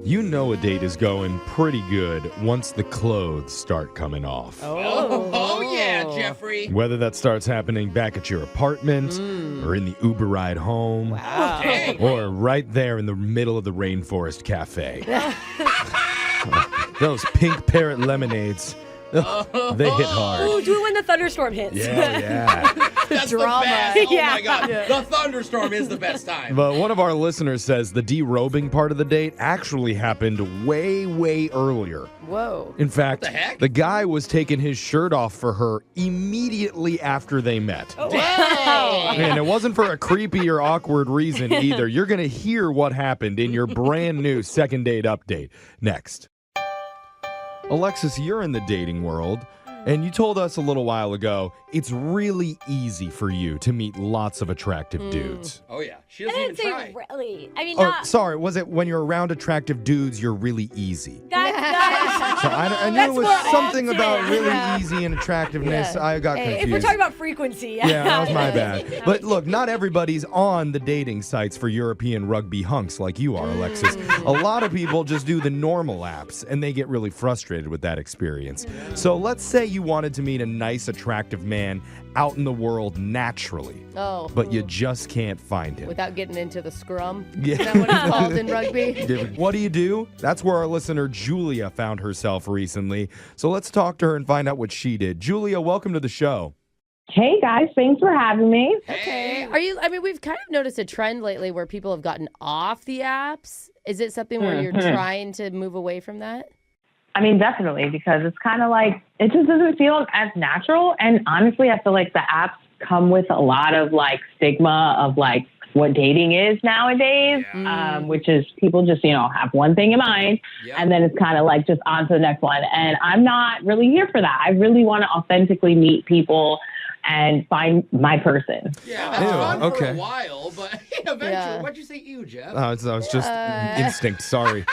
You know a date is going pretty good once the clothes start coming off. Oh yeah, Jeffrey. Whether that starts happening back at your apartment or in the Uber ride home. Wow. Dang. Or right there in the middle of the Rainforest Cafe. Those pink parrot lemonades, they hit hard. Ooh, do it when the thunderstorm hits. Yeah. That's drama. the best. Oh Yeah. my God. The thunderstorm is the best time. But one of our listeners says the derobing part of the date actually happened way, way earlier. Whoa. In fact, What the heck? the guy was taking his shirt off for her immediately after they met. Oh, Dang. And it wasn't for a creepy or awkward reason either. You're going to hear what happened in your brand new second date update next. Alexis, you're in the dating world, and you told us a little while ago it's really easy for you to meet lots of attractive dudes. Oh yeah. She I doesn't didn't even say try. really. I mean, Or, not. sorry, was it when you're around attractive dudes, you're really easy? That So I knew That's it was more something often. about really Yeah. easy and attractiveness. Yeah. I got Hey, confused. if we're talking about frequency. Yeah, that was my bad. But look, not everybody's on the dating sites for European rugby hunks like you are, Alexis. A lot of people just do the normal apps, and they get really frustrated with that experience. So let's say you wanted to meet a nice, attractive man out in the world naturally, Oh. but you just can't find him. Without getting into the scrum? Yeah. Is that what it's called in rugby? What do? That's where our listener Julia found herself recently. So let's talk to her and find out what she did. Julia, welcome to the show. Hey guys, thanks for having me. Okay. We've kind of noticed a trend lately where people have gotten off the apps. Is it something where you're trying to move away from that? I mean, definitely, because it's kind of like, it just doesn't feel as natural. And honestly, I feel like the apps come with a lot of like stigma of like what dating is nowadays, which is people just, have one thing in mind. Yep. And then it's kind of like just on to the next one. And I'm not really here for that. I really want to authentically meet people and find my person. Yeah, that's Ew, fun for okay. a while, but eventually, Yeah. what'd you say, you, Jeff? I was just instinct. Sorry.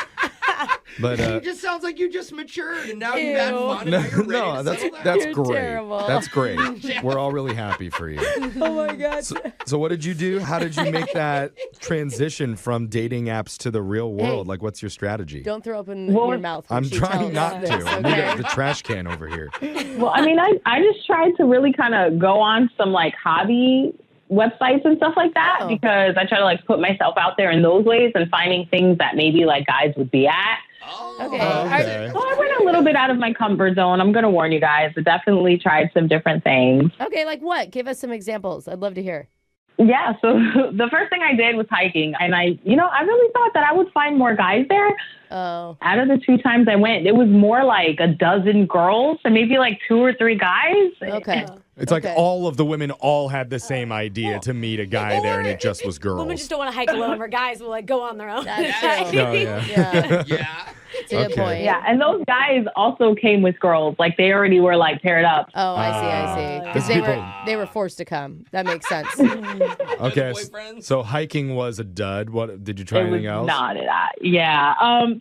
But it just sounds like you just matured and now you've had fun and now you're ready no, to that's settle down. that's You're great. terrible. That's great. We're all really happy for you. Oh my God. So what did you do? How did you make that transition from dating apps to the real world? Like, what's your strategy? Don't throw open Well, your mouth. when I'm she trying tells not this, to. I need okay? the trash can over here. Well, I mean, I just tried to really kind of go on some like hobby websites and stuff like that because I try to like put myself out there in those ways and finding things that maybe like guys would be at. Oh, Okay. Okay. So I went a little bit out of my comfort zone. I'm going to warn you guys. I definitely tried some different things. Okay, like what? Give us some examples. I'd love to hear. Yeah. So the first thing I did was hiking. And I really thought that I would find more guys there. Oh. Out of the 2 times I went, it was more like a dozen girls and maybe like 2 or 3 guys. Okay. It's like Okay. all of the women all had the same idea to meet a guy there, and it just was Women girls. just don't want to hike alone, where guys will like go on their own. That's true. No, yeah. Yeah. yeah. It's a good Okay. point. Yeah. And those guys also came with girls. Like they already were like paired up. Oh, I see. Because People- they were forced to come. That makes sense. Okay, Boyfriends? so hiking was a dud. What did you try It was anything else? not that. Yeah.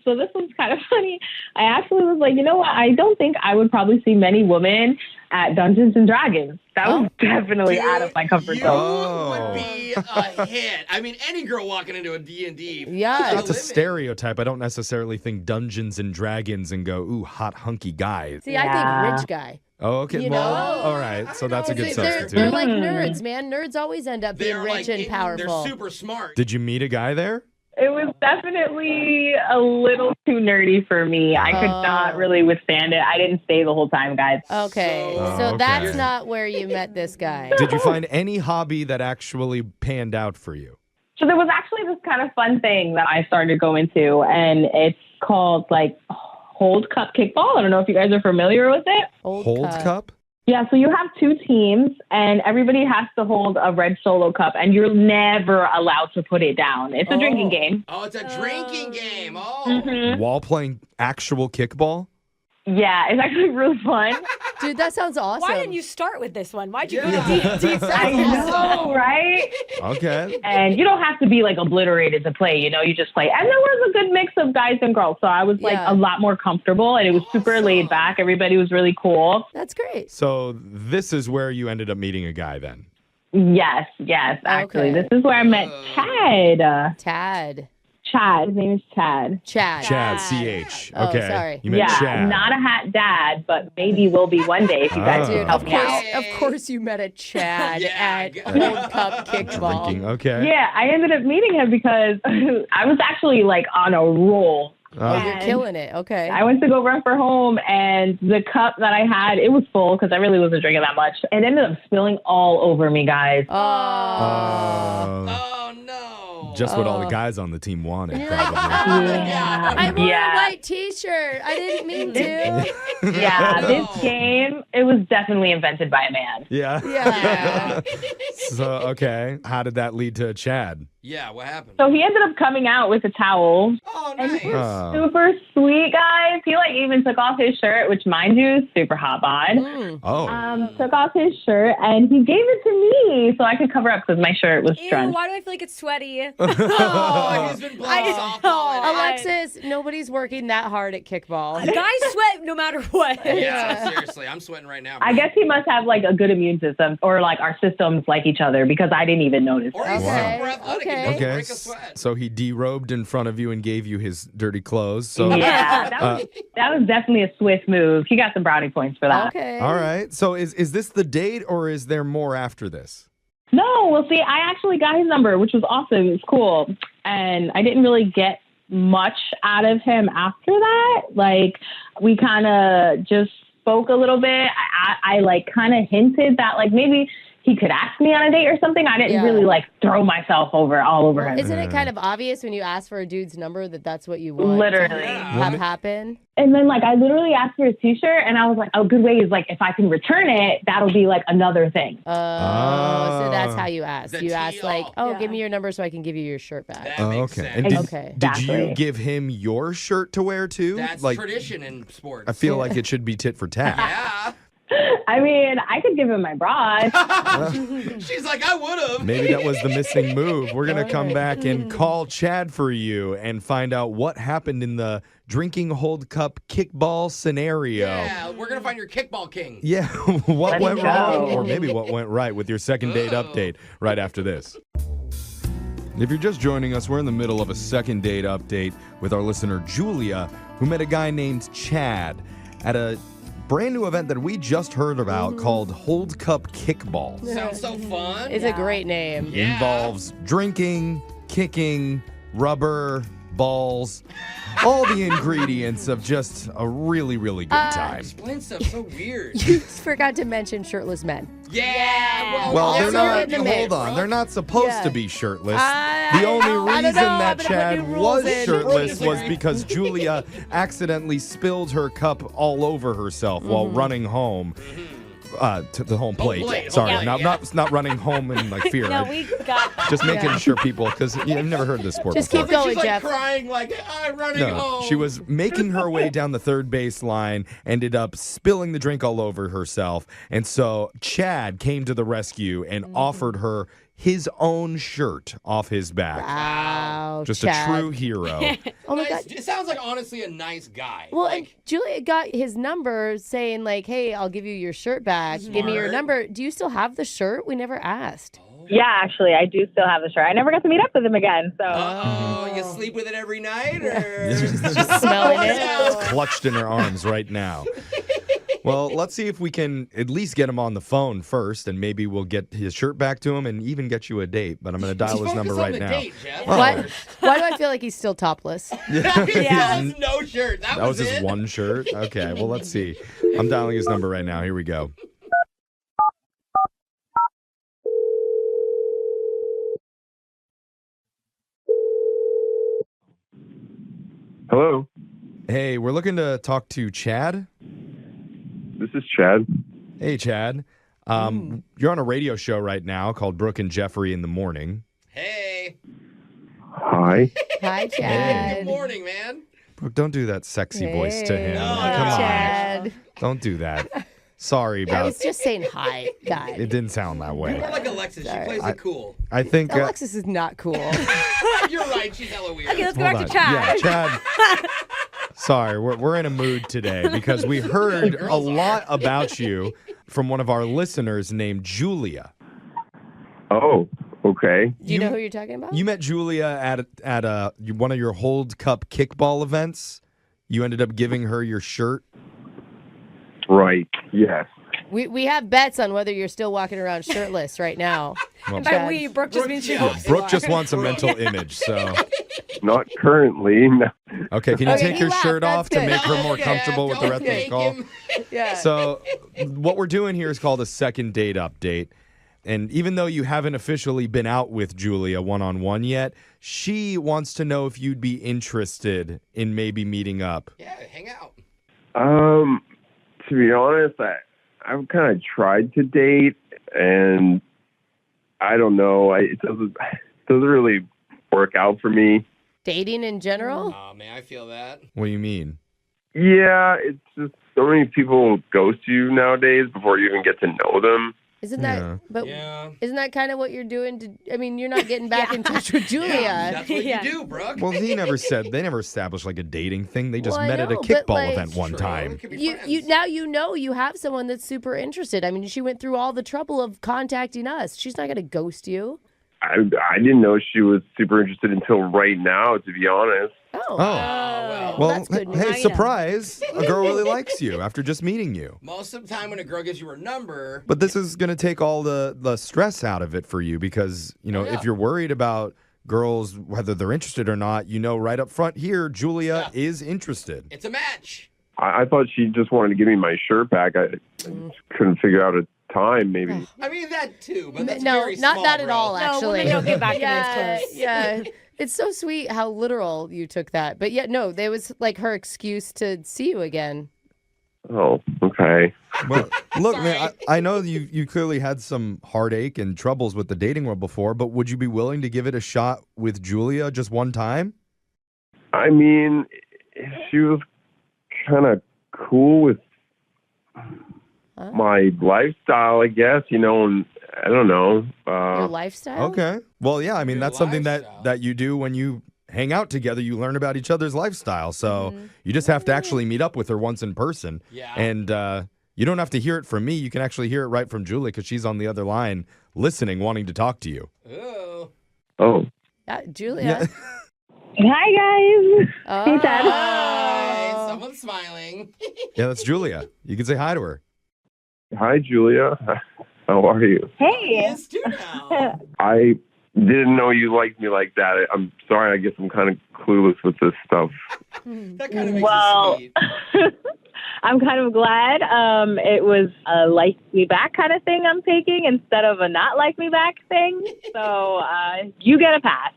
So this was kind of funny. I actually was like, you know what? I don't think I would probably see many women at Dungeons and Dragons. That was definitely out of my comfort You zone. Oh. would be a hit. I mean, any girl walking into a D&D. Yeah. That's a stereotype. I don't necessarily think Dungeons and Dragons and go, ooh, hot hunky guy. See, I Yeah. think rich guy. Oh, okay. You Well, know? all right. So that's a good They're substitute. like nerds, man. Nerds always end up being They're rich like, and powerful. They're super smart. Did you meet a guy there? It was definitely a little too nerdy for me. I could not really withstand it. I didn't stay the whole time, guys. Okay. Oh, So okay. that's not where you met this guy. Did you find any hobby that actually panned out for you? So there was actually this kind of fun thing that I started going to, and it's called like Hold Cup Kickball. I don't know if you guys are familiar with it. Hold cup? Yeah, so you have 2 teams, and everybody has to hold a red solo cup, and you're never allowed to put it down. It's a drinking game. Oh, it's a drinking game. Oh. While playing actual kickball? Yeah, it's actually really fun. Dude, that sounds awesome. Why didn't you start with this one? Why'd you Yeah. go deep I know, right? Okay. And you don't have to be like obliterated to play, you just play. And there was a good mix of guys and girls. So I was like Yeah. a lot more comfortable, and it was super laid back. Everybody was really cool. That's great. So this is where you ended up meeting a guy then? Yes, actually. Okay. This is where I met Ted. Tad. Chad. His name is Chad. Chad. Chad, CH. Oh, Okay. sorry. You meant Yeah, Chad. not a hat dad, but maybe will be one day if you guys Oh. can help Of me out. course, of course, you met a Chad at World Cup kickball. Drinking. Okay. Yeah, I ended up meeting him because I was actually like on a roll. Oh, you're And killing it. Okay. I went to go run for home, and the cup that I had, it was full because I really wasn't drinking that much. It ended up spilling all over me, guys. Oh. Oh, no. Just what all the guys on the team wanted, You're like, probably. I wore Yeah. a white T-shirt. I didn't mean to. Yeah, No. this game, it was definitely invented by a man. Yeah. Yeah. So, okay. How did that lead to Chad? Yeah, what happened? So he ended up coming out with a towel. Oh, And nice. he was Oh. super sweet, guys. He like even took off his shirt, which mind you, is super hot bod. Mm. Oh. Took off his shirt and he gave it to me so I could cover up because my shirt was Ew, drenched. why do I feel like it's sweaty? Oh, he's been playing I softball. know. Alexis, nobody's working that hard at kickball. Guys sweat no matter what. Yeah, seriously. I'm sweating right now. I guess he must have like a good immune system or like our systems like each other because I didn't even notice. Or he's Okay, super athletic okay. and doesn't Okay. break a sweat. So he derobed in front of you and gave you his dirty clothes. So Yeah, that was definitely a swift move. He got some brownie points for that. Okay. all right. So is this the date or is there more after this? No, well, see, I actually got his number, which was awesome. It was cool. And I didn't really get much out of him after that. Like, we kind of just spoke a little bit. I like kind of hinted that like maybe he could ask me on a date or something. I didn't Yeah. really like throw myself all over him. Isn't it kind of obvious when you ask for a dude's number that that's what you want Literally. to have happen? And then like I literally asked for his t-shirt and I was like, oh, good way is like if I can return it, that'll be like another thing. So that's how you ask. The You ask tea like, off. oh, Yeah. give me your number so I can give you your shirt back. That Oh, makes okay. sense. And did, Okay. did you Exactly. give him your shirt to wear too? That's like, tradition in sports. I feel like it should be tit for tat. Yeah. I mean, I could give him my broad. She's like, I would have. Maybe that was the missing move. We're going to come back and call Chad for you and find out what happened in the drinking hold cup kickball scenario. Yeah, we're going to find your kickball king. Yeah, what Let's went go. wrong or maybe what went right with your second date update right after this. If you're just joining us, we're in the middle of a second date update with our listener Julia, who met a guy named Chad at a brand new event that we just heard about called Hold Cup Kickball. Sounds so fun. It's a great name. Yeah. Involves drinking, kicking, rubber, balls, all the ingredients of just a really, really good time. Explain stuff so weird. You forgot to mention shirtless men. Yeah. Well, Yeah, they're so you're not. in the mix. Hold on, they're not supposed Yeah. to be shirtless. I The only don't reason know. I'm that gonna put Chad new rules was in. shirtless was Disagree. because Julia accidentally spilled her cup all over herself while running home. To the home plate. plate, Sorry, home plate, not running home in like fear. No, we got that. Just making Yeah. sure people, because I've never heard this sport Just before. keep going, She's like Jeff. crying like, I'm running No, home. she was making her way down the third base line, ended up spilling the drink all over herself. And so Chad came to the rescue and offered her his own shirt off his back. Wow. Just Chad. a true hero. Oh my Nice. God. It sounds like honestly a nice guy. Well, and like, Julia got his number saying like, hey, I'll give you your shirt back. Give me your Smart. number. Do you still have the shirt? We never asked. Yeah, actually, I do still have the shirt. I never got to meet up with him again. So you sleep with it every night, or Smelling it. Yeah. Clutched in her arms right now. Well, let's see if we can at least get him on the phone first, and maybe we'll get his shirt back to him and even get you a date. But I'm going to dial his Focus number on right the now. date, Jeff. Why do I feel like he's still topless? He has no shirt. That That was his it. one shirt? Okay, well, let's see. I'm dialing his number right now. Here we go. Hello, Hey, we're looking to talk to Chad. this is Chad. Hey, Chad. You're on a radio show right now called Brooke and Jeffrey in the morning. Hey. Hi. Hi, Good Chad. morning, man. Brooke, don't do that sexy voice to him. Hey, No, Come on. Chad. Don't do that. Sorry I about was just saying hi, guy. it. Didn't sound that way. More like Alexis. She plays it cool. I think. Alexis is not cool. You're right. She's hella weird. Okay, let's go hold back on. to Chad. Yeah, Chad. Sorry, we're in a mood today because we heard a lot about you from one of our listeners named Julia. Oh, Okay. Do you know who you're talking about? You met Julia at one of your Hold Cup kickball events. You ended up giving her your shirt. Right. Yes. We have bets on whether you're still walking around shirtless right now. Well, By we, Brooke just means she hopes you Brooke are. just wants a mental image, so. Not currently. No. Okay, can you Okay, take he your laughed. shirt That's off to good. make her more Okay, comfortable with the don't rest of the make call? him- Yeah. So, what we're doing here is called a second date update. And even though you haven't officially been out with Julia one-on-one yet, she wants to know if you'd be interested in maybe meeting up. Yeah, hang out. To be honest, I've kind of tried to date, and I don't know. It doesn't really work out for me. Dating in general? Oh, man, I feel that. What do you mean? Yeah, it's just so many people ghost you nowadays before you even get to know them. Isn't Yeah. that but Yeah. isn't that kind of what you're doing to you're not getting back in touch with Julia. Yeah, that's what Yeah. you do, Brooke. Well, they never established like a dating thing. They just Well, I met at a know, but, kickball like- event one True. time. It could be You friends. now you have someone that's super interested. I mean, she went through all the trouble of contacting us. She's not going to ghost you. I didn't know she was super interested until right now, to be honest. Oh. Oh. well. Well, that's good news. hey, I know. surprise. A girl really likes you after just meeting you. Most of the time when a girl gives you her number, But this is going to take all the stress out of it for you because, Yeah. if you're worried about girls, whether they're interested or not, right up front here, Julia is interested. it's a match. I thought she just wanted to give me my shirt back. I couldn't figure out a time, maybe. I mean, that too, but that's No, very not small, that at bro. all, No, actually. women don't get back in yeah, those clothes. yeah. It's so sweet how literal you took that. But yeah, no, there was like her excuse to see you again. Oh, okay. Well, look, Sorry. man, I know you clearly had some heartache and troubles with the dating world before, but would you be willing to give it a shot with Julia just one time? I mean, she was kind of cool with my lifestyle, I guess, and I don't know. Your lifestyle? Okay. Well, yeah, I mean, Your that's something lifestyle. that you do when you hang out together. You learn about each other's lifestyle. So you just have to actually meet up with her once in person. Yeah. And you don't have to hear it from me. You can actually hear it right from Julia because she's on the other line listening, wanting to talk to you. Ooh. Oh, Yeah, Julia. Hi, guys. Oh. Hi, someone's smiling. Yeah, that's Julia. You can say hi to her. hi, Julia. How are you? Hey. Yes, too now. I didn't know you liked me like that. I'm sorry. I guess I'm kind of clueless with this stuff. That kind of makes Well, it sweet. I'm kind of glad it was a like me back kind of thing I'm taking instead of a not like me back thing. So you get a pass.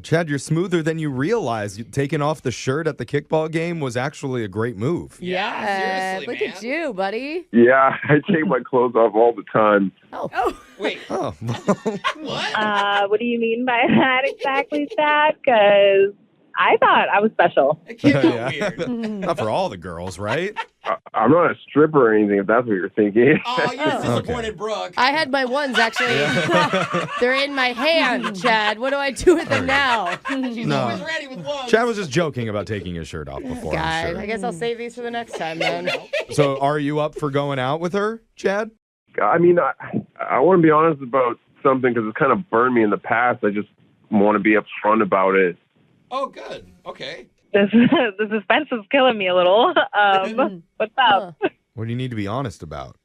Chad, you're smoother than you realize. Taking off the shirt at the kickball game was actually a great move. Yeah, seriously, look man. at you, buddy. Yeah, I take my clothes off all the time. Oh, Wait, Oh, what? What do you mean by that exactly, Chad? Because I thought I was special. It came out Yeah. weird. not for all the girls, right? I'm not a stripper or anything, if that's what you're thinking. Oh, you just disappointed Brooke. I had my ones actually. They're in my hand, Chad. What do I do with them now? She's No. always ready with one. Chad was just joking about taking his shirt off before. I'm God, sure. I guess I'll save these for the next time then. So, are you up for going out with her, Chad? I mean, I want to be honest about something because it's kind of burned me in the past. I just want to be upfront about it. Oh, good. Okay. The suspense is killing me a little. What's up? What do you need to be honest about?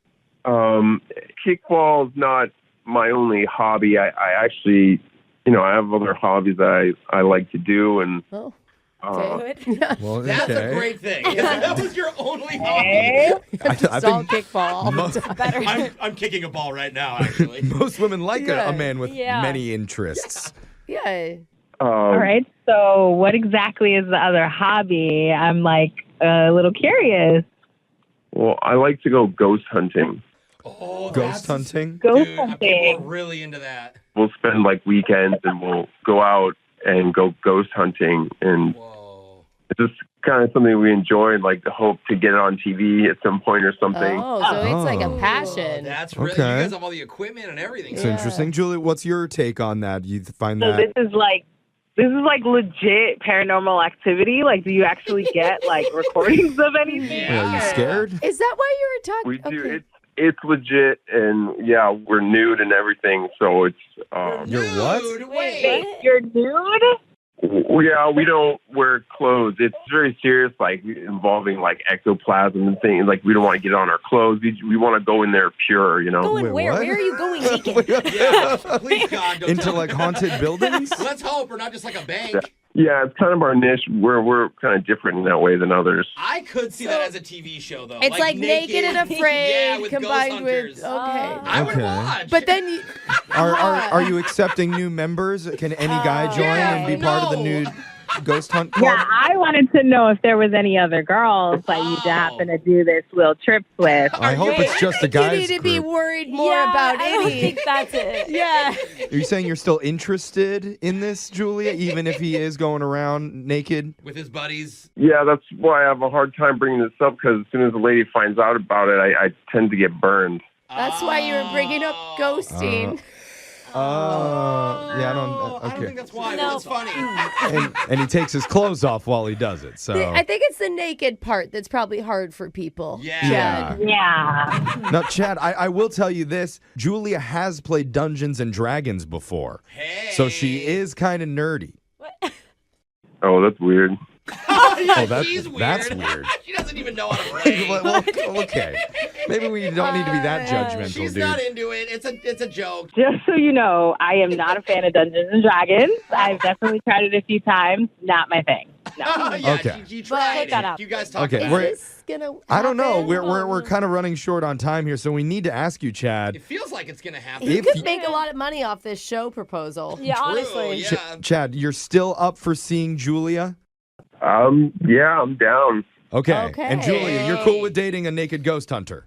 Kickball is not my only hobby. I actually, I have other hobbies that I like to do, and Oh, Good. Well, That's okay. a great thing. If that was your only hobby. Hey. I it's all think kickball all the most, time. I'm kicking a ball right now, actually. most women like Yeah. a man with Yeah. many interests. Yeah. All right. So, what exactly is the other hobby? I'm like a little curious. Well, I like to go ghost hunting. Oh, Ghost that's- hunting? Ghost Dude, people are hunting. really into that. We'll spend like weekends and we'll go out and go ghost hunting, and Whoa. it's just kind of something we enjoy and like hope to get it on TV at some point or something. Oh, so it's like a Oh. passion. That's really, Okay. you guys have all the equipment and everything. It's Yeah. interesting. Julie, what's your take on that? You find So that? this is like legit paranormal activity. Like, do you actually get like recordings of anything? Yeah. Are you scared? Is that why you were We talking? do. Okay. it's legit, and yeah, we're nude and everything. So it's You're what? Dude, wait. You're nude? yeah, we don't wear clothes. It's very serious, like involving like ectoplasm and things. Like we don't want to get on our clothes. We want to go in there pure, you know. Going Wait, where? what? Where are you going naked? Yeah, please God, don't Into tell like me. haunted buildings? Let's hope we're not just like a bank. Yeah, it's kind of our niche. We're kind of different in that way than others. I could see that as a TV show, though. It's like naked and afraid yeah, with combined ghost with. hunters. Okay. I would Okay. watch. But then you. Are you accepting new members? Can any guy join and be part of the no. nude ghost hunt club? Yeah, I wanted to know if there was any other girls that you'd happen to do this little trips with. I hope it's just a You guy's need to be group. worried more Yeah, about I don't any. think that's it. Yeah. Are you saying you're still interested in this, Julia, even if he is going around naked? With his buddies. Yeah, that's why I have a hard time bringing this up because as soon as the lady finds out about it, I tend to get burned. That's why you were bringing up ghosting. Yeah, I I don't. don't Okay. think that's why, No. but it's funny. And he takes his clothes off while he does it. So I think it's the naked part that's probably hard for people. Yeah. Chad. Yeah. Now, Chad, I will tell you this: Julia has played Dungeons and Dragons before, Hey. so she is kind of nerdy. Oh, that's weird. Yeah, that's- he's weird. that's weird. She doesn't even know how to play. Well, okay, maybe we don't need to be that judgmental, She's dude. not into it. It's a joke. Just so you know, I am not a fan of Dungeons and Dragons. I've definitely tried it a few times. Not my thing. No. Yeah, Okay. she tried. Take that out. You guys talk Okay, about we're- it. Is this gonna I don't know. happen? We're kind of running short on time here, so we need to ask you, Chad. It feels like it's gonna happen. You If could you- make a lot of money off this show proposal. Yeah, True, honestly. yeah. Chad, you're still up for seeing Julia? Yeah, I'm down. Okay. Okay. And Julia, you're cool with dating a naked ghost hunter?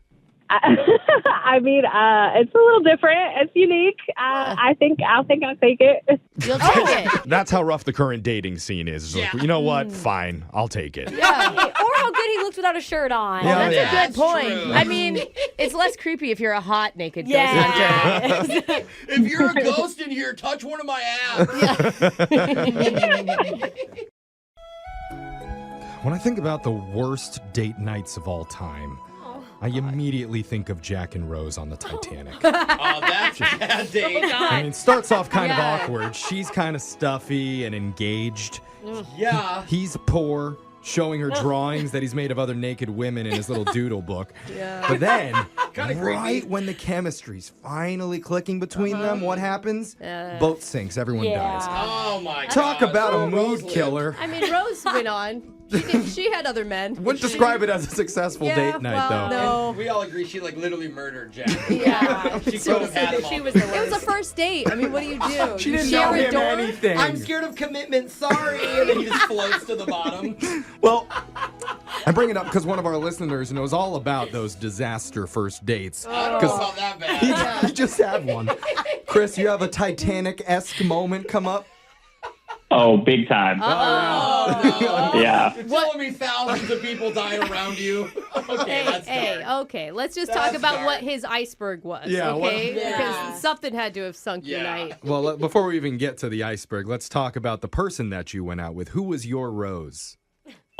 I mean, it's a little different. It's unique. I'll take it. You'll take it. That's how rough the current dating scene is. It's like, Yeah. you know what? Fine, I'll take it. Yeah. Or how good he looks without a shirt on. Yeah, That's yeah. a good That's point. true. I mean, it's less creepy if you're a hot naked ghost Yeah. If you're a ghost in here, touch one of my abs. When I think about the worst date nights of all time, I immediately think of Jack and Rose on the Titanic. Oh, that's a bad date. I mean, it starts off kind Yeah. of awkward. She's kind of stuffy and engaged. Yeah. He's poor, showing her drawings that he's made of other naked women in his little doodle book. Yeah. But then, Kinda right creepy. when the chemistry's finally clicking between them, what happens? Uh, Boat sinks, everyone dies. Oh my god. Talk about a Rose mood lived. killer. I mean, Rose went on. She had other men. Wouldn't describe it as a successful Yeah, date night, well, though. no. We all agree she like literally murdered Jack. Yeah. She could have had him. She all. was the It was worst. a first date. I mean, what do you do? She You didn't share know a him door? anything. I'm scared of commitment. Sorry. And then he just floats to the bottom. Well, I bring it up because one of our listeners knows all about those disaster first dates. I don't know about that bad. He just had one. Chris, you have a Titanic-esque moment come up? Oh, big time. Oh, no. Yeah. You're telling me thousands of people died around you? Okay, that's Hey, dark. okay. Let's just That's talk about dark. what his iceberg was, Yeah, what- okay? Yeah. Because something had to have sunk your Yeah. night. Well, before we even get to the iceberg, let's talk about the person that you went out with. Who was your Rose?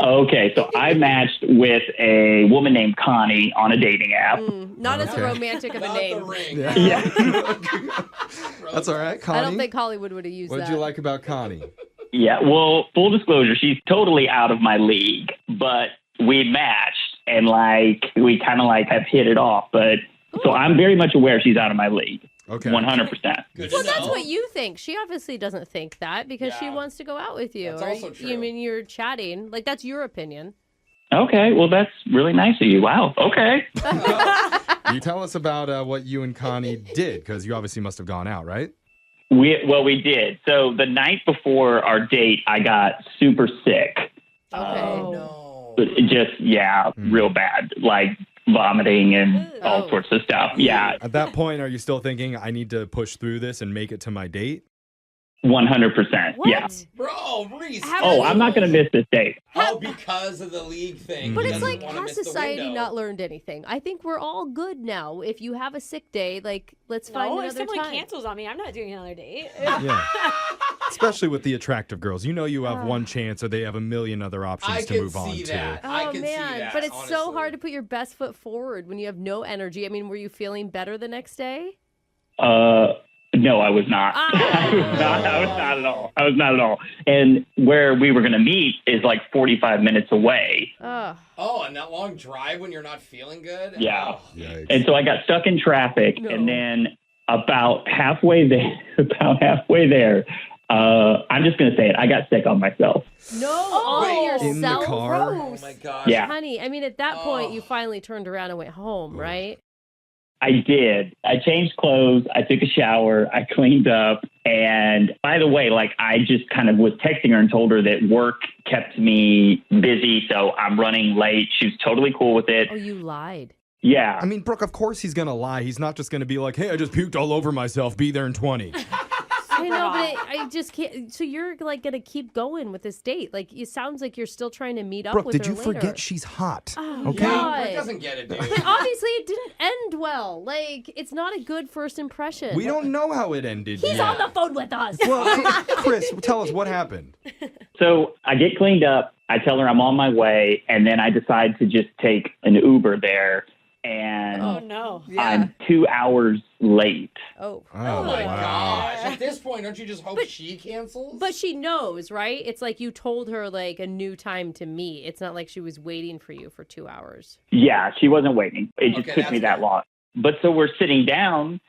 Okay, so I matched with a woman named Connie on a dating app. Not as Okay. romantic of a Not the name. ring. Yeah. That's all right, Connie. I don't think Hollywood would have used What that. did you like about Connie? Yeah, well, full disclosure, she's totally out of my league, but we matched and we kind of have hit it off. But so I'm very much aware she's out of my league. Okay. 100%. Good Well, to that's know. what you think. She obviously doesn't think that because she Yeah. wants to go out with you. That's or also true. You mean you're chatting? Like that's your opinion. Okay, well, that's really nice of you. Wow. Okay. You tell us about what you and Connie did, because you obviously must have gone out, right? We did. So the night before our date, I got super sick. Okay. Oh, no. But it just, real bad. Like vomiting and all Oh. sorts of stuff. Yeah. At that point, are you still thinking, I need to push through this and make it to my date? 100%. What? Yeah. Bro, Reese. Oh, I'm not going to miss this date. Oh, because of the league thing. But He it's doesn't like, wanna has miss the society window. not learned anything? I think we're all good now. If you have a sick day, like, let's find No, if another someone time. cancels on me, I'm not doing another date. Yeah. Especially with the attractive girls. You know you have one chance or they have a million other options I to can move on see to. that. I Oh can man, see that, but it's so honestly. hard to put your best foot forward when you have no energy. I mean, were you feeling better the next day? No, I was not. I was not at all. I was not at all. And where we were going to meet is like 45 minutes away. Ugh. Oh, and that long drive when you're not feeling good? Yeah. Oh. Yikes. And so I got stuck in traffic, No. and then about halfway there, I'm just going to say it. I got sick on myself. No, Wait. on yourself. In the car? Oh, my gosh. Yeah. Honey, I mean, at that point, Oh. you finally turned around and went home, right? I did. I changed clothes. I took a shower. I cleaned up. And by the way, like I just kind of was texting her and told her that work kept me busy. So I'm running late. She was totally cool with it. Oh, you lied. Yeah. I mean, Brooke, of course he's going to lie. He's not just going to be like, hey, I just puked all over myself. Be there in 20. I know, but I just can't. So you're like going to keep going with this date. Like, it sounds like you're still trying to meet up Brooke, with did her you later. forget she's hot? Oh, Okay. God. Rick doesn't get it, dude. But obviously, it didn't end well. Like, it's not a good first impression. We don't know how it ended He's yet. on the phone with us. Well, Chris, tell us what happened. So I get cleaned up. I tell her I'm on my way. And then I decide to just take an Uber there. And Oh, no. I'm 2 hours late. Oh. Oh, my wow. gosh. At this point, don't you just hope she cancels? But she knows, right? It's like you told her like a new time to meet. It's not like she was waiting for you for 2 hours. Yeah, she wasn't waiting. It just Okay, took me that's that long. But so we're sitting down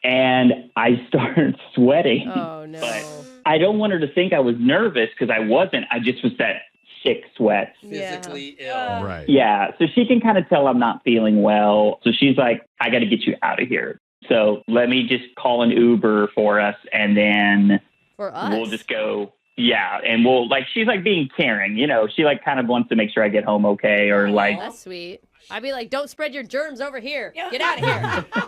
and I start sweating. Oh no. But I don't want her to think I was nervous because I wasn't. I just was that sick sweat. physically ill. Right. Yeah, so she can kind of tell I'm not feeling well. So she's like, I got to get you out of here. So let me just call an Uber for us and then For us. we'll just go. Yeah, and we'll like she's like being caring, you know. She like kind of wants to make sure I get home okay or like That's sweet. I'd be like, don't spread your germs over here. Get out of here.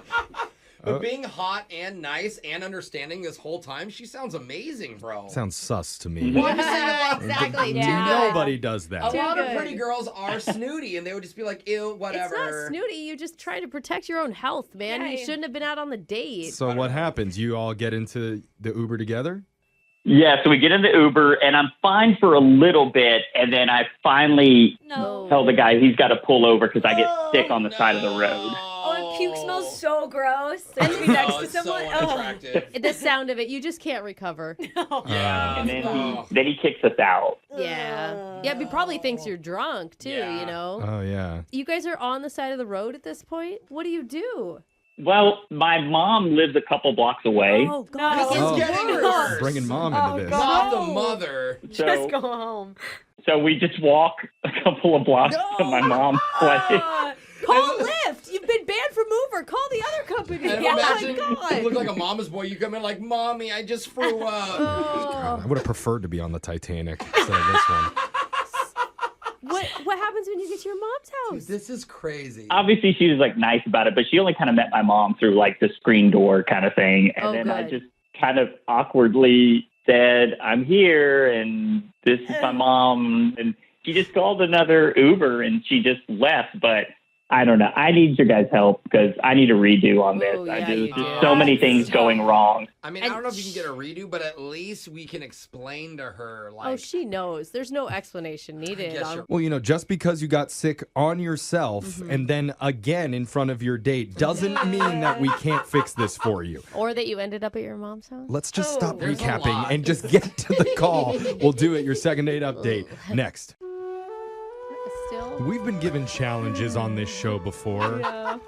But being hot and nice and understanding this whole time, she sounds amazing, bro. Sounds sus to me. Why do you say that? Exactly. Yeah. Nobody does A that. lot of good. pretty girls are snooty, and they would just be like, ew, whatever. It's not snooty. You just try to protect your own health, man. Yeah, You yeah. shouldn't have been out on the date. So what happens? You all get into the Uber together? yeah. So we get in the Uber and I'm fine for a little bit, and then I finally No. tell the guy he's got to pull over because I get sick on the side of the road. Oh, and puke smells so gross. I To be know, next to it's so someone. unattractive. The sound of it, you just can't recover. Yeah. And then Oh. then he kicks us out. Yeah. Yeah, he probably thinks you're drunk too, Yeah. you know? Oh, yeah. You guys are on the side of the road at this point? What do you do? Well, my mom lives a couple blocks away. Oh, God. No. It Oh. gets Getting worse. worse. Bringing mom Oh, into this. God. Not the mother. So, Just go home. so we just walk a couple of blocks to my mom's place. Call Lyft. You've been banned from Uber. Call the other company. And Oh, imagine my God. you look like a mama's boy. You come in like, Mommy, I just threw up. God, I would have preferred to be on the Titanic instead of this one. What happens when you get to your mom's house? This is crazy. Obviously, she was like nice about it, but she only kind of met my mom through like the screen door kind of thing. And Oh, then I good. just kind of awkwardly said, I'm here and this is my mom. And she just called another Uber and she just left. But I don't know. I need your guys' help because I need a redo on this. Oh, yeah, you There's do. so many things going wrong. I mean, I don't know if you can get a redo, but at least we can explain to her, like, Oh, she knows. There's no explanation needed. guess you're- Well, you know, just because you got sick on yourself and then again in front of your date doesn't mean that we can't fix this for you. Or that you ended up at your mom's house. Let's just stop There's a recapping lot. and just get to the call. We'll do it. Your second date update next. Still. We've been given challenges on this show before,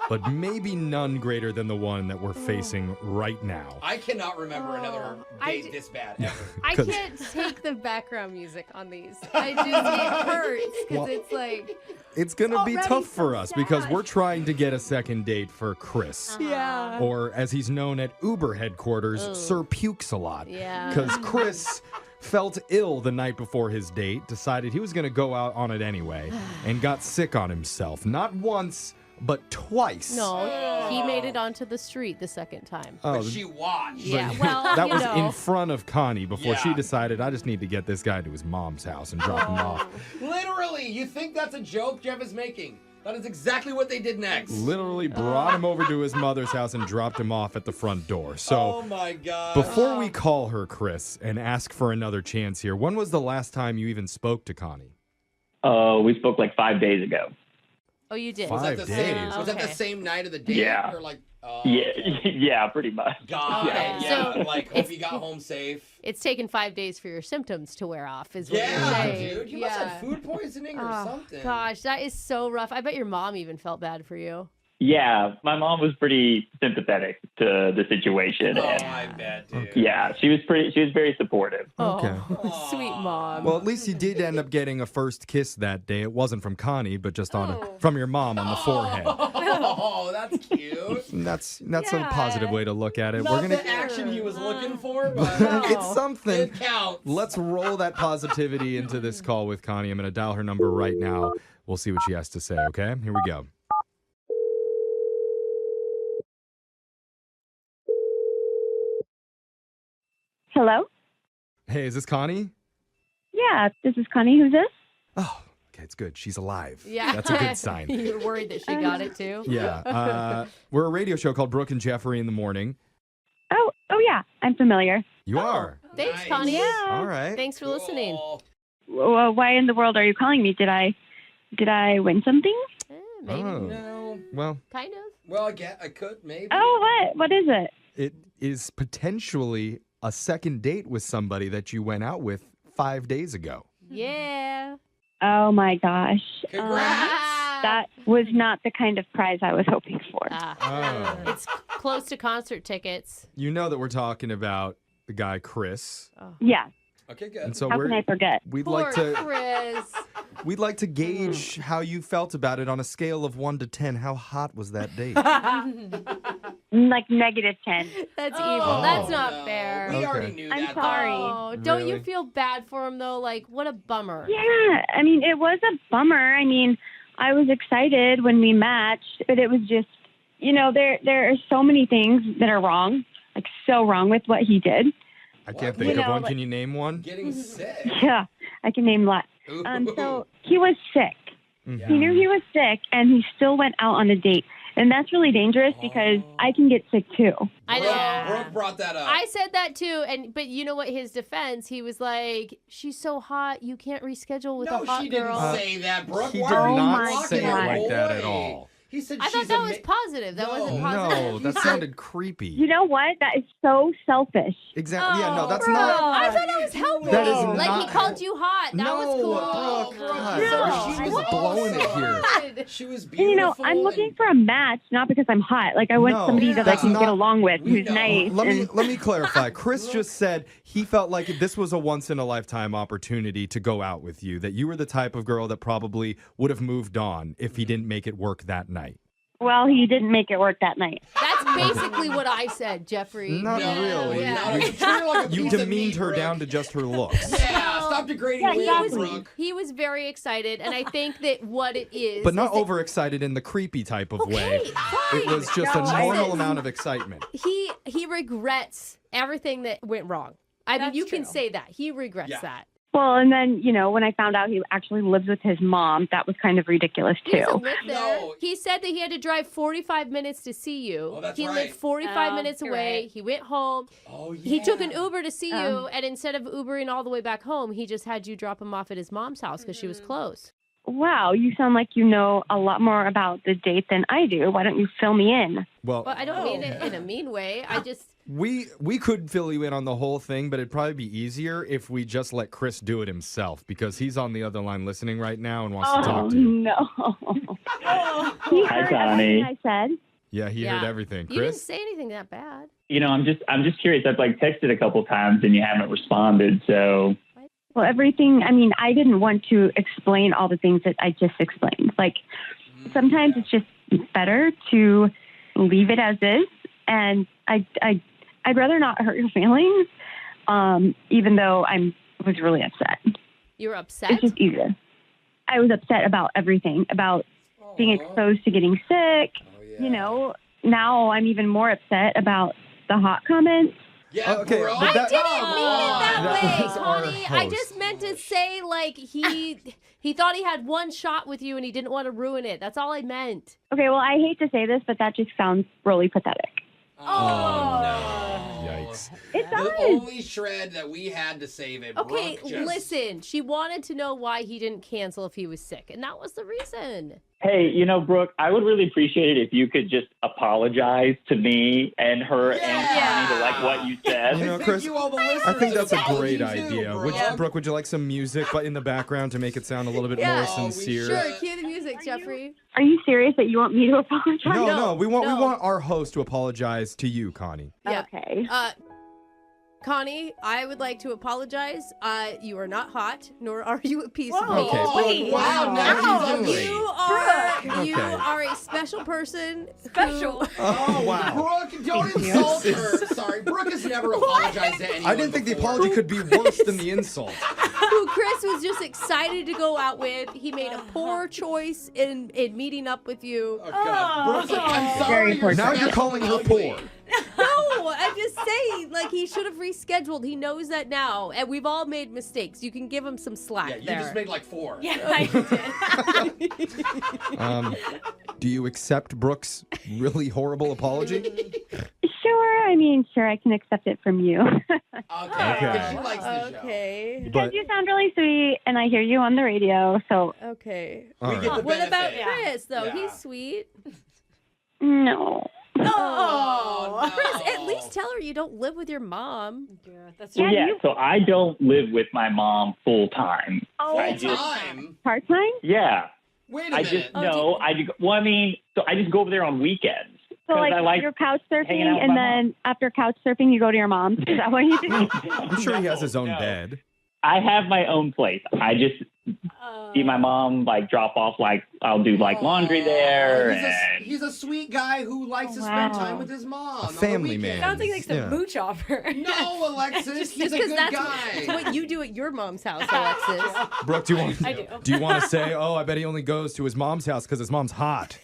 but maybe none greater than the one that we're facing right now. I cannot remember another I date d- this bad ever. I 'Cause- can't take the background music on these. It hurts because Well- it's like, It's going to be already tough so for us because sad. we're trying to get a second date for Chris. yeah. Or as he's known at Uber headquarters, Sir Pukes a lot. Yeah. Because Chris felt ill the night before his date, decided he was going to go out on it anyway, and got sick on himself. Not once, but twice. No, he made it onto the street the second time. Oh, But she watched. Yeah, well, that you was know. in front of Connie before she Yeah. decided, I just need to get this guy to his mom's house and drop him off. Literally, you think that's a joke Jeff is making? That is exactly what they did next. Literally brought him over to his mother's house and dropped him off at the front door. So Oh my god. before we call her, Chris, and ask for another chance here, when was the last time you even spoke to Connie? We spoke like 5 days ago. Oh, you did. was that 5 the same? days. Was that the Okay. same night of the date? Yeah. Or like, Yeah, pretty much. God. Okay, Yeah. so like, hope you got home safe. It's taken 5 days for your symptoms to wear off, is what you're Yeah, saying. dude. You must have food poisoning or something. Gosh, that is so rough. I bet your mom even felt bad for you. Yeah, my mom was pretty sympathetic to the situation. Oh, and I bet, dude. yeah, she was very supportive. Okay. Oh, sweet mom. Well, at least you did end up getting a first kiss that day. It wasn't from Connie, but just from your mom on the forehead. Oh, that's cute. That's a positive way to look at it. Not the action he was looking for, but It's something. it counts. Let's roll that positivity into this call with Connie. I'm going to dial her number right now. We'll see what she has to say, okay? Here we go. Hello? Hey, is this Connie? Yeah, this is Connie. Who's this? Oh, okay, it's good. She's alive. Yeah. That's a good sign. You're worried that she got it too? Yeah. We're a radio show called Brooke and Jeffrey in the morning. Oh yeah, I'm familiar. You are. Thanks, Nice. Connie. All right. Thanks for listening. Cool. Well, why in the world are you calling me? Did I win something? Maybe. Oh. No. Well, Kind of. Well, I could, maybe. Oh, what is it? it is potentially a second date with somebody that you went out with 5 days ago. Yeah. Oh my gosh. Congrats. That was not the kind of prize I was hoping for. Oh. It's close to concert tickets. You know that we're talking about the guy Chris. Yeah. Okay, good. And so How can I forget? we'd Poor like to Chris. we'd like to gauge how you felt about it on a scale of 1 to 10. How hot was that date? Like -10. That's Oh, evil. That's not no. fair. We Okay. already knew I'm that. sorry. Oh, don't you Really? feel bad for him though? Like, what a bummer. Yeah, I mean, it was a bummer. I mean, I was excited when we matched, but it was just, there are so many things that are wrong, like so wrong with what he did. I can't You think of know, one. like- Can you name one? Getting sick. Yeah, I can name lots. Ooh. So he was sick. Mhm. He knew he was sick, and he still went out on a date. And that's really dangerous because I can get sick too. I Brooke, know. Brooke brought that up. I said that too, but you know what? His defense, he was like, "She's so hot, you can't reschedule with no, a hot she girl." didn't say that, Brooke. He Why did are you not blocking say it her like that at away? all. He said I thought she's that was positive. That wasn't positive. No, that sounded creepy. You know what? That is so selfish. Exactly. Yeah, no, that's Bro, not. I thought I was helping. That is like not- he called you hot. That No, was cool. Brooke, God, No. she's What? blowing it here. Good. She was And, beautiful. I'm looking for a match, not because I'm hot. Like, I want No, somebody that I that's can not- get along with, We who's know. nice. Let me clarify. Chris just said he felt like this was a once in a lifetime opportunity to go out with you. That you were the type of girl that probably would have moved on if he didn't make it work that night. Well, he didn't make it work that night. That's basically what I said, Jeffrey. Not really. Yeah. You treat her like a You piece of demeaned meat, her Brooke. down to just her looks. Yeah, stop degrading Yeah, women, exactly. Brooke. He was very excited, and I think that what it is, But not is that overexcited in the creepy type of way. Okay, fine. It was just a No, I normal didn't. amount of excitement. he regrets everything that went wrong. I mean, That's you can true. say that he regrets Yeah. that. Well, and then, when I found out he actually lives with his mom, that was kind of ridiculous, He too. doesn't live there. No. He said that he had to drive 45 minutes to see you. Oh, that's he right. lived 45 Oh, minutes you're away. right. He went home. Oh, yeah. He took an Uber to see you, and instead of Ubering all the way back home, he just had you drop him off at his mom's house because she was close. Wow, you sound like you know a lot more about the date than I do. Why don't you fill me in? Well, But I don't mean it in a mean way. I just we could fill you in on the whole thing, but it'd probably be easier if we just let Chris do it himself because he's on the other line listening right now and wants to Oh, talk to you. no. He Hi, heard Connie. everything I said. Yeah, he heard everything. You didn't Chris? say anything that bad. I'm just curious. I've texted a couple times and you haven't responded. So Well, everything, I didn't want to explain all the things that I just explained. Like, sometimes it's just better to leave it as is. And I'd rather not hurt your feelings, even though I was really upset. You were upset? It's just easier. I was upset about everything, about being exposed to getting sick. yeah. You know, now I'm even more upset about the hot comments. Yeah, Okay, bro. but that- I didn't mean it that That way, was our Connie. I host. just meant to say, like, he thought he had one shot with you and he didn't want to ruin it. That's all I meant. Okay, well, I hate to say this, but that just sounds really pathetic. Oh, no. Yikes. It The does. only shred that we had to save it. Okay, Brooke just... listen. She wanted to know why he didn't cancel if he was sick, and that was the reason. Hey, Brooke, I would really appreciate it if you could just apologize to me and her and Connie to like what you said. You know, Thank Chris, you, all the I listeners. think that's a Apology great too, idea. bro. Brooke, would you like some music but in the background to make it sound a little bit Yeah. more Oh, we sincere? should. Sure, cue the music, Jeffrey. Are you serious that you want me to apologize? No, we want no. our host to apologize to you, Connie. Yeah. Okay. Connie, I would like to apologize. You are not hot, nor are you a piece of Whoa. meat. Okay, Wait. Wow, now Wow. she's ugly. You Okay. are a special person. Special. Oh, wow. Brooke, don't insult her. Sorry, Brooke has never apologized to anyone I didn't think the before. apology could be worse than the insult. Who Chris was just excited to go out with. He made a poor choice in meeting up with you. Oh, God. Brooke's like, I'm sorry. Very poor Now you're special calling her ugly. poor. No, I'm just saying, like, he should have rescheduled. He knows that now, and we've all made mistakes. You can give him some slack Yeah, you there. just made like 4. Yeah, I did. Do you accept Brooke's really horrible apology? Sure. I mean, sure, I can accept it from you. Okay, because she likes the show. Okay. Because But you sound really sweet, and I hear you on the radio, so Okay. all We right. get the What about benefit. Chris, though? Yeah. He's sweet. no. Oh, no. Chris, at least tell her you don't live with your mom. Yeah, that's Yeah, Yeah, you- so I don't live with my mom full time. Oh, I Full just, time? part-time? yeah, Wait a I minute. just Oh, no. I just go over there on weekends. So, 'Cause like, I like you're couch hanging out surfing, with and my then after couch surfing, you go to your mom's? Is that what you do? I'm sure he has his own No. bed. I have my own place. I just see my mom like drop off, like I'll do like laundry there, and He's a sweet guy who likes to spend time with his mom. on the family weekend. man. Sounds like he likes to Yeah. mooch off her. No, Alexis, he's a 'cause good that's guy. what you do at your mom's house, Alexis. Brooke, do you want I do. do you want to say, oh, I bet he only goes to his mom's house because his mom's hot?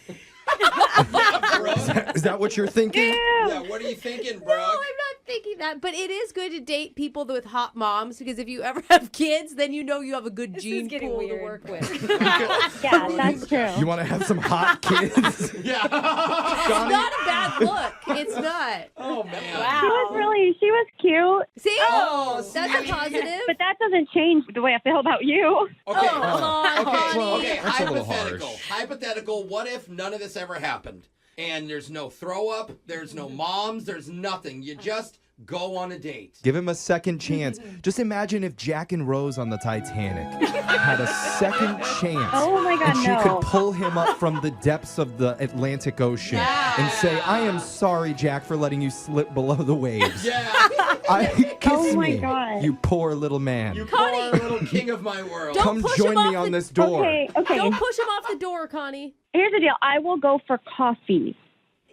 Is that what you're thinking? Yeah, what are you thinking, Brooke? No, I'm not thinking that, but it is good to date people with hot moms because if you ever have kids, then you know you have a good This is gene getting pool to weird. work with. Yeah, that's true. You want to have some hot kids? Yeah. It's not a bad look. It's not. Oh, man. She was cute, See? Oh, That's a sweet. positive. but that doesn't change the way I feel about you. Okay. Oh, come on, Okay, honey. okay, That's a little hypothetical. harsh. Hypothetical, what if none of this ever happened? And there's no throw up, there's no moms, there's nothing. You just go on a date. Give him a second chance. Just imagine if Jack and Rose on the Titanic had a second chance. Oh my God, and she no. could pull him up from the depths of the Atlantic Ocean and say, I am sorry, Jack, for letting you slip below the waves. Yeah. Kiss Oh my me, God. you poor little man. You poor little king of my world. Don't Come push join him me off on the- this door. Okay. Don't push him off the door, Connie. Here's the deal. I will go for coffee.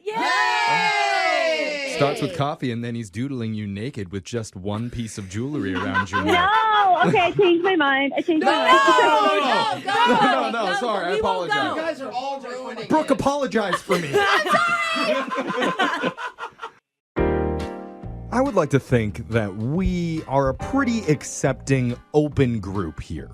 Yay! Starts with coffee, and then he's doodling you naked with just one piece of jewelry around your neck. No. Okay, I changed my mind. I changed my mind. No, sorry, I We won't apologize. You guys are all ruining Brooke, it. apologize for me. I would like to think that we are a pretty accepting, open group here.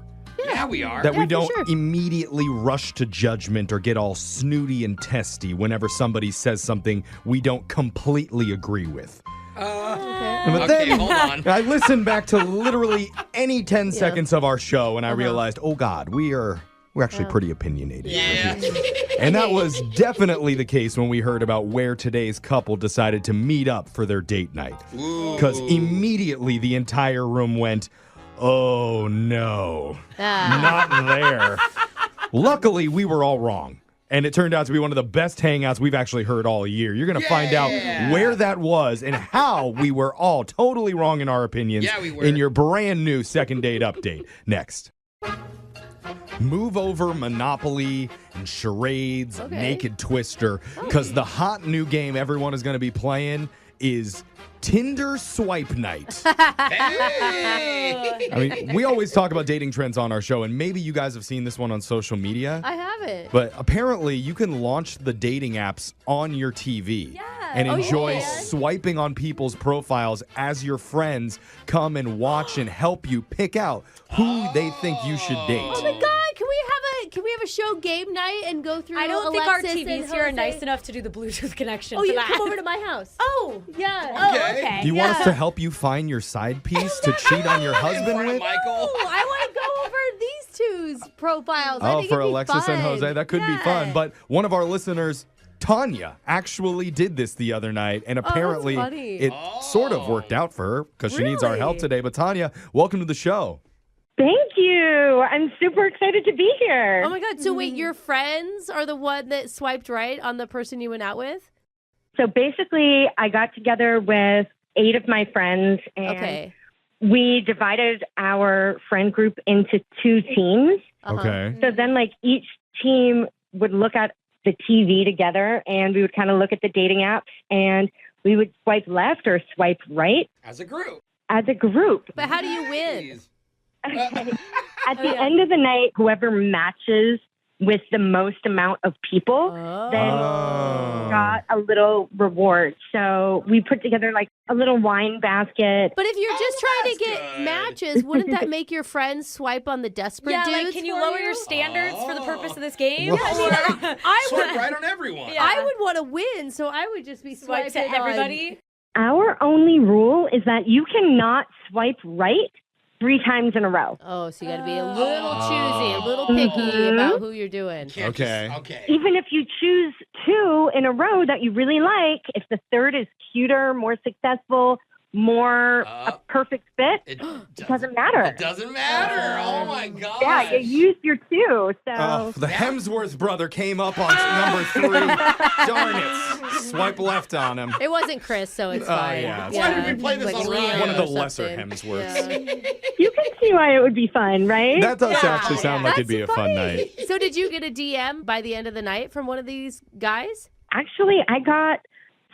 Yeah, we are. That we for don't sure. immediately rush to judgment or get all snooty and testy whenever somebody says something we don't completely agree with. But Okay, then hold on. I listened back to literally any 10 seconds of our show and I realized, oh God, we're actually pretty opinionated. Yeah. And that was definitely the case when we heard about where today's couple decided to meet up for their date night. Because immediately the entire room went, oh no, not there. Luckily, we were all wrong. And it turned out to be one of the best hangouts we've actually heard all year. You're going to find out where that was and how we were all totally wrong in our opinions Yeah, we were. in your brand new second date update. Next. Move over Monopoly and charades, Okay. Naked Twister, because the hot new game everyone is going to be playing is Tinder swipe night. Hey! I mean, we always talk about dating trends on our show, and maybe you guys have seen this one on social media. I haven't. But apparently, you can launch the dating apps on your TV and enjoy swiping on people's profiles as your friends come and watch and help you pick out who they think you should date. Oh my God! Can we have a show game night and go through? I don't think Alexis our and TVs here are Jose? nice enough to do the Bluetooth connection. Oh, for you that. can come over to my house. Oh, Yeah. Okay. Do you want us to help you find your side piece to cheat on your In husband front of with? Michael. Oh, I want to go over these two's profiles. I Oh, think for it'd be Alexis and fun. Jose, that could be fun. But one of our listeners, Tanya, actually did this the other night, and apparently funny. it sort of worked out for her because she needs our help Really? today. But Tanya, welcome to the show. Thank you. I'm super excited to be here. Oh my God! So wait, your friends are the one that swiped right on the person you went out with? So basically, I got together with 8 of my friends, and Okay. we divided our friend group into 2 teams. Uh-huh. Okay. So then, like, each team would look at the TV together, and we would kind of look at the dating apps, and we would swipe left or swipe right As a group. as a group. But how do you win? Jeez. Okay. At the end of the night, whoever matches with the most amount of people then Oh. got a little reward. So we put together like a little wine basket. But if you're just trying to that's get good. matches, wouldn't that make your friends swipe on the desperate yeah. dudes? Like, can you for lower your standards for the purpose of this game? Well- I Swipe would. right on everyone. Yeah. I would want to win, so I would just be Swipe swiping to everybody. Our only rule is that you cannot swipe right 3 times in a row. Oh, so you got to be a little choosy, a little picky about who you're doing. Can't Okay. just- okay. Even if you choose 2 in a row that you really like, if the third is cuter, more successful, more a perfect fit, It doesn't matter. It doesn't matter. Oh my God. Yeah, you use your 2. So Oh, the Hemsworth brother came up on number 3. Darn it. Swipe left on him. It wasn't Chris, so it's Oh, fine. yeah. Why did we play this Like on Liam Ryan? One of the or lesser something. Hemsworths. Yeah. you can see why it would be fun, right? That does Yeah. actually sound like it'd be a fun night. So did you get a DM by the end of the night from one of these guys? Actually, I got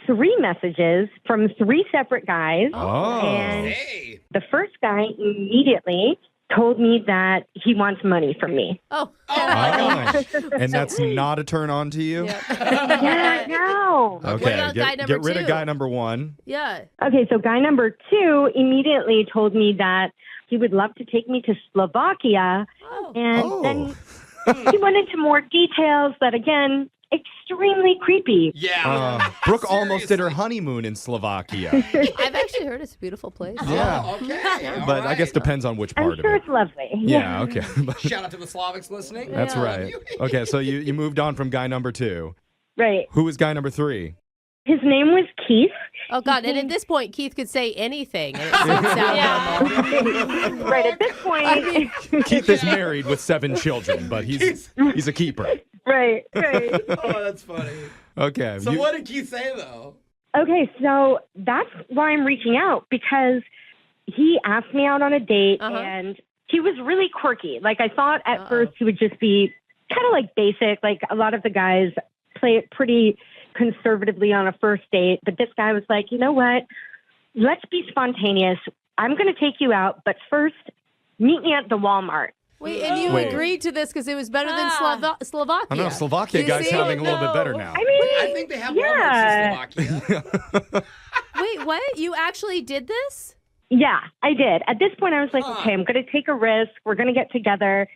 3 messages from 3 separate guys. Oh. And Hey. the first guy immediately told me that he wants money from me. Oh. Oh my gosh. And that's not a turn on to you? Yeah, no. Okay, What about guy number get rid of 2? guy number 1. Yeah. Okay, so guy number 2 immediately told me that he would love to take me to Slovakia. Oh. And Oh. then he went into more details that, again, extremely creepy. Yeah. Brooke almost did her Seriously. honeymoon in Slovakia. I've actually heard it's a beautiful place. Yeah. Oh, okay. all But I guess right. depends on which I'm part sure of it. it's lovely. Yeah, okay. Shout out to the Slavics listening. That's Yeah. right. Okay, so you moved on from guy number 2. Right. Who was guy number 3? His name was Keith. Oh, God. And at this point, Keith could say anything. And it would sound normal. Right at this point. Keith is married with 7 children, but he's a keeper. Right, right. Oh, that's funny. Okay. So you- what did Keith say though? Okay, so that's why I'm reaching out, because he asked me out on a date and he was really quirky. Like, I thought at first he would just be kind of like basic. Like, a lot of the guys play it pretty conservatively on a first date. But this guy was like, you know what? Let's be spontaneous. I'm going to take you out, but first, meet me at the Walmart. Wait, and you Wait. agreed to this because it was better than Slovakia. I know Slovakia You guy's see? sounding a little bit better now. I mean, I think they have yeah. Walmarts in Slovakia. Wait, what? You actually did this? Yeah, I did. At this point, I was like, Huh. okay, I'm going to take a risk. We're going to get together.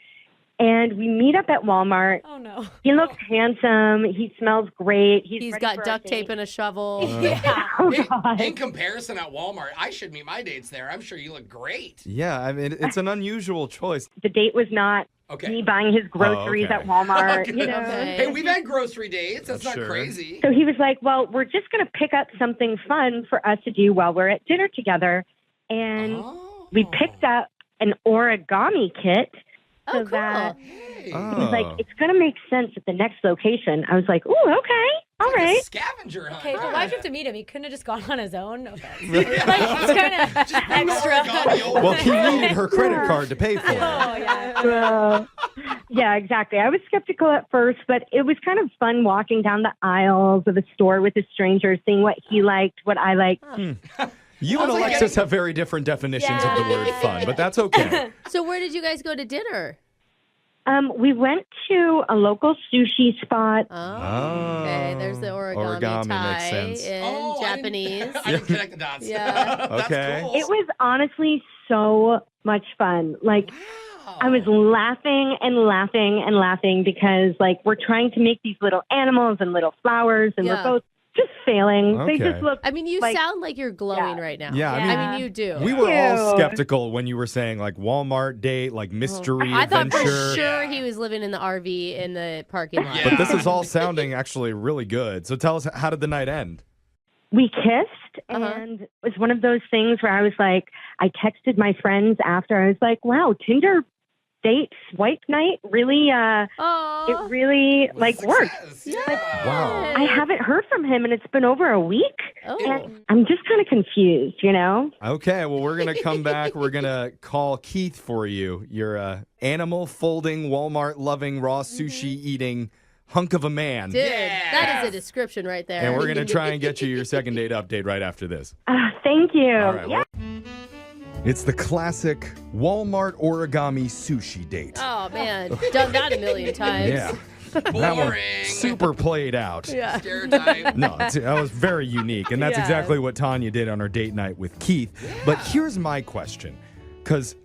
And we meet up at Walmart. Oh, no. He looks handsome. He smells great. He's ready got for a duct date. tape and a shovel. Yeah. Oh, in, God. in comparison at Walmart, I should meet my dates there. I'm sure you look great. Yeah, I mean, it's an unusual choice. The date was not Okay. me buying his groceries okay. at Walmart. Okay. You know? Okay. Hey, we've had grocery dates. That's not Sure. crazy. So he was like, well, we're just going to pick up something fun for us to do while we're at dinner together. And Oh. we picked up an origami kit. So Oh, cool. that Hey. Oh. he's like, it's going to make sense at the next location. I was like, ooh, okay. All right. Scavenger hunt. Okay, but why'd you have to meet him? He couldn't have just gone on his own. No offense. Like, it's kind of extra. Well, he needed her credit card to pay for it. Oh, yeah. Yeah, exactly. I was skeptical at first, but it was kind of fun walking down the aisles of a store with a stranger, seeing what he liked, what I liked. You and Alexis have very different definitions of the word fun, but that's okay. So where did you guys go to dinner? We went to a local sushi spot. Oh, okay. There's the origami tie makes sense. in Japanese. I didn't connect the dots. Yeah. That's Okay. cool. It was honestly so much fun. Like, I was laughing and laughing and laughing because, like, we're trying to make these little animals and little flowers, and we're both just failing. Okay. They just look. I mean, you sound like you're glowing right now. Yeah, I mean, you do. We were all skeptical when you were saying like Walmart date, like mystery I thought adventure. for sure he was living in the RV in the parking lot. But this is all sounding actually really good. So tell us, how did the night end? We kissed, and it was one of those things where I was like, I texted my friends after. I was like, wow, Tinder date swipe night really, it really worked. Wow. I haven't heard from him, and it's been over a week. And I'm just kind of confused, you know? Okay, well, we're going to come back. We're going to call Keith for you. You're a animal folding, Walmart loving, raw sushi eating hunk of a man. Dude, that is a description right there. And we're going to try and get you your second date update right after this. Thank you. All right, it's the classic Walmart origami sushi date. Oh, man. Done that a million times. Yeah. That one super played out. Yeah. Stereotype. No, that was very unique. And that's exactly what Tanya did on her date night with Keith. But here's my question. Because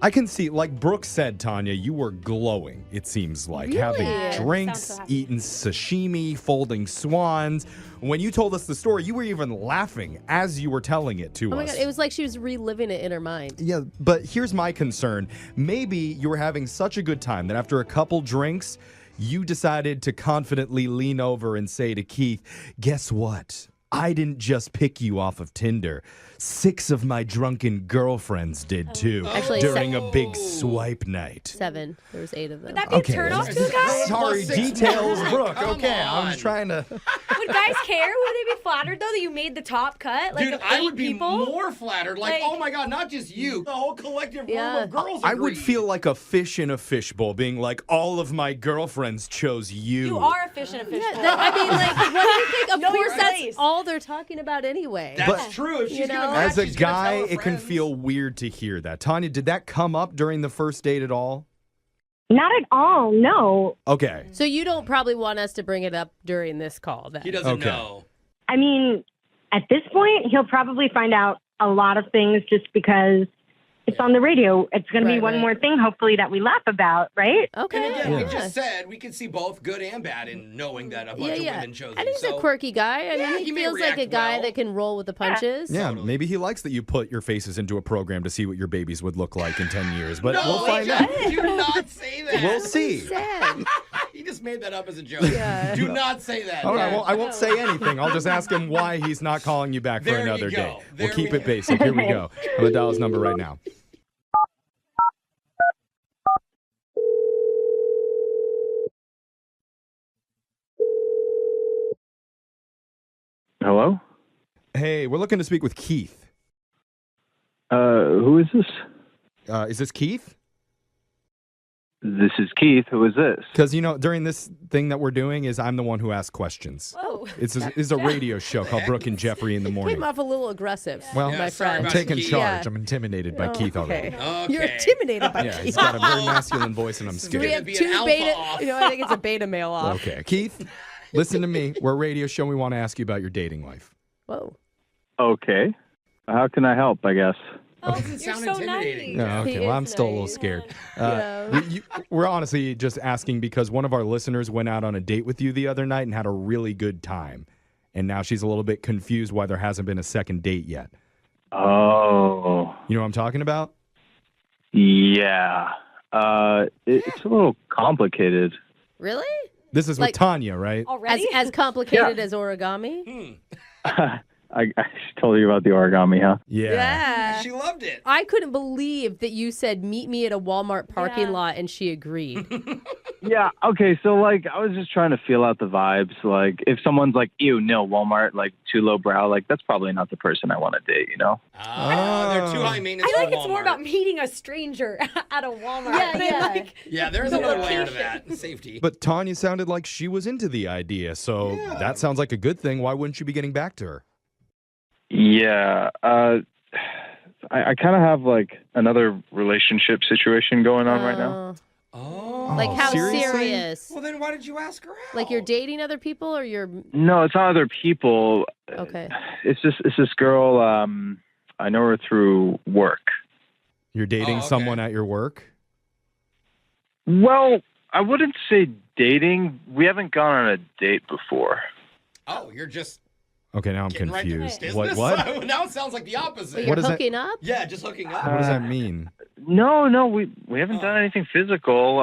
I can see, like Brooke said, Tanya, you were glowing, it seems like. Really? Having drinks, eating sashimi, folding swans. When you told us the story, you were even laughing as you were telling it to us. Oh my God, it was like she was reliving it in her mind. Yeah, but here's my concern. Maybe you were having such a good time that after a couple drinks, you decided to confidently lean over and say to Keith, guess what? I didn't just pick you off of Tinder. 6 of my drunken girlfriends did too. Actually, during a big swipe night. 7. There was 8 of them. Would that be a turn-off to a guy? Sorry, details, Brooke. Okay, I was trying to... Would guys care? Would they be flattered, though, that you made the top cut? Like, Dude, of I 8 would be people? more flattered. Like, oh my God, not just you. The whole collective room of girls I would agreed. feel like a fish in a fishbowl, being like, all of my girlfriends chose you. You are a fish in a fish bowl. I mean, like, what do you think? Of Know course, your that's place. all they're talking about anyway. That's true. If she's gonna match, As a she's gonna guy, tell her it can friends. feel weird to hear that. Tanya, did that come up during the first date at all? Not at all, no. Okay. So you don't probably want us to bring it up during this call then. He doesn't know. I mean, at this point, he'll probably find out a lot of things just because it's on the radio. It's going to be one more thing, hopefully, that we laugh about, right? Okay. And again, we just said we could see both good and bad in knowing that a bunch of women chose And him. he's a quirky guy. I mean, he may feels like a react guy well. that can roll with the punches. Yeah, maybe he likes that you put your faces into a program to see what your babies would look like in 10 years. But No, we'll find out. Do not say that. We'll see. He just made that up as a joke. Do not say that. All right, well, I won't say anything. I'll just ask him why he's not calling you back for There you another go. day. There We'll keep we it basic. Here we go. I'm going to dial his number right now. Hello? Hey, we're looking to speak with Keith. Who is this? Is this Keith? This is Keith. Who is this? Because, you know, during this thing that we're doing is I'm the one who asks questions. Oh. It's a radio show called Brooke and Jeffrey in the morning. Came off a little aggressive, Well, my friend. I'm taking charge. Yeah. I'm intimidated by Keith already. You're intimidated by Yeah, Keith. he's got a very masculine voice, and I'm Do we scared. have 2 beta? You know, I think it's a beta male off. Okay, Keith, listen to me. We're a radio show. We want to ask you about your dating life. Whoa. Okay. How can I help, I guess? Oh, Doesn't you're sound so intimidating. nice. Yeah, okay, He well, is I'm still a little nice. scared. Yeah. We're honestly just asking because one of our listeners went out on a date with you the other night and had a really good time. And now she's a little bit confused why there hasn't been a second date yet. Oh. You know what I'm talking about? Yeah. It's a little complicated. Really? This is Like- with Tanya, right? Already? As complicated as origami? I told you about the origami, huh? Yeah. She loved it. I couldn't believe that you said, meet me at a Walmart parking lot, and she agreed. Yeah, okay, so, like, I was just trying to feel out the vibes. Like, if someone's like, ew, no, Walmart, like, too low brow, like, that's probably not the person I want to date, you know? They're too high maintenance I feel for like it's more Walmart. about meeting a stranger at a Walmart. Yeah, than, yeah. like, Yeah, there's the another layer to location. that. Safety. But Tanya sounded like she was into the idea, so that sounds like a good thing. Why wouldn't you be getting back to her? Yeah, I kind of have, like, another relationship situation going on right now. Oh. Like, how seriously? serious? Well, then why did you ask her out? Like, you're dating other people, or you're... No, it's not other people. Okay. It's this girl, I know her through work. You're dating someone at your work? Well, I wouldn't say dating. We haven't gone on a date before. Oh, you're just Okay, now I'm getting right to confused. business? What? Now it sounds like the opposite. But you're hooking up? Yeah, just hooking up. What does that mean? No, we haven't done anything physical.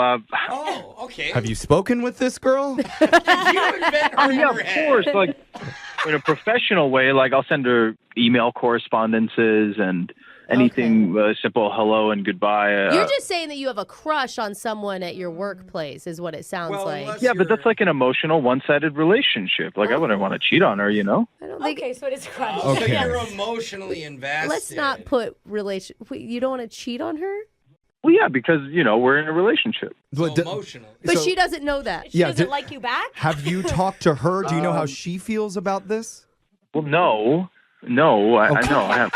Oh, okay. Have you spoken with this girl? Did you invent her Oh, in yeah, your of head? course. Like, in a professional way, like, I'll send her email correspondences and anything simple hello and goodbye. You're just saying that you have a crush on someone at your workplace, is what it sounds like. Yeah, but that's like an emotional, one-sided relationship. Like, I wouldn't want to cheat on her, you know? I don't think... Okay, so it is crush. So Okay. you're emotionally invested. Let's not put relation... Wait, you don't want to cheat on her? Well, yeah, because, you know, we're in a relationship. So emotional. But she doesn't know that. She doesn't like you back? Have you talked to her? Do you know how she feels about this? Well, no, I know, I have.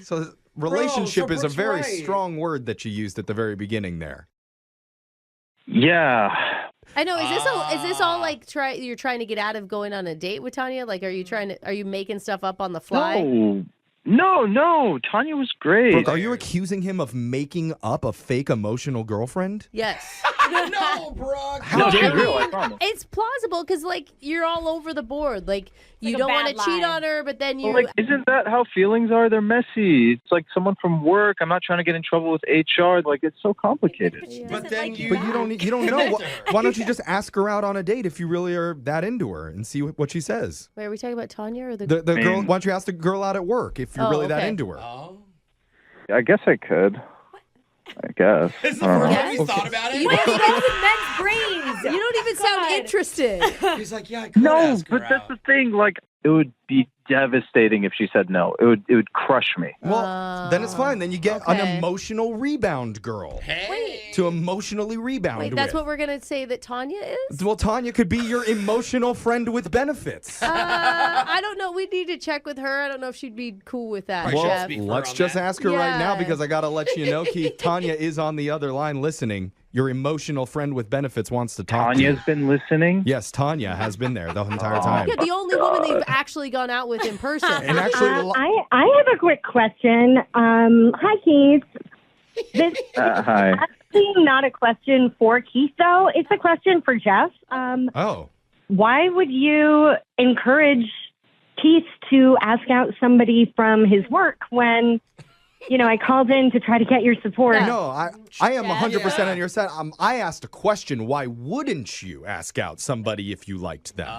So relationship is a Brooke's very right. strong word that you used at the very beginning there. Yeah. I know. Is this all like you're trying to get out of going on a date with Tanya? Like, are you making stuff up on the fly? No. Tanya was great. Brooke, are you accusing him of making up a fake emotional girlfriend? Yes. No, Brooke. How dare you? I promise. It's plausible because, like, you're all over the board. Like, you like a don't want to bad cheat lie. on her, but then you... Well, like, isn't that how feelings are? They're messy. It's like someone from work. I'm not trying to get in trouble with HR. Like, it's so complicated. But then you don't know. Why don't you just ask her out on a date if you really are that into her and see what she says? Wait, are we talking about Tanya or the The girl. Why don't you ask the girl out at work if you're really that okay. into her? Oh. I guess I could. I guess. This is the I don't first know. time he's thought about it. What is wrong with men's brains? You don't even sound interested. He's like, yeah, I could No, ask her but that's out. the thing. Like, it would be devastating if she said no. It would crush me. Well, then it's fine. Then you get an okay. emotional rebound girl Hey. to emotionally rebound Wait, with. that's what we're going to say that Tanya is? Well, Tanya could be your emotional friend with benefits. I don't know. We need to check with her. I don't know if she'd be cool with that, Probably Jeff. speak for her Let's on just that. ask her right now Yeah. because I got to let you know, Keith. Tanya is on the other line listening. Your emotional friend with benefits wants to talk to you. Tanya's been listening. Yes, Tanya has been there the entire time. Yeah, the only woman they've actually gone out with in person. And actually, I have a quick question. Hi, Keith. This is Hi. actually not a question for Keith, though. It's a question for Jeff. oh, Why would you encourage Keith to ask out somebody from his work when, you know, I called in to try to get your support? no, I am 100% on your side. I asked a question. Why wouldn't you ask out somebody if you liked them?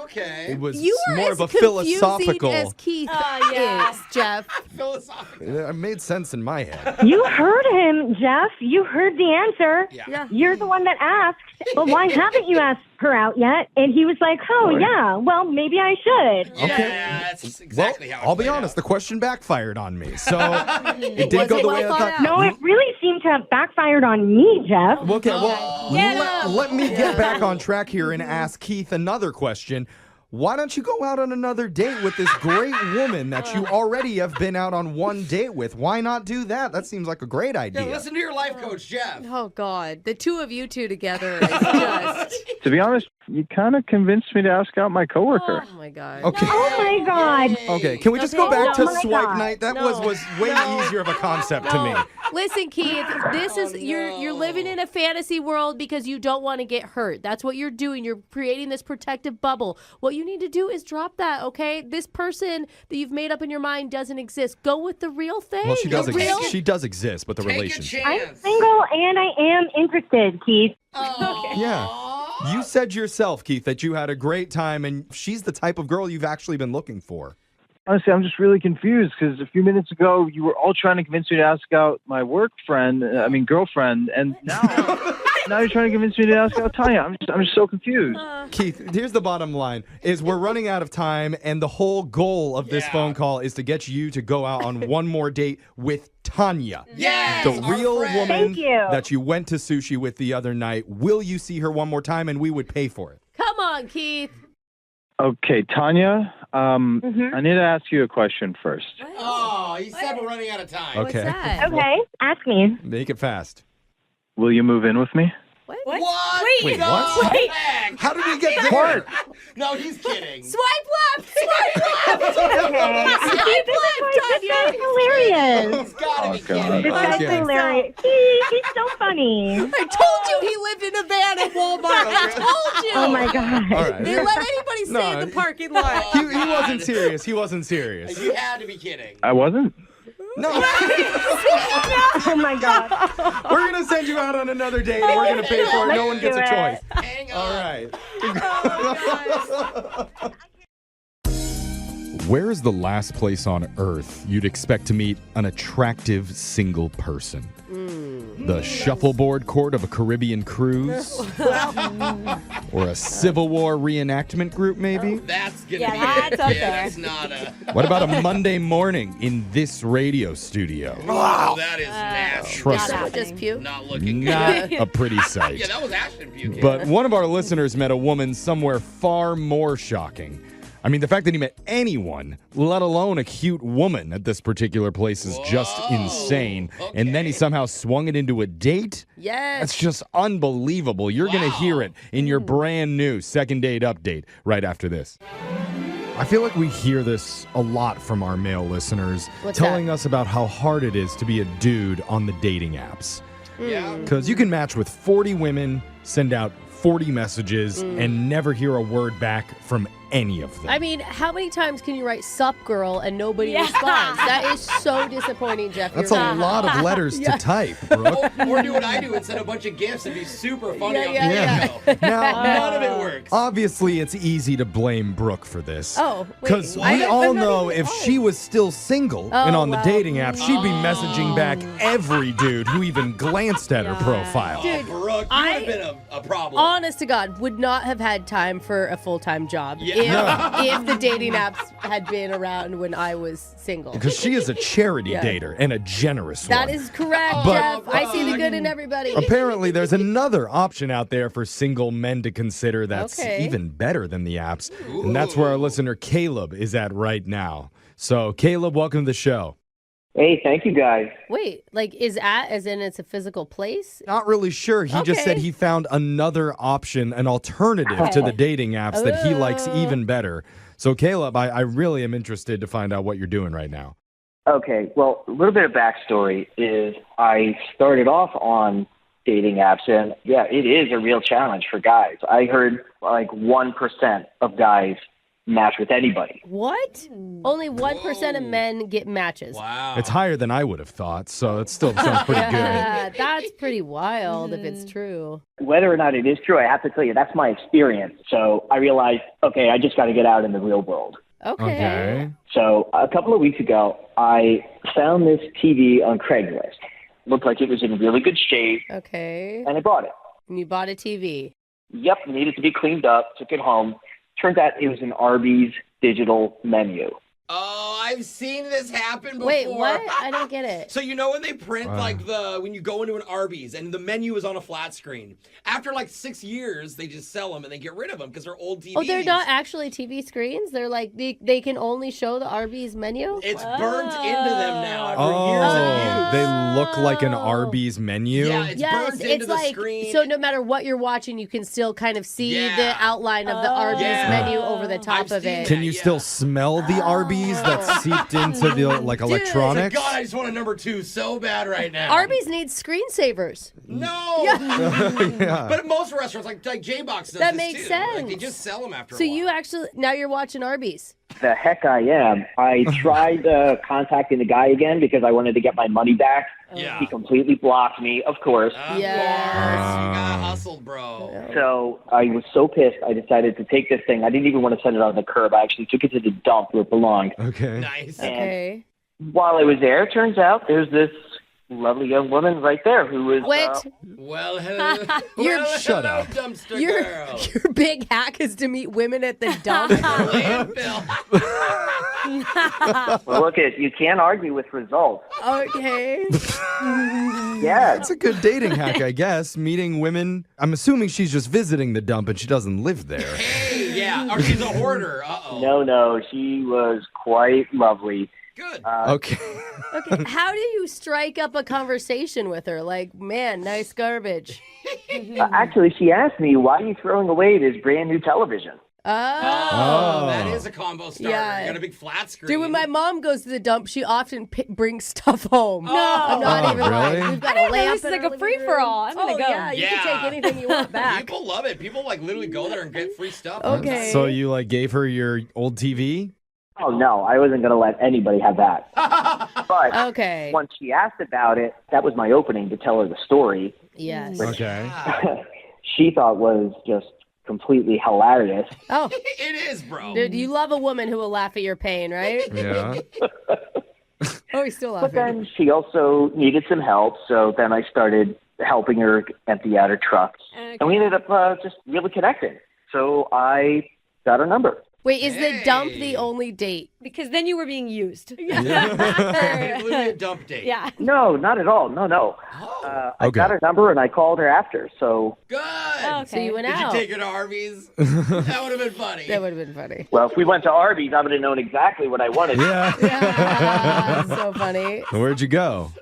Okay. It was You were more as of a confusing philosophical. as Keith yeah. is, Jeff. Philosophical. It made sense in my head. You heard him, Jeff. You heard the answer. Yeah. You're the one that asked. But why haven't you asked her out yet? And he was like, oh, yeah, well, maybe I should. Yeah, that's exactly well, how it I'll be played honest. out. The question backfired on me, so it didn't Was go it the way I well thought. thought out? No, it really seemed to have backfired on me, Jeff. Okay, well, Get him. let me get back on track here and ask Keith another question. Why don't you go out on another date with this great woman that you already have been out on one date with? Why not do that? That seems like a great Yeah, idea. listen to your life coach, Jeff. Oh, God. The two of you two together is just... To be honest, you kind of convinced me to ask out my coworker. Oh, my God. Okay. Oh, my God. Okay, can we just go back to Oh my swipe God. night? That No. was way easier of a concept to me. Listen, Keith, this is you're living in a fantasy world because you don't want to get hurt. That's what you're doing. You're creating this protective bubble. What you need to do is drop that, okay? This person that you've made up in your mind doesn't exist. Go with the real thing. Well, she does The real- exist. She does exist, but the Take a relationship. I'm chance. single and I am interested, Keith. Yeah. You said yourself, Keith, that you had a great time, and she's the type of girl you've actually been looking for. Honestly, I'm just really confused because a few minutes ago you were all trying to convince me to ask out my girlfriend, and now you're trying to convince me to ask out Tanya. I'm just so confused. Keith, here's the bottom line: is we're running out of time, and the whole goal of this phone call is to get you to go out on one more date with Tanya. Yes, the real woman Thank you. that you went to sushi with the other night. Will you see her one more time, and we would pay for it? Come on, Keith. Okay, Tanya, I need to ask you a question first. Oh, he said we're running out of time. Okay. What's that? Okay, ask me. Make it fast. Will you move in with me? What? What? Wait, no, what? Wait. How did we get there? No, he's kidding. Swipe left! Swipe left! Okay. Swipe left, This guy's Tanya! hilarious. He's gotta be God. kidding. This guy's Okay. hilarious. He's so funny. I told you he lived in a van at Walmart. I told you. Oh my god. All right. They let anybody stay in the parking lot. He wasn't serious. He wasn't serious. You had to be kidding. I wasn't? No. Oh my god. We're going to send you out on another date, and we're going to pay for it. No one gets a do choice. it. Hang on. All right. Where is the last place on Earth you'd expect to meet an attractive single person? The shuffleboard court of a Caribbean cruise? Or a Civil War reenactment group, maybe? That's gonna Yeah, be that's it. up Yeah, there. that's not a. What about a Monday morning in this radio studio? Wow, that is nasty. Trust Not me, happening. Just puke. Not looking not good. a pretty sight. Yeah, that was Ashton puking. But one of our listeners met a woman somewhere far more shocking. I mean, the fact that he met anyone, let alone a cute woman at this particular place, is just insane. And then he somehow swung it into a date? Yes. That's just unbelievable. You're going to hear it in your brand new second date update right after this. I feel like we hear this a lot from our male listeners, What's telling us about how hard it is to be a dude on the dating apps. Yeah. Because you can match with 40 women, send out 40 messages, and never hear a word back from any of them. I mean, how many times can you write "sup girl" and nobody Yeah. responds? That is so disappointing, Jeff. That's You're a right. lot of letters to type, Brooke. Or do what I do and send a bunch of gifts and be super funny on Yeah. video. Now, None of it works. obviously, it's easy to blame Brooke for this. Oh, wait. Because I we don't- all I'm not know even- if she was still single Oh, and on the wow. dating app, she'd be messaging back every dude who even glanced at her profile. Dude, Brooke, you would I- have been a problem. Honest to God, would not have had time for a full-time job Yeah. if the dating apps had been around when I was single. Because she is a charity Yeah. dater and a generous That one. is correct, But- Jeff. I see the good in everybody. Apparently, there's another option out there for single men to consider that's Okay. even better than the apps. And that's where our listener Caleb is at right now. So, Caleb, welcome to the show. Hey, thank you guys. Wait, like is at as in it's a physical place? Not really sure. He just said Okay. he found another option, an alternative to the dating apps that he likes even better. So, Caleb, I really am interested to find out what you're doing right now. Okay, well, a little bit of backstory is I started off on dating apps, and yeah, it is a real challenge for guys. I heard like 1% of guys match with anybody. What? Only 1% of men get matches. Wow. It's higher than I would have thought, so it still sounds pretty good. Yeah, that's pretty wild if it's true. Whether or not it is true, I have to tell you, that's my experience. So I realized, okay, I just got to get out in the real world. Okay. So a couple of weeks ago, I found this TV on Craigslist. Looked like it was in really good shape, Okay. and I bought it. And you bought a TV. Yep, needed to be cleaned up, took it home. Turns out it was an Arby's digital menu. Oh, I've seen this happen before. Wait, what? I don't get it. So you know when they print when you go into an Arby's and the menu is on a flat screen. After like 6 years, they just sell them and they get rid of them because they're old TVs. Oh, they're not actually TV screens? They're like, they can only show the Arby's menu? It's burnt into them now after years of use. They look like an Arby's menu. Yeah, it's burnt into it's the like, screen. so no matter what you're watching, you can still kind of see the outline of the Arby's menu over the top of it. Can you still smell the Arby's that's seeped into the electronics? God, I just want a number 2 so bad right now. Arby's needs screensavers. No. Yeah. But most restaurants, like J-Box does That this makes too. sense. Like, they just sell them after So a while. you actually, now you're watching Arby's. The heck I am. I tried contacting the guy again because I wanted to get my money back. Yeah. He completely blocked me, of course. Of course. You got hustled, bro. So I was so pissed, I decided to take this thing. I didn't even want to send it on the curb. I actually took it to the dump where it belonged. Okay. Nice. Okay. While I was there, it turns out there's this lovely young woman right there who was... Well, hello. Shut up. Dumpster Your girl. big hack is to meet women at the dump. Well, look, you can't argue with results. Okay. Yeah. It's a good dating hack, I guess. Meeting women. I'm assuming she's just visiting the dump and she doesn't live there. Hey, yeah. Or she's a hoarder. Uh-oh. No, she was quite lovely. Good. Okay. Okay. How do you strike up a conversation with her? Like, man, nice garbage. Actually, she asked me, why are you throwing away this brand new television? Oh, that is a combo starter. Yeah. You got a big flat screen. Dude, when my mom goes to the dump, she often brings stuff home. No. I'm not Oh, even lying. really? We've got I a didn't know lamp this is in like our a living free-for-all. room. I'm gonna Oh, go. yeah, you can take anything you want back. People love it. People like literally go there and get free stuff. Okay. So you like gave her your old TV? Oh, no, I wasn't going to let anybody have that. But Okay. once she asked about it, that was my opening to tell her the story. Yes. Okay. She thought was just completely hilarious. Oh, It is, bro. dude, you love a woman who will laugh at your pain, right? Yeah. Oh, he's still But laughing. then she also needed some help, so then I started helping her empty out her truck. Okay. And we ended up just really connecting. So I got her number. Wait, is the dump the only date? Because then you were being used. Literally a dump date. Yeah. No, not at all. No. Oh, I got her number and I called her after, so... good. Okay. So you went Did you out. take her to Arby's? That would have been funny. That would have been funny. Well, if we went to Arby's, I would have known exactly what I wanted. Yeah. Yeah, so funny. Where'd you go?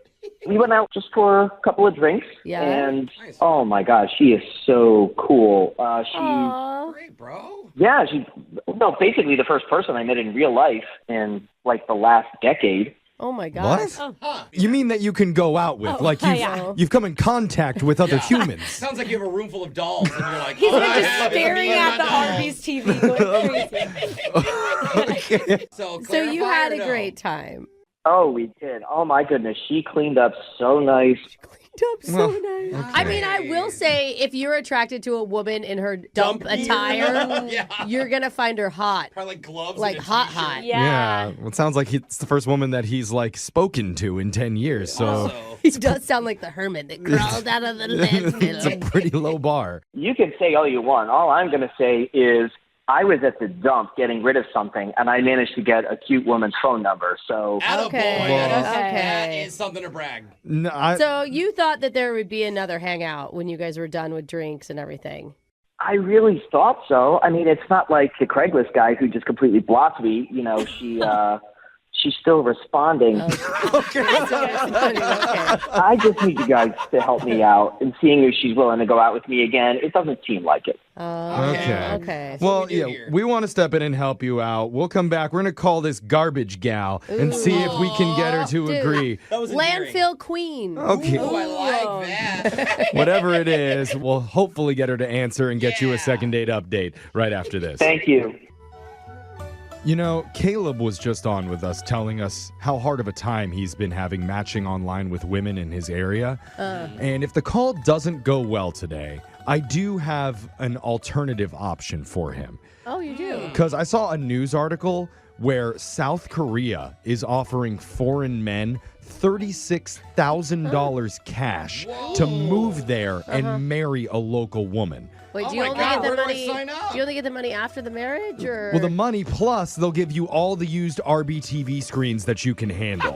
We went out just for a couple of drinks. Yeah. And, Nice. oh my gosh, she is so cool. Aw. Great, bro. Yeah, basically the first person I met in real life in, like, the last decade. Oh my God. What? Huh. You mean that you can go out with? Like you've come in contact with other humans. Sounds like you have a room full of dolls and you're like, He's oh, been I just have staring me and at the my doll. Arby's TV going crazy. Okay. So You clarify had or a no? great time. Oh, we did. Oh my goodness, she cleaned up so nice. Dump so nice. I mean, I will say, if you're attracted to a woman in her dump attire, Yeah. you're gonna find her hot, Probably like gloves. like and a hot, t-shirt. hot. Yeah. Well, it sounds like it's the first woman that he's like spoken to in 10 years. So Also, He does sound like the hermit that crawled out of the it's a landfill. pretty low bar. You can say all you want. All I'm going to say is I was at the dump getting rid of something, and I managed to get a cute woman's phone number. So attaboy. Okay. That Okay. is something to brag. No, So you thought that there would be another hangout when you guys were done with drinks and everything. I really thought so. I mean, it's not like the Craigslist guy who just completely blocked me. You know, she's still responding. Okay. I just need you guys to help me out. And seeing if she's willing to go out with me again, it doesn't seem like it. Okay. Well, we do here. we want to step in and help you out. We'll come back. We're going to call this garbage gal and see if we can get her to Dude. agree. That was endearing. Landfill queen. Okay. Oh, I like that. Whatever it is, we'll hopefully get her to answer and get you a Yeah. second date update right after this. Thank you. You know, Caleb was just on with us telling us how hard of a time he's been having matching online with women in his area. And if the call doesn't go well today, I do have an alternative option for him. Oh, you do? Because I saw a news article where South Korea is offering foreign men $36,000 cash to move there and marry a local woman. Wait, Oh do you my only God, get the where do I money? sign up? Do you only get the money after the marriage, or? Well, the money plus they'll give you all the used RBTV screens that you can handle.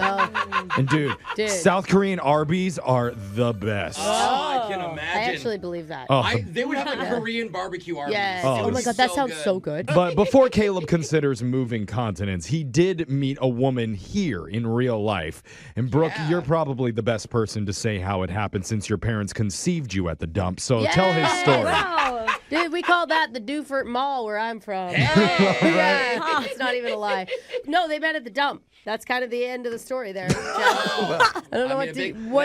And dude, South Korean Arby's are the best. Oh, I can imagine. I actually believe that. Oh. They would have like Korean barbecue Arby's. Yes. Oh, Oh, my it's God, that sounds so good. But before Caleb considers moving continents, he did meet a woman here in real life. And Brooke, you're probably the best person to say how it happened since your parents conceived you at the dump. So tell his story. Wow. Dude, we call that the Dufert Mall where I'm from. Yeah, it's not even a lie. No, they met at the dump. That's kind of the end of the story there. I don't know what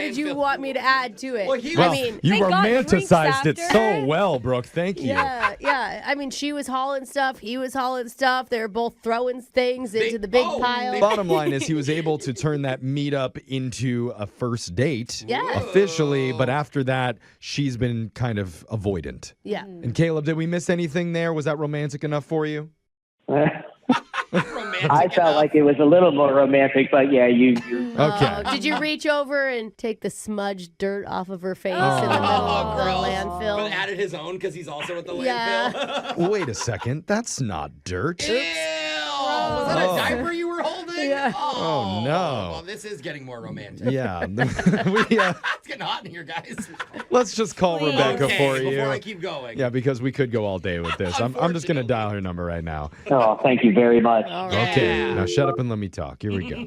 did you want me to add to it? Well, you romanticized it so well, Brooke. Thank you. Yeah. I mean, she was hauling stuff. He was hauling stuff. They were both throwing things into the big pile. Bottom line is he was able to turn that meetup into a first date officially, but after that, she's been kind of avoidant. Yeah. And Caleb, did we miss anything there? Was that romantic enough for you? I felt like it was a little more romantic, but yeah, you. Okay. Did you reach over and take the smudged dirt off of her face in the middle of the landfill? But added his own because he's also at the Yeah. landfill. Wait a second. That's not dirt. Ew. Was that a diaper you were holding? Yeah. Oh, no. Well, this is getting more romantic. Yeah. It's getting hot in here, guys. Let's just call Rebecca for you. Before I keep going. Yeah, because we could go all day with this. I'm just going to dial her number right now. Oh, thank you very much. All right. Okay, now shut up and let me talk. Here we go.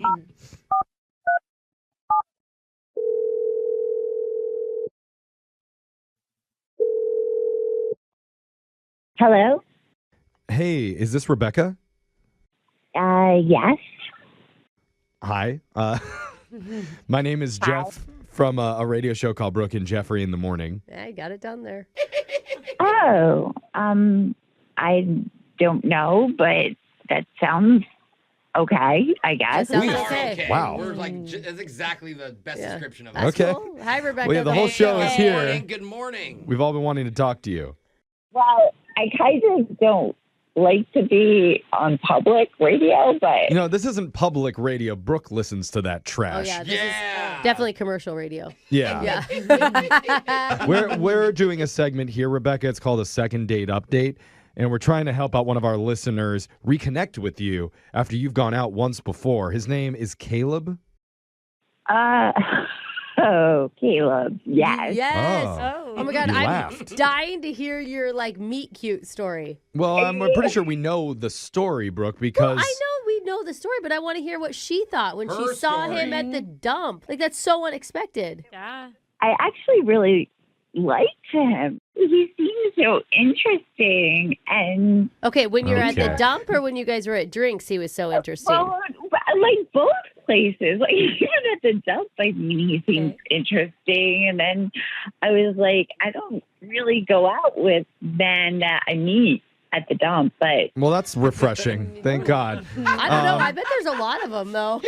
Hello? Hey, is this Rebecca? Yes. Hi. My name is Jeff from a radio show called Brooke and Jeffrey in the morning. I got it done there. Oh, I don't know, but that sounds okay, I guess. That sounds We are okay. okay. Wow. We're like, that's exactly the best description of it. That's Okay. cool. Hi, Rebecca. Well, yeah, the whole show is Good here. morning. Good morning. We've all been wanting to talk to you. Well, I kind of don't like to be on public radio, but You know, this isn't public radio. Brooke listens to that Oh, trash. yeah. This is definitely commercial radio. Yeah. Yeah. We're doing a segment here, Rebecca. It's called a second date update. And we're trying to help out one of our listeners reconnect with you after you've gone out once before. His name is Caleb. oh, Caleb, yes. Yes. Oh. Oh my God, You I'm laughed. dying to hear your meet cute story. Well, I'm pretty sure we know the story, Brooke, because I know we know the story, but I want to hear what she thought when Her she saw story. him at the dump. Like, that's so unexpected. Yeah. I actually really liked him. He seemed so interesting, and Okay, when you're at the Okay. dump or when you guys were at drinks, he was so interesting. well, like both places. Like even at the dump, I mean, he seemed interesting, and then I was like, I don't really go out with men that I meet at the dump, but well, that's refreshing. Thank God. I don't know. I bet there's a lot of them, though.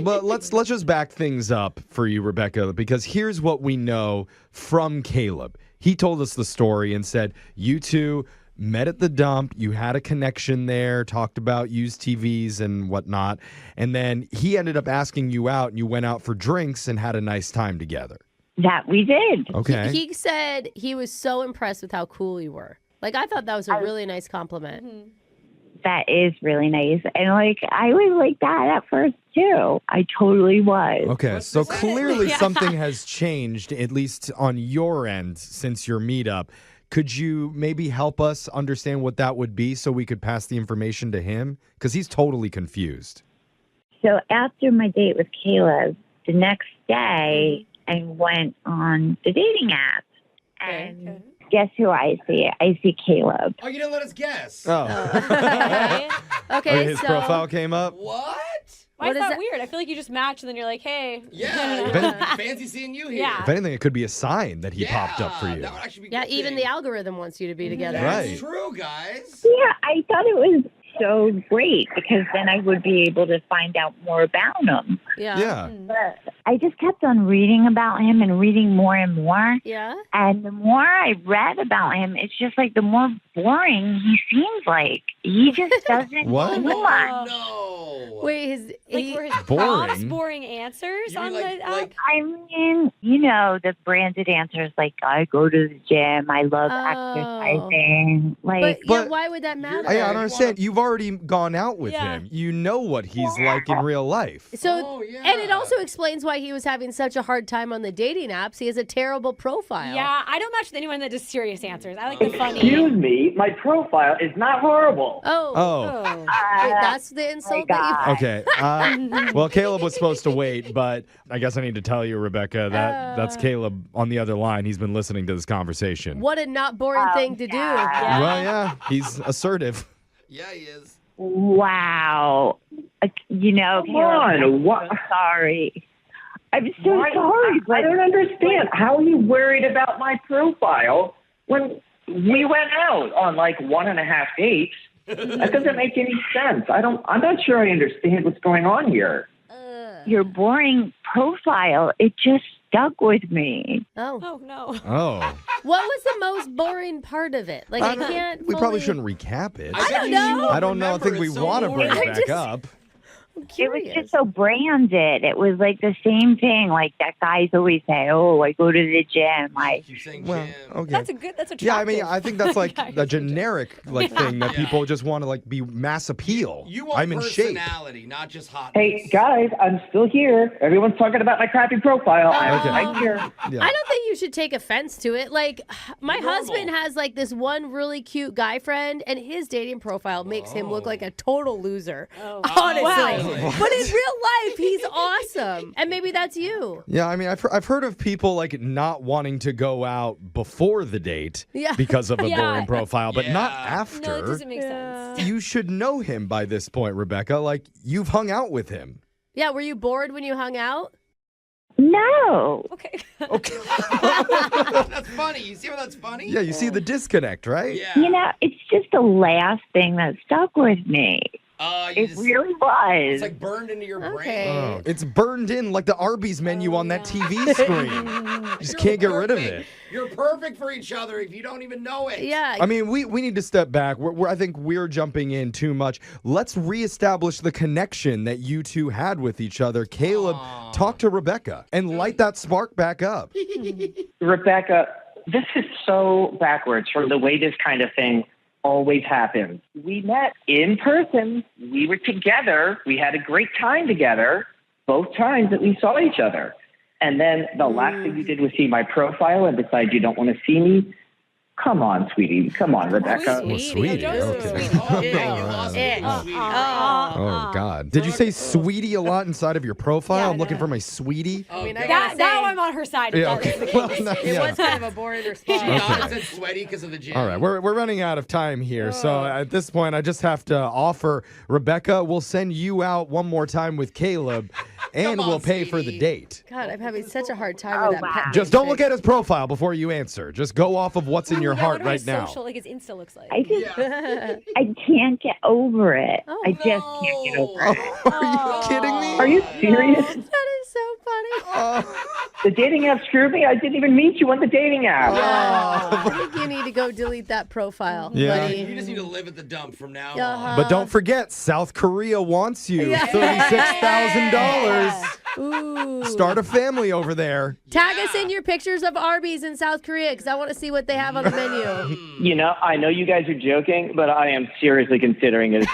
But let's just back things up for you, Rebecca, because here's what we know from Caleb. He told us the story and said you two met at the dump, you had a connection there, talked about used TVs and whatnot, and then he ended up asking you out and you went out for drinks and had a nice time together. that we did. Okay. He said he was so impressed with how cool you were. Like, I thought that was a really nice compliment. That is really nice, and like I was like that at first too. I totally was. Okay, so clearly something has changed, at least on your end, since your meetup. Could you maybe help us understand what that would be so we could pass the information to him? Because he's totally confused. So after my date with Caleb, the next day I went on the dating app, and guess who I see? I see Caleb. Oh, you didn't let us guess. Oh. Okay, His so profile came up? What? Why What is is that that? weird? I feel like you just match and then you're like, hey. Yeah. Fancy seeing you here. Yeah. If anything, it could be a sign that he popped up for you. That would actually be yeah, good even thing. the algorithm wants you to be together. Right. That's true, guys. Yeah, I thought it was so great because then I would be able to find out more about him. Yeah. Yeah. But I just kept on reading about him and reading more and more. Yeah. And the more I read about him, it's just like the more boring he seems like. He just doesn't What? do much. No. Wait, Like, were his Boring. prompts boring answers You mean on like- the app? like- I mean, you know, the branded answers like I go to the gym, I love exercising. Like But why would that matter? I don't understand. You've already gone out with Yeah. him. You know what he's like in real life. So, and it also explains why he was having such a hard time on the dating apps. He has a terrible profile. Yeah, I don't match with anyone that does serious ansers. I like the funny. Excuse me, my profile is not horrible. Oh. Wait, that's the insult that you... Okay. Well, Caleb was supposed to wait, but I guess I need to tell you, Rebecca, that that's Caleb on the other line. He's been listening to this conversation. What a not boring thing to do. Well, yeah, he's assertive. Yeah, he is. wow. You know, Come Caleb, on, I'm what? so sorry. I'm so sorry. I don't understand. How are you worried about my profile when we went out on like 1.5 dates? That doesn't make any sense. I'm not sure I understand what's going on here. Your boring profile, it just stuck with me. Oh no. Oh. What was the most boring part of it? Like, I can't. We probably fully- shouldn't recap it. I don't know. I don't know. I think we want to bring it back up. I'm It was curious. just so branded. It was like the same thing. Like that guys always say, "Oh, I go to the gym." Keep saying Well, gym. okay. That's attractive. Yeah, I mean, I think that's like Yeah, the generic thing that Yeah. people just want to like be mass appeal. You want I'm in shape. personality, not just hotness. Hey, guys, I'm still here. Everyone's talking about my crappy profile. Okay. I'm here. Yeah. I don't think you should take offense to it. Like, my Normal. husband has like this one really cute guy friend, and his dating profile makes him look like a total loser. Honestly. Wow. But in real life, he's awesome. And maybe that's you. Yeah, I mean, I've heard of people like not wanting to go out before the date Yeah. because of a Yeah. boring profile, but not Yeah. after. No, it doesn't make sense. You should know him by this point, Rebecca. Like, you've hung out with him. Yeah, were you bored when you hung out? No. Okay. Okay. That's funny. You see how that's funny? Yeah, you see the disconnect, right? Yeah. You know, it's just the last thing that stuck with me. You It just- really was. It's like burned into your Okay. brain. Oh, it's burned in like the Arby's menu on that TV screen. Just You're can't get rid of perfect. it. You're perfect for each other if you don't even know it. Yeah. I mean, we need to step back. I think we're jumping in too much. Let's reestablish the connection that you two had with each other. Caleb, talk to Rebecca and light that spark back up. Rebecca, this is so backwards from the way this kind of thing always happens. We met in person. We were together. We had a great time together both times that we saw each other. And then the last thing you did was see my profile and decide you don't want to see me. Come on, sweetie. Come on, Rebecca. Oh, sweetie. Okay. Oh, yeah, you lost me, sweetie. Oh, God. Did you say sweetie a lot inside of your profile? Yeah, I'm looking for my sweetie. Oh, God. Now I'm on her side. Yeah, If that okay. is the Well, case. no, It yeah. was kind of a boring She response. nodded and said sweaty because of the gym. All right, we're running out of time here. So at this point, I just have to offer Rebecca, we'll send you out one more time with Caleb, and Come on, we'll pay for the sweetie. date. God, I'm having such a hard time Oh, with that. wow. pet Just peeve don't look thing. at his profile before you answer. Just go off of what's in your Yeah, heart what right his now. Social, like his Insta looks like. I just, Yeah. I can't get over it. Oh, I just can't get over it. Are you kidding me? Are you serious? That is so funny. The dating app screwed me. I didn't even meet you on the dating app. I think you need to go delete that profile, Yeah. buddy. You just need to live at the dump from now Uh-huh. on. But don't forget, South Korea wants you. Yeah. $36,000. Ooh. Start a family over there. Tag us in your pictures of Arby's in South Korea because I want to see what they have on the menu. You know, I know you guys are joking, but I am seriously considering it.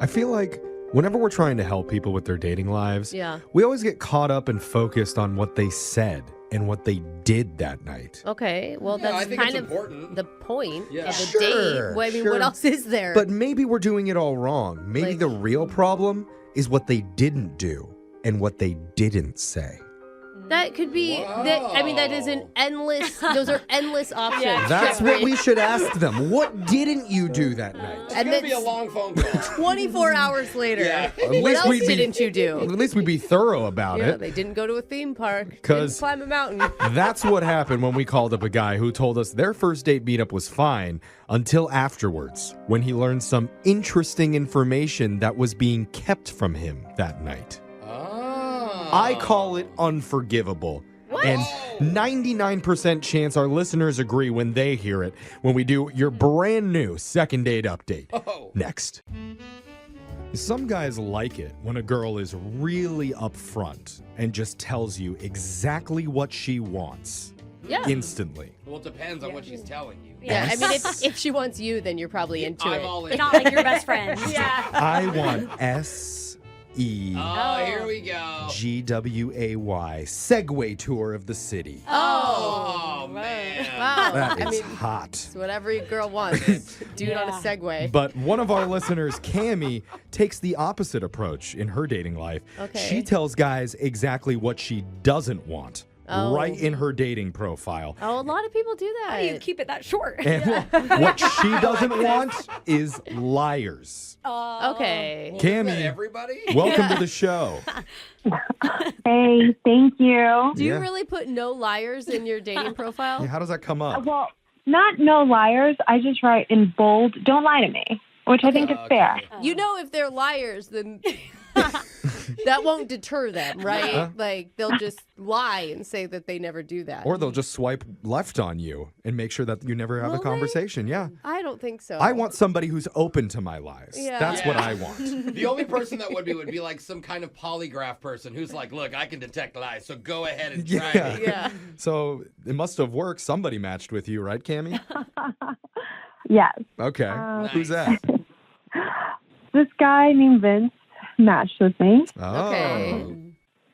I feel like whenever we're trying to help people with their dating lives, Yeah. we always get caught up and focused on what they said and what they did that night. Okay, well, Yeah, I that's think kind it's of important. the point Yeah. of the Sure, date. Well, I mean, sure. what else is there? But maybe we're doing it all wrong. Maybe Like- the real problem is what they didn't do and what they didn't say. that could be. That, I mean, that is an endless. Those are endless options. Yeah. That's what we should ask them. What didn't you do that night? It's And going to then be a long phone call. 24 hours later. Yeah. At What least else we'd be- didn't you do? At least we'd be thorough about Yeah, it. they didn't go to a theme park. Didn't 'Cause- climb a mountain. That's what happened when we called up a guy who told us their first date meetup was fine until afterwards, when he learned some interesting information that was being kept from him that night. Oh. I call it unforgivable. And 99% chance our listeners agree when they hear it when we do your brand new second date update. Oh. Next. Some guys like it when a girl is really upfront and just tells you exactly what she wants Yeah. instantly. Well, it depends on what she's telling you. Yeah, I mean, if she wants you, then you're probably into I'm it. all in. Not like your best friend. Yeah. I want S-E-G-W-A-Y, Oh, here we go. Segway tour of the city. Oh, man. Wow. That I is mean, hot. it's whatever your girl wants. Dude on a Yeah. Segway. But one of our listeners, Cammie, takes the opposite approach in her dating life. Okay. She tells guys exactly what she doesn't want right in her dating profile. Oh, a lot of people do that. How do you keep it that short? And what she doesn't want is liars. Okay. Cammy, everybody? welcome to the show. Hey, thank you. Do you really put no liars in your dating profile? Yeah, how does that come up? Well, not no liars. I just write in bold, don't lie to me, which I think is fair. You know, if they're liars, then that won't deter them, right? Yeah. Like, they'll just lie and say that they never do that. Or they'll just swipe left on you and make sure that you never have a conversation. Yeah. I don't think so. I want somebody who's open to my lies. Yeah. That's what I want. The only person that would be like some kind of polygraph person who's like, look, I can detect lies, so go ahead and try me. Yeah. So it must have worked. Somebody matched with you, right, Cammy? Yes. Okay. Who's that? This guy named Vince matched with me. Oh. Okay.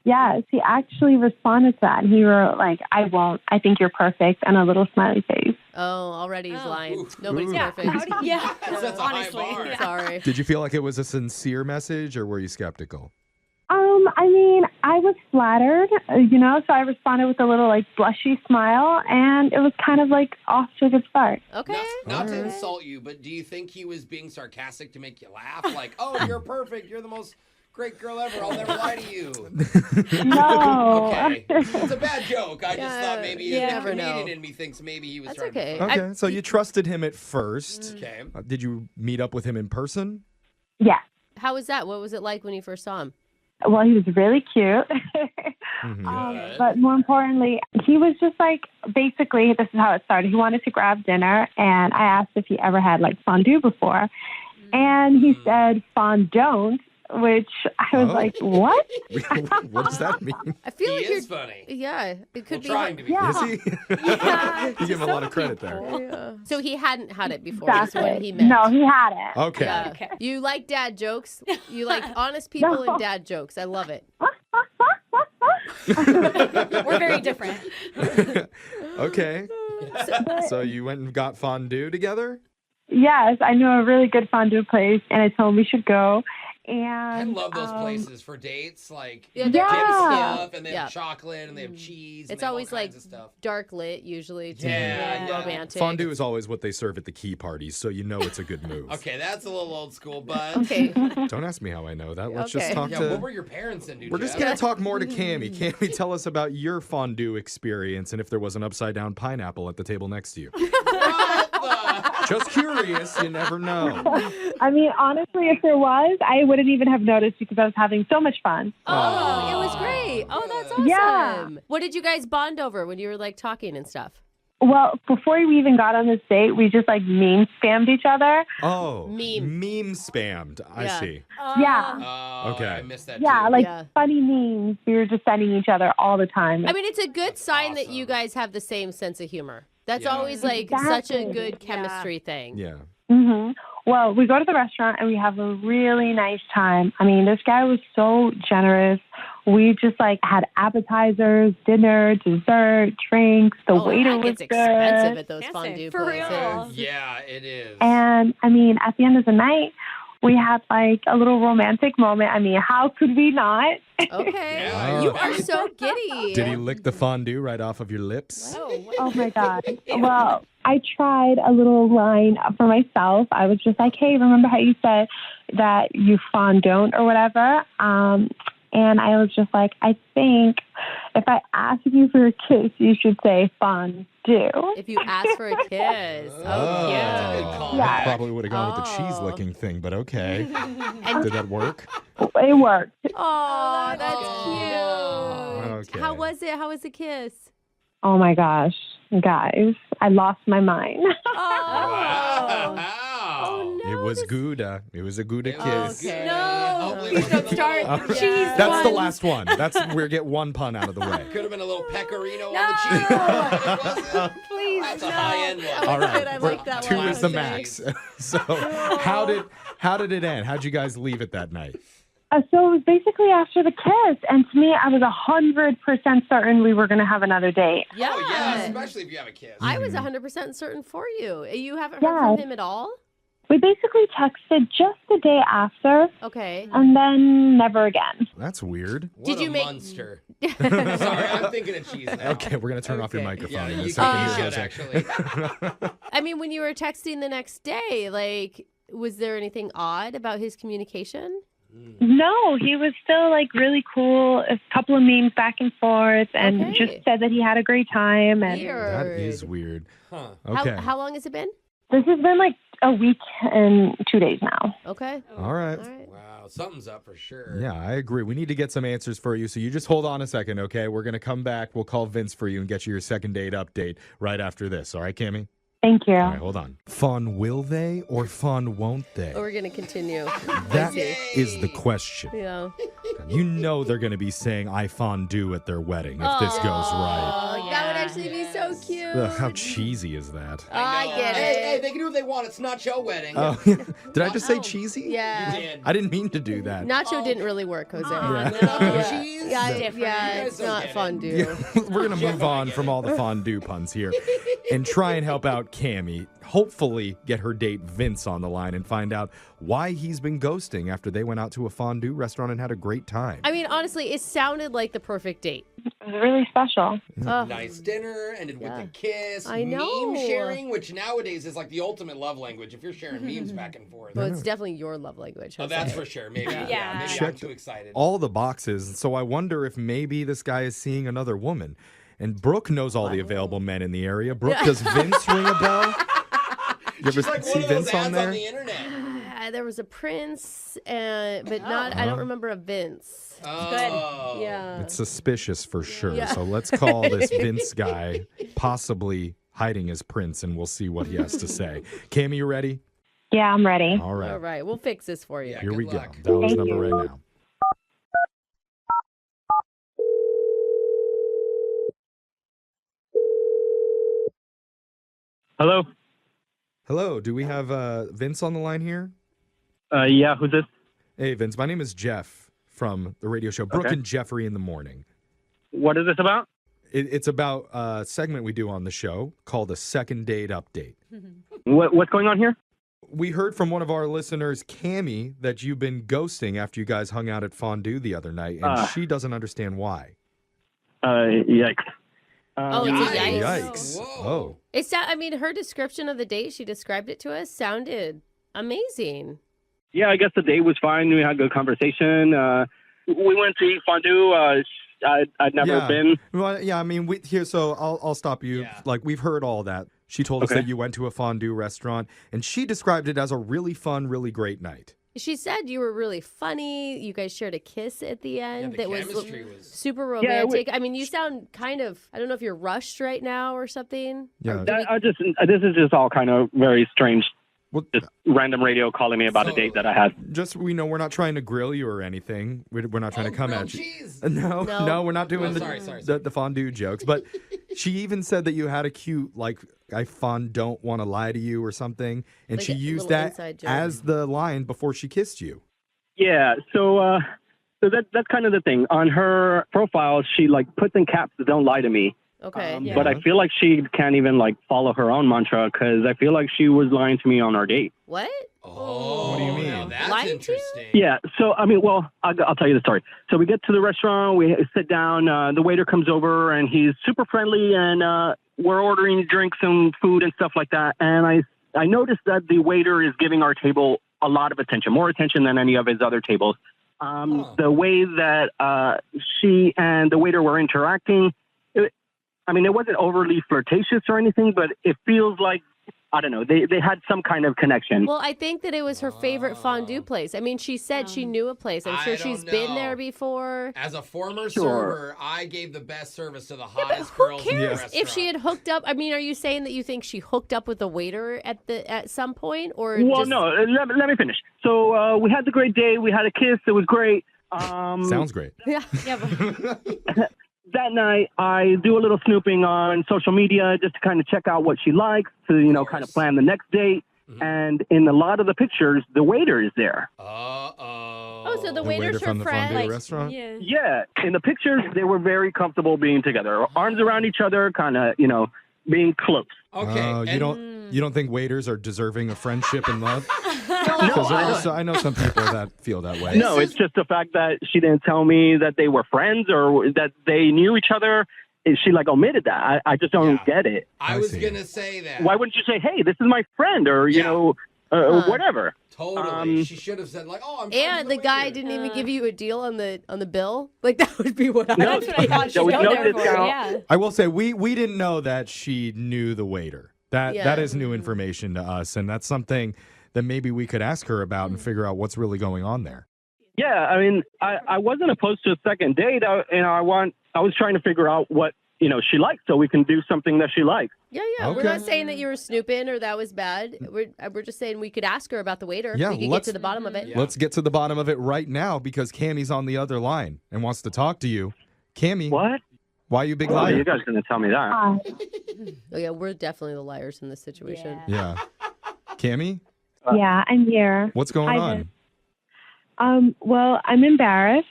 Yes, he actually responded to that. He wrote, like, I won't. I think you're perfect, and a little smiley face. Oh, already he's lying. Oof. Nobody's Ooh. perfect. That's a high bar. Sorry. Did you feel like it was a sincere message or were you skeptical? I mean, I was flattered, so I responded with a little, like, blushy smile, and it was kind of, like, off to a good start. Okay. Not to insult you, but do you think he was being sarcastic to make you laugh? Like, oh, you're perfect. You're the most great girl ever. I'll never lie to you. No. Okay. It's a bad joke. I just thought maybe the never comedian know. in me thinks maybe he was That's trying okay. to... Okay. So you trusted him at first. Okay. Did you meet up with him in person? Yeah. How was that? What was it like when you first saw him? Well, he was really cute. Mhm. But more importantly, he was just like, basically, this is how it started. He wanted to grab dinner, and I asked if he ever had, like, fondue before. And he said fondant, which I was like, what? What does that mean? I feel He like you're is funny. Yeah, it could be. Trying to be. Yeah. Is he? You give him a lot of credit there. Yeah. So he hadn't had it before. That's Exactly. what he meant. No, he had it. Okay. Yeah. Okay. You like dad jokes. You like honest people No. and dad jokes. I love it. We're very different. Okay. So you went and got fondue together? Yes, I know a really good fondue place, and I told him we should go. I And love those places for dates. Like, Yeah, dip they're stuff, and they Yeah. have chocolate, and they have cheese. And It's they have all always like kinds of stuff. dark lit usually to Yeah, be yeah. romantic. Fondue is always what they serve at the key parties, so you know it's a good move. Okay, that's a little old school, but... Okay. Don't ask me how I know that. Let's just Okay. talk Yeah, to... what were your parents into, We're just Jeff? going to talk more to Cammy. Cammy, tell us about your fondue experience and if there was an upside-down pineapple at the table next to you. What the- Just curious. You never know. I mean, honestly, if there was, I wouldn't even have noticed because I was having so much fun. Oh, it was great. Oh, that's awesome. Yeah. What did you guys bond over when you were like talking and stuff? Well, before we even got on this date, we just like meme spammed each other. Oh, Meme spammed. I Yeah. see. Yeah. Oh, Okay. I missed that Yeah, too. like Yeah. funny memes. We were just sending each other all the time. I mean, it's a good sign that awesome. you guys have the same sense of humor. That's Yeah. always like such a Exactly. good chemistry thing. Yeah. Well, we go to the restaurant and we have a really nice time. I mean, this guy was so generous. We just like had appetizers, dinner, dessert, drinks. The waiter that was gets good. expensive at those Fancy. fondue For places. real. Yeah, it is. And I mean, at the end of the night, we had like a little romantic moment. I mean, how could we not? Okay. Yeah, You Oh. are so giddy. Did he lick the fondue right off of your lips? Oh my God. Well, I tried a little line for myself. I was just like, hey, remember how you said that you fondant or whatever? And I was just like, I think if I ask you for a kiss, you should say fondue. If you ask for a kiss. Oh, That's a good Oh, call. I Yeah. probably would have gone with the cheese Oh. licking thing, but okay. Did that work? It worked. Oh, that's cute. Okay. How was it? How was the kiss? Oh my gosh, guys, I lost my mind. Oh. Wow. Oh, no. It was this- Gouda. It was a Gouda It was kiss. good. Okay. No, Hopefully please it don't wasn't start. a little- Cheese Yeah. That's the ones. last one. We get one pun out of the way. Could have been a little pecorino No. on the cheese. It wasn't. Please, That's a no. high-end one. That All was right, good. I we're- like that 2 one. is the Okay. max. So how did it end? How'd you guys leave it that night? So it was basically after the kiss, and to me, I was 100% certain we were going to have another date. Yeah. Oh, yeah, especially if you have a kiss. I was 100% certain for you. You haven't heard Yeah. from him at all? We basically texted just the day after. Okay. And then never again. That's weird. What a monster. Sorry, I'm thinking of cheese now. Okay, we're going to turn off your microphone in a you second. should, actually. I mean, when you were texting the next day, like, was there anything odd about his communication? No, he was still like really cool. A couple of memes back and forth, and just said that he had a great time. And That is weird. Huh. Okay. How long has it been? This has been like a week and 2 days now. Okay. All right. Wow, something's up for sure. Yeah, I agree. We need to get some answers for you. So you just hold on a second, okay? We're going to come back. We'll call Vince for you and get you your second date update right after this. All right, Cammie? Thank you. All right, hold on. Fun will they or fun won't they? Oh, we're going to continue. That is the question. Yeah. You know they're going to be saying I fondue at their wedding if this goes right. Oh, that would actually be so cute. Ugh, how cheesy is that? I get Hey, it. they can do what they want. It's not your wedding. Oh, did I just say cheesy? Yeah. You did. I didn't mean to do that. Nacho didn't really work, Jose. Cheese? Yeah, Different. yeah, You it's guys don't not get it. fondue. We're going to move on from all the fondue puns here and try and help out Cammie. Hopefully get her date Vince on the line and find out why he's been ghosting after they went out to a fondue restaurant and had a great time. I mean, honestly, it sounded like the perfect date. It was really special. Nice dinner, ended with a kiss. I know. Meme sharing, which nowadays is like the ultimate love language if you're sharing memes back and forth. Well, it's definitely your love language. Oh, that's for sure. Maybe. Yeah. Maybe I'm Checked too excited. all the boxes. So I wonder if maybe this guy is seeing another woman. And Brooke knows all the available men in the area. Brooke, does Vince ring a bell? You ever She's like see one of Vince those on ads there? on the internet. There was a Prince, but not. I don't remember a Vince. Oh. Yeah. It's suspicious for sure. Yeah. So let's call this Vince guy possibly hiding his prince, and we'll see what he has to say. Cammie, you ready? Yeah, I'm ready. All right. All right, we'll fix this for you. Yeah, Here good we luck. go. Dial his Thank number you. right now. Hello. Hello. Do we have Vince on the line here? Yeah, who's this? Hey, Vince. My name is Jeff from the radio show Brooke Okay. and Jeffrey in the Morning. What is this about? It's about a segment we do on the show called a second date update. What's going on here? We heard from one of our listeners, Cammie, that you've been ghosting after you guys hung out at Fondue the other night, and she doesn't understand why. Yikes. Oh, it's a yikes. Yikes. Oh. It's. I mean, her description of the date, she described it to us, sounded amazing. Yeah, I guess the date was fine. We had a good conversation. We went to eat fondue. I'd never been. Well, yeah, I mean, so I'll stop you. Yeah. Like, we've heard all that. She told us Okay. that you went to a fondue restaurant, and she described it as a really fun, really great night. She said you were really funny. You guys shared a kiss at the end the that was chemistry was- super Yeah, romantic. I mean, you sound kind of, I don't know if you're rushed right now or something. Yeah. This is just all kind of very strange. Well, Just random radio calling me about a date that I had. just, we're not trying to grill you or anything. We're not trying to come grilled at you. cheese. No, we're not doing Oh, the, sorry. the fondue jokes. But she even said that you had a cute, like, I don't want to lie to you or something. And Like she a used little that inside joke. as the line before she kissed you. Yeah, so that's kind of the thing. On her profile, she like puts in caps, "Don't lie to me." Okay. But I feel like she can't even like follow her own mantra because I feel like she was lying to me on our date. What? Oh, What do you mean? Now that's Lying to you? interesting. Yeah. So I mean, well, I'll tell you the story. So we get to the restaurant, we sit down. The waiter comes over and he's super friendly, and we're ordering drinks and food and stuff like that. And I noticed that the waiter is giving our table a lot of attention, more attention than any of his other tables. The way that she and the waiter were interacting, it wasn't overly flirtatious or anything, but it feels like, I don't know, they had some kind of connection. Well, I think that it was her favorite fondue place. I mean, she said she knew a place. I'm I sure don't she's been know. there before. As a former Sure. server, I gave the best service to the But hottest who girls in the cares restaurant. if she had hooked up? I mean, are you saying that you think she hooked up with the waiter at some point, or Well, just... no, let me finish. So we had the great day. We had a kiss. It was great. Sounds great. Yeah, but That night, I do a little snooping on social media just to kind of check out what she likes, to, kind of plan the next date. And in a lot of the pictures, the waiter is there. Oh, so the The waiter's waiter from her the friend. fondue restaurant? Yeah, in the pictures, they were very comfortable being together. Arms around each other, kind of, being close. Okay. Oh, you don't think waiters are deserving of friendship and love? No, I know some people that feel that way. No, it's just the fact that she didn't tell me that they were friends or that they knew each other. She omitted that. I just don't get it. I was going to say that. Why wouldn't you say, hey, this is my friend or, whatever? Totally. She should have said I'm And the guy didn't even give you a deal on the bill. Like that would be what I. No, that's what I thought. there was no discount. Yeah. I will say we didn't know that she knew the waiter. That Yeah. is new information to us, and that's something that maybe we could ask her about and figure out what's really going on there. Yeah, I mean, I wasn't opposed to a second date. I was trying to figure out what she likes so we can do something that she likes. Yeah. We're not saying that you were snooping or that was bad. We're just saying we could ask her about the waiter. Yeah, we could get to the bottom of it. Yeah. Let's get to the bottom of it right now because Cammie's on the other line and wants to talk to you. Cammie. What? Why are you big Oh, liar? you guys didn't tell me that. Oh yeah, we're definitely the liars in this situation. Yeah. Cammie, Yeah, I'm here. what's going Hi, on? Well, I'm embarrassed.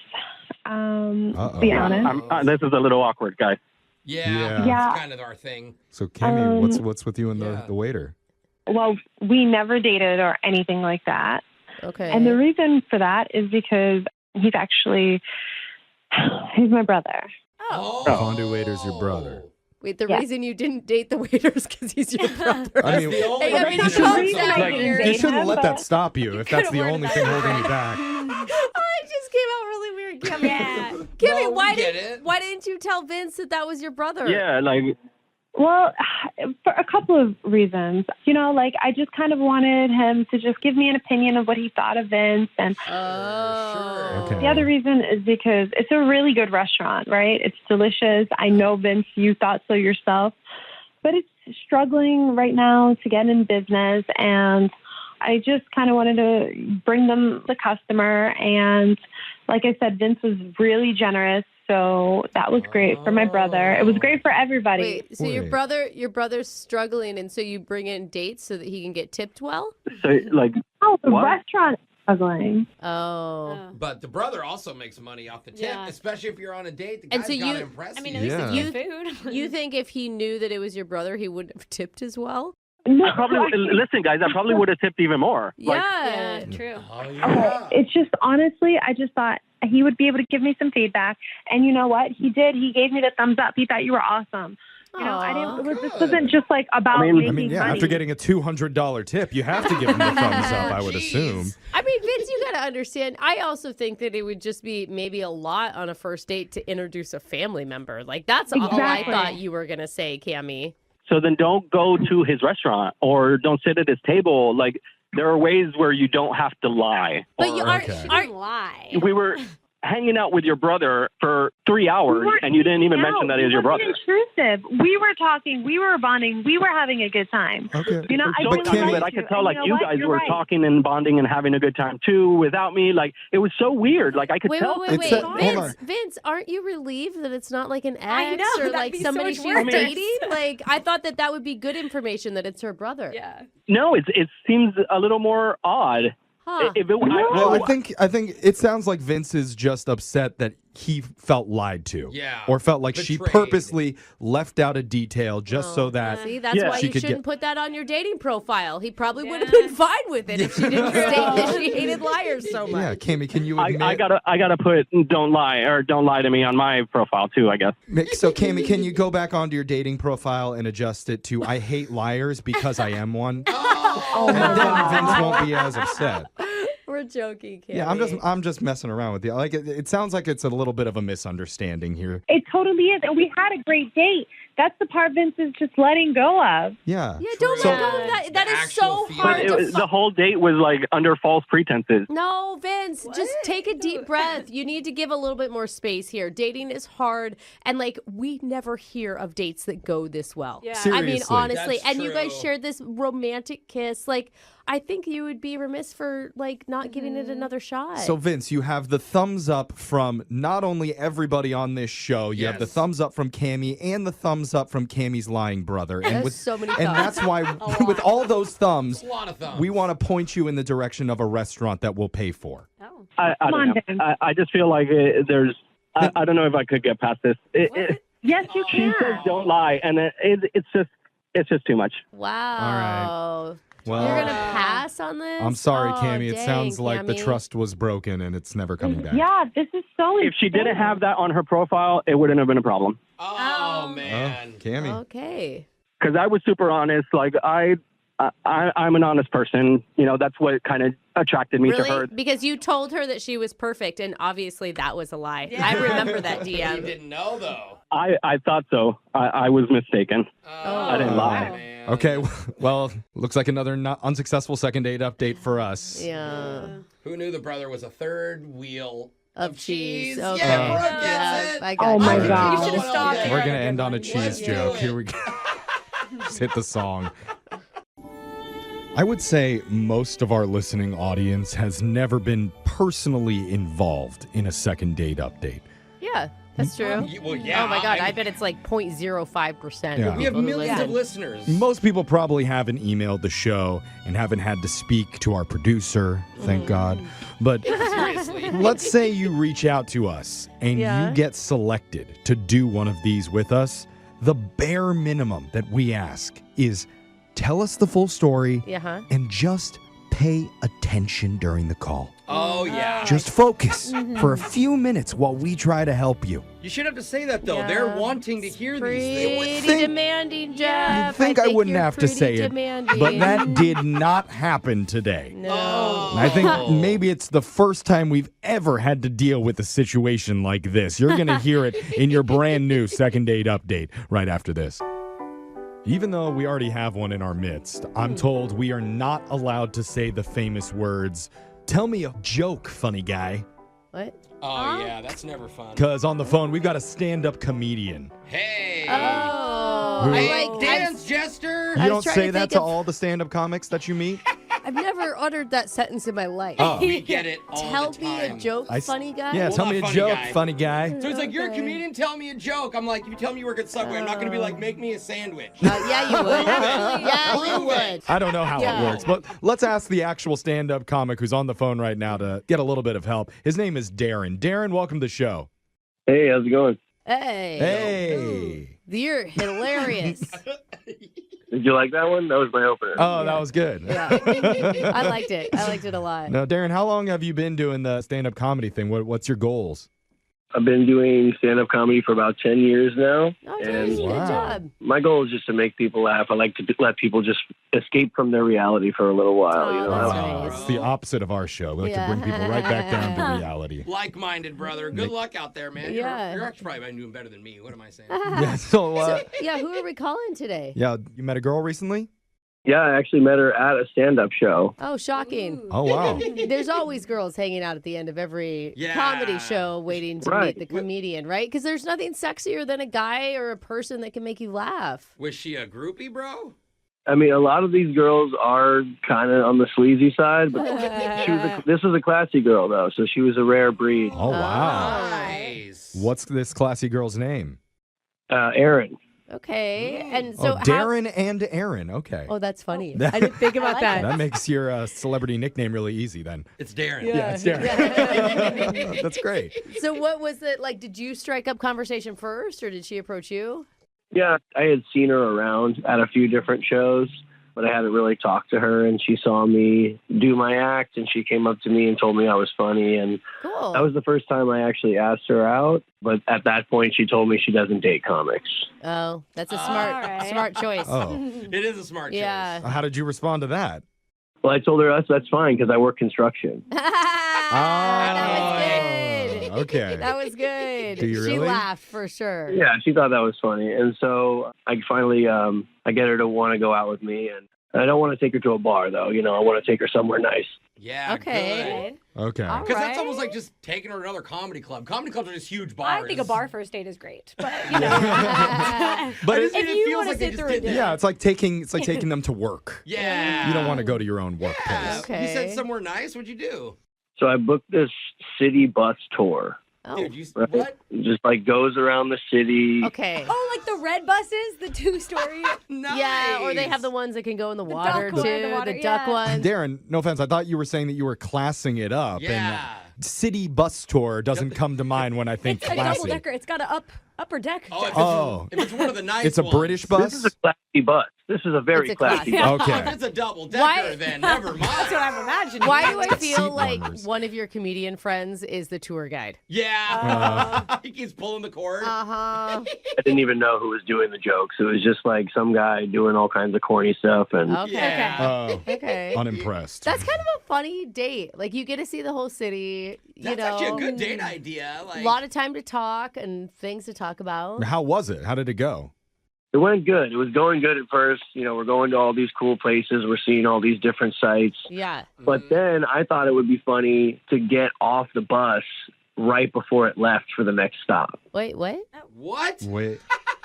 To be honest. This is a little awkward, guys. Yeah. Yeah. It's kind of our thing. So Cammie, what's with you and the waiter? Well, we never dated or anything like that. Okay. And the reason for that is because he's my brother. Fondue waiter's your brother. Wait, the reason you didn't date the waiter is because he's your brother. I mean, you shouldn't let that stop you if that's the only thing holding you back. Oh, it just came out really weird, Kimmy. Yeah. Kimmy, No, why we get why didn't you tell Vince that was your brother? Yeah, Well, for a couple of reasons. I just kind of wanted him to just give me an opinion of what he thought of Vince. And the other reason is because it's a really good restaurant, right? It's delicious. I know, Vince, you thought so yourself. But it's struggling right now to get in business. And I just kind of wanted to bring them the customer. And like I said, Vince was really generous. So that was great for my brother. It was great for everybody. Wait, so your brother's struggling, and so you bring in dates so that he can get tipped well? So, the restaurant is struggling. Oh. But the brother also makes money off the tip, especially if you're on a date. The And guy's so got to you, impress I mean, you. at least it's good food. You think if he knew that it was your brother, he wouldn't have tipped as well? No, listen, guys, I probably would have tipped even more. Yeah, true. Okay. It's just, honestly, I just thought he would be able to give me some feedback. And you know what? He did. He gave me the thumbs up. He thought you were awesome. This wasn't just about making money. After getting a $200 tip, you have to give him the thumbs up, I would assume. I mean, Vince, you got to understand. I also think that it would just be maybe a lot on a first date to introduce a family member. That's all I thought you were going to say, Cammie. So then don't go to his restaurant or don't sit at his table. There are ways where you don't have to lie. But you aren't lie. We were hanging out with your brother for 3 hours, and you didn't even mention that he was your brother. Intrusive. We were talking. We were bonding. We were having a good time. Okay. I could tell you guys were talking and bonding and having a good time too without me. It was so weird. I could tell. Wait. Vince, aren't you relieved that it's not like an ex or somebody she's dating? I thought that would be good information that it's her brother. Yeah. No, it seems a little more odd. Huh. I think it sounds like Vince is just upset that he felt lied to. Yeah. Or felt like she purposely left out a detail just so that See, that's why she you could shouldn't get... put that on your dating profile. He probably would have been fine with it if she didn't state that she hated liars so much. Yeah, Cammie, can you admit... I gotta put don't lie to me on my profile too, I guess. So Cammie, can you go back onto your dating profile and adjust it to I hate liars because I am one? And then Vince won't be as upset. We're joking, Cammie. Yeah, I'm just messing around with you. It sounds like it's a little bit of a misunderstanding here. It totally is. And we had a great date. That's the part Vince is just letting go of. Yeah. Yeah, don't let go of that. That is so hard to the whole date was under false pretenses. No, Vince, just take a deep breath. You need to give a little bit more space here. Dating is hard, and we never hear of dates that go this well. Yeah. I mean, Seriously. honestly, That's you guys true. shared this romantic kiss. I think you would be remiss for not giving it another shot. So Vince, you have the thumbs up from not only everybody on this show, you have the thumbs up from Cammie and the thumbs up from Cammie's lying brother. And That's so many and thumbs. that's why with all those thumbs, A lot of thumbs. we want to point you in the direction of a restaurant that we'll pay for. Oh. I don't know. I just feel like there's. I don't know if I could get past this. Yes, you She can. says don't lie, and it's just It's just too much. Wow. Well, You're going to pass on this? I'm sorry, Oh, Cammie. It dang, sounds like the Cammie. trust was broken and it's never coming back. Yeah, this is so If she didn't have that on her profile, it wouldn't have been a problem. Oh, man. Oh, Cammie. Okay. Because I was super honest. Like, I'm an honest person. You know, that's what kind of attracted me to her. Really? Because you told her that she was perfect, and obviously that was a lie. I remember that You DM. didn't know, though. I thought so. I was mistaken. Oh, I didn't lie. man. Okay, well, looks like another unsuccessful second date update for us. Yeah. Who knew the brother was a third wheel Of cheese. Okay. Yeah, Brooke gets it. I got Oh my you. God. You should have stopped. We're going to end on a cheese Let's do joke. it. Here we go. Just hit the song. I would say most of our listening audience has never been personally involved in a second date update. Yeah, that's true. Well, yeah. Oh my God, I I bet it's like 0.05%. Yeah. of We have people who millions of listen. listeners. Most people probably haven't emailed the show and haven't had to speak to our producer, thank God. But Seriously. let's say you reach out to us and Yeah. you get selected to do one of these with us. The bare minimum that we ask is tell us the full story Yeah. and just pay attention during the call. Oh, yeah. Just focus for a few minutes while we try to help you. You should have to say that, though. Yeah. They're wanting to hear these things. Pretty think- demanding, Jeff. You'd think I wouldn't you're have to say pretty it, demanding. but that did not happen today. No. And I think maybe it's the first time we've ever had to deal with a situation like this. You're going to hear it in your brand new second date update right after this. Even though we already have one in our midst, I'm told we are not allowed to say the famous words, "Tell me a joke, funny guy." What? Oh, yeah. That's never fun. Because on the phone, we've got a stand-up comedian. Hey. Oh. Hey, like dance, Jester. You I don't was trying say to that think to of- all the stand-up comics that you meet? I've never uttered that sentence in my life. Oh. We get it all Tell the me a time. joke, I s- funny guy. Yeah, Well, tell not me a funny joke, guy. funny guy. So he's like, you're a Okay. comedian, tell me a joke. I'm like, you tell me you work at Subway. I'm not going to be like, make me a sandwich. Yeah, you would. Yeah, you Prove it. would. I don't know how Yeah. it works, but let's ask the actual stand-up comic who's on the phone right now to get a little bit of help. His name is Darren. Darren, welcome to the show. Hey, how's it going? Hey. Hey. You're hilarious. Did you like that one? That was my opener. Oh, that was good. Yeah. I liked it. I liked it a lot. Now, Darren, how long have you been doing the stand-up comedy thing? What's your goals? I've been doing stand-up comedy for about 10 years now. Oh, and Darren, good job. my goal is just to make people laugh. I like to let people just escape from their reality for a little while. Oh, you know, that's I- nice. It's the opposite of our show. We like to bring people right back down to reality. Like-minded, brother. Good luck out there, man. Yeah. You're actually probably doing better than me. What am I saying? Yeah, so, Yeah, who are we calling today? yeah, you met a girl recently? yeah, I actually met her at a stand-up show. Oh, shocking. Oh, wow. There's always girls hanging out at the end of every Yeah. comedy show waiting to Right. meet the comedian, right? Because there's nothing sexier than a guy or a person that can make you laugh. Was she a groupie, bro? I mean, a lot of these girls are kind of on the sleazy side, but this was a classy girl, though, so she was a rare breed. Oh, wow. Nice. What's this classy girl's name? Erin. Okay. And so Oh, Darren and Aaron. Okay. Oh, that's funny. I didn't think about that. That makes your celebrity nickname really easy then. It's Darren. Yeah, it's Darren. That's great. So what was it like? Did you strike up conversation first or did she approach you? Yeah, I had seen her around at a few different shows, but I hadn't really talked to her, and she saw me do my act, and she came up to me and told me I was funny, and Cool. that was the first time I actually asked her out, but at that point she told me she doesn't date comics. Oh, that's a right. smart choice. Oh. It is a smart choice. Yeah. How did you respond to that? Well, I told her that's fine because I work construction. That was good. Okay. That was good. Do you She really? laughed for sure. Yeah, she thought that was funny, and so I finally I get her to want to go out with me, and I don't want to take her to a bar though. You know, I want to take her somewhere nice. Yeah, Okay. Okay. All Because that's right. almost like just taking her to another comedy club. Comedy clubs are just huge bars. I think a bar first date is great, but you know, But If if you want to sit through it, yeah, it's like taking them to work. Yeah. You don't want to go to your own workplace. Yeah. Okay. You said somewhere nice. What'd you do? So I booked this city bus tour. Oh. Dude, you Right? what? Just like goes around the city. Okay. oh, like the red buses, the 2-story. Nice. Yeah, or they have the ones that can go in the water duck too, one, the water, duck yeah. ones. Darren, no offense. I thought you were saying that you were classing it up. Yeah. And city bus tour doesn't come to mind when I think It's a classy. double decker. It's got a up Upper deck. If it's one of the nice It's a ones. British bus? This is a classy bus. This is a very It's a classy classy- bus. Okay. If it's a double decker, then never mind. That's what I'm imagining. Why do I Seat feel like warmers. one of your comedian friends is the tour guide? Yeah. He keeps pulling the cord. Uh-huh. I didn't even know who was doing the jokes. It was just like some guy doing all kinds of corny stuff. And Okay. Yeah. Okay. Unimpressed. That's kind of a funny date. Like, you get to see the whole city. That's actually a good date idea. A Like, lot of time to talk and things to talk about. How was it? How did it go? it went good. It was going good at first. You know, we're going to all these cool places. We're seeing all these different sites. Yeah. But then I thought it would be funny to get off the bus right before it left for the next stop. Wait, what? what? Wait.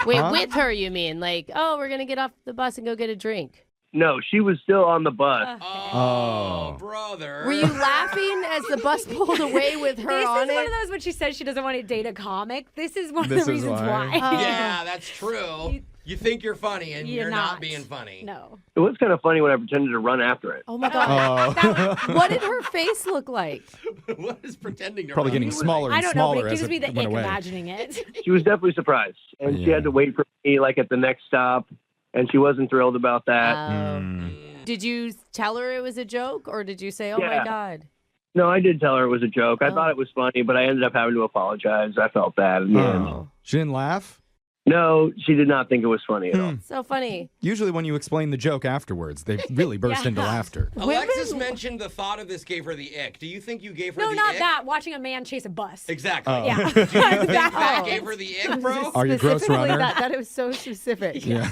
Wait, Huh? with her, you mean? Like, oh, we're going to get off the bus and go get a drink. No, she was still on the bus. Oh, brother. Were you laughing as the bus pulled away with her This on is it? one of those when she says she doesn't want to date a comic. This is one This of the is reasons why. why. Yeah, that's true. You think you're funny, and you're not being funny. No. It was kind of funny when I pretended to run after it. Oh, my God. Oh. What did her face look like? What is pretending to Probably run? getting smaller I and don't know, smaller but it as gives me it the ick went away. imagining it. She was definitely surprised. And she Yeah. had to wait for me, like, at the next stop. And she wasn't thrilled about that. Mm. Did you tell her it was a joke, or did you say, oh, my Yeah. God? No, I did tell her it was a joke. I Oh. thought it was funny, but I ended up having to apologize. I felt bad in the end. Oh. She didn't laugh? No, she did not think it was funny at all. So funny. Usually when you explain the joke afterwards, they really burst into laughter. Alexis mentioned the thought of this gave her the ick. Do you think you gave her No, the not ick? that. Watching a man chase a bus. Exactly. Oh. Yeah. Do you think that That- gave her the ick, bro? Are you a gross Specifically runner? that it was so specific. Yeah.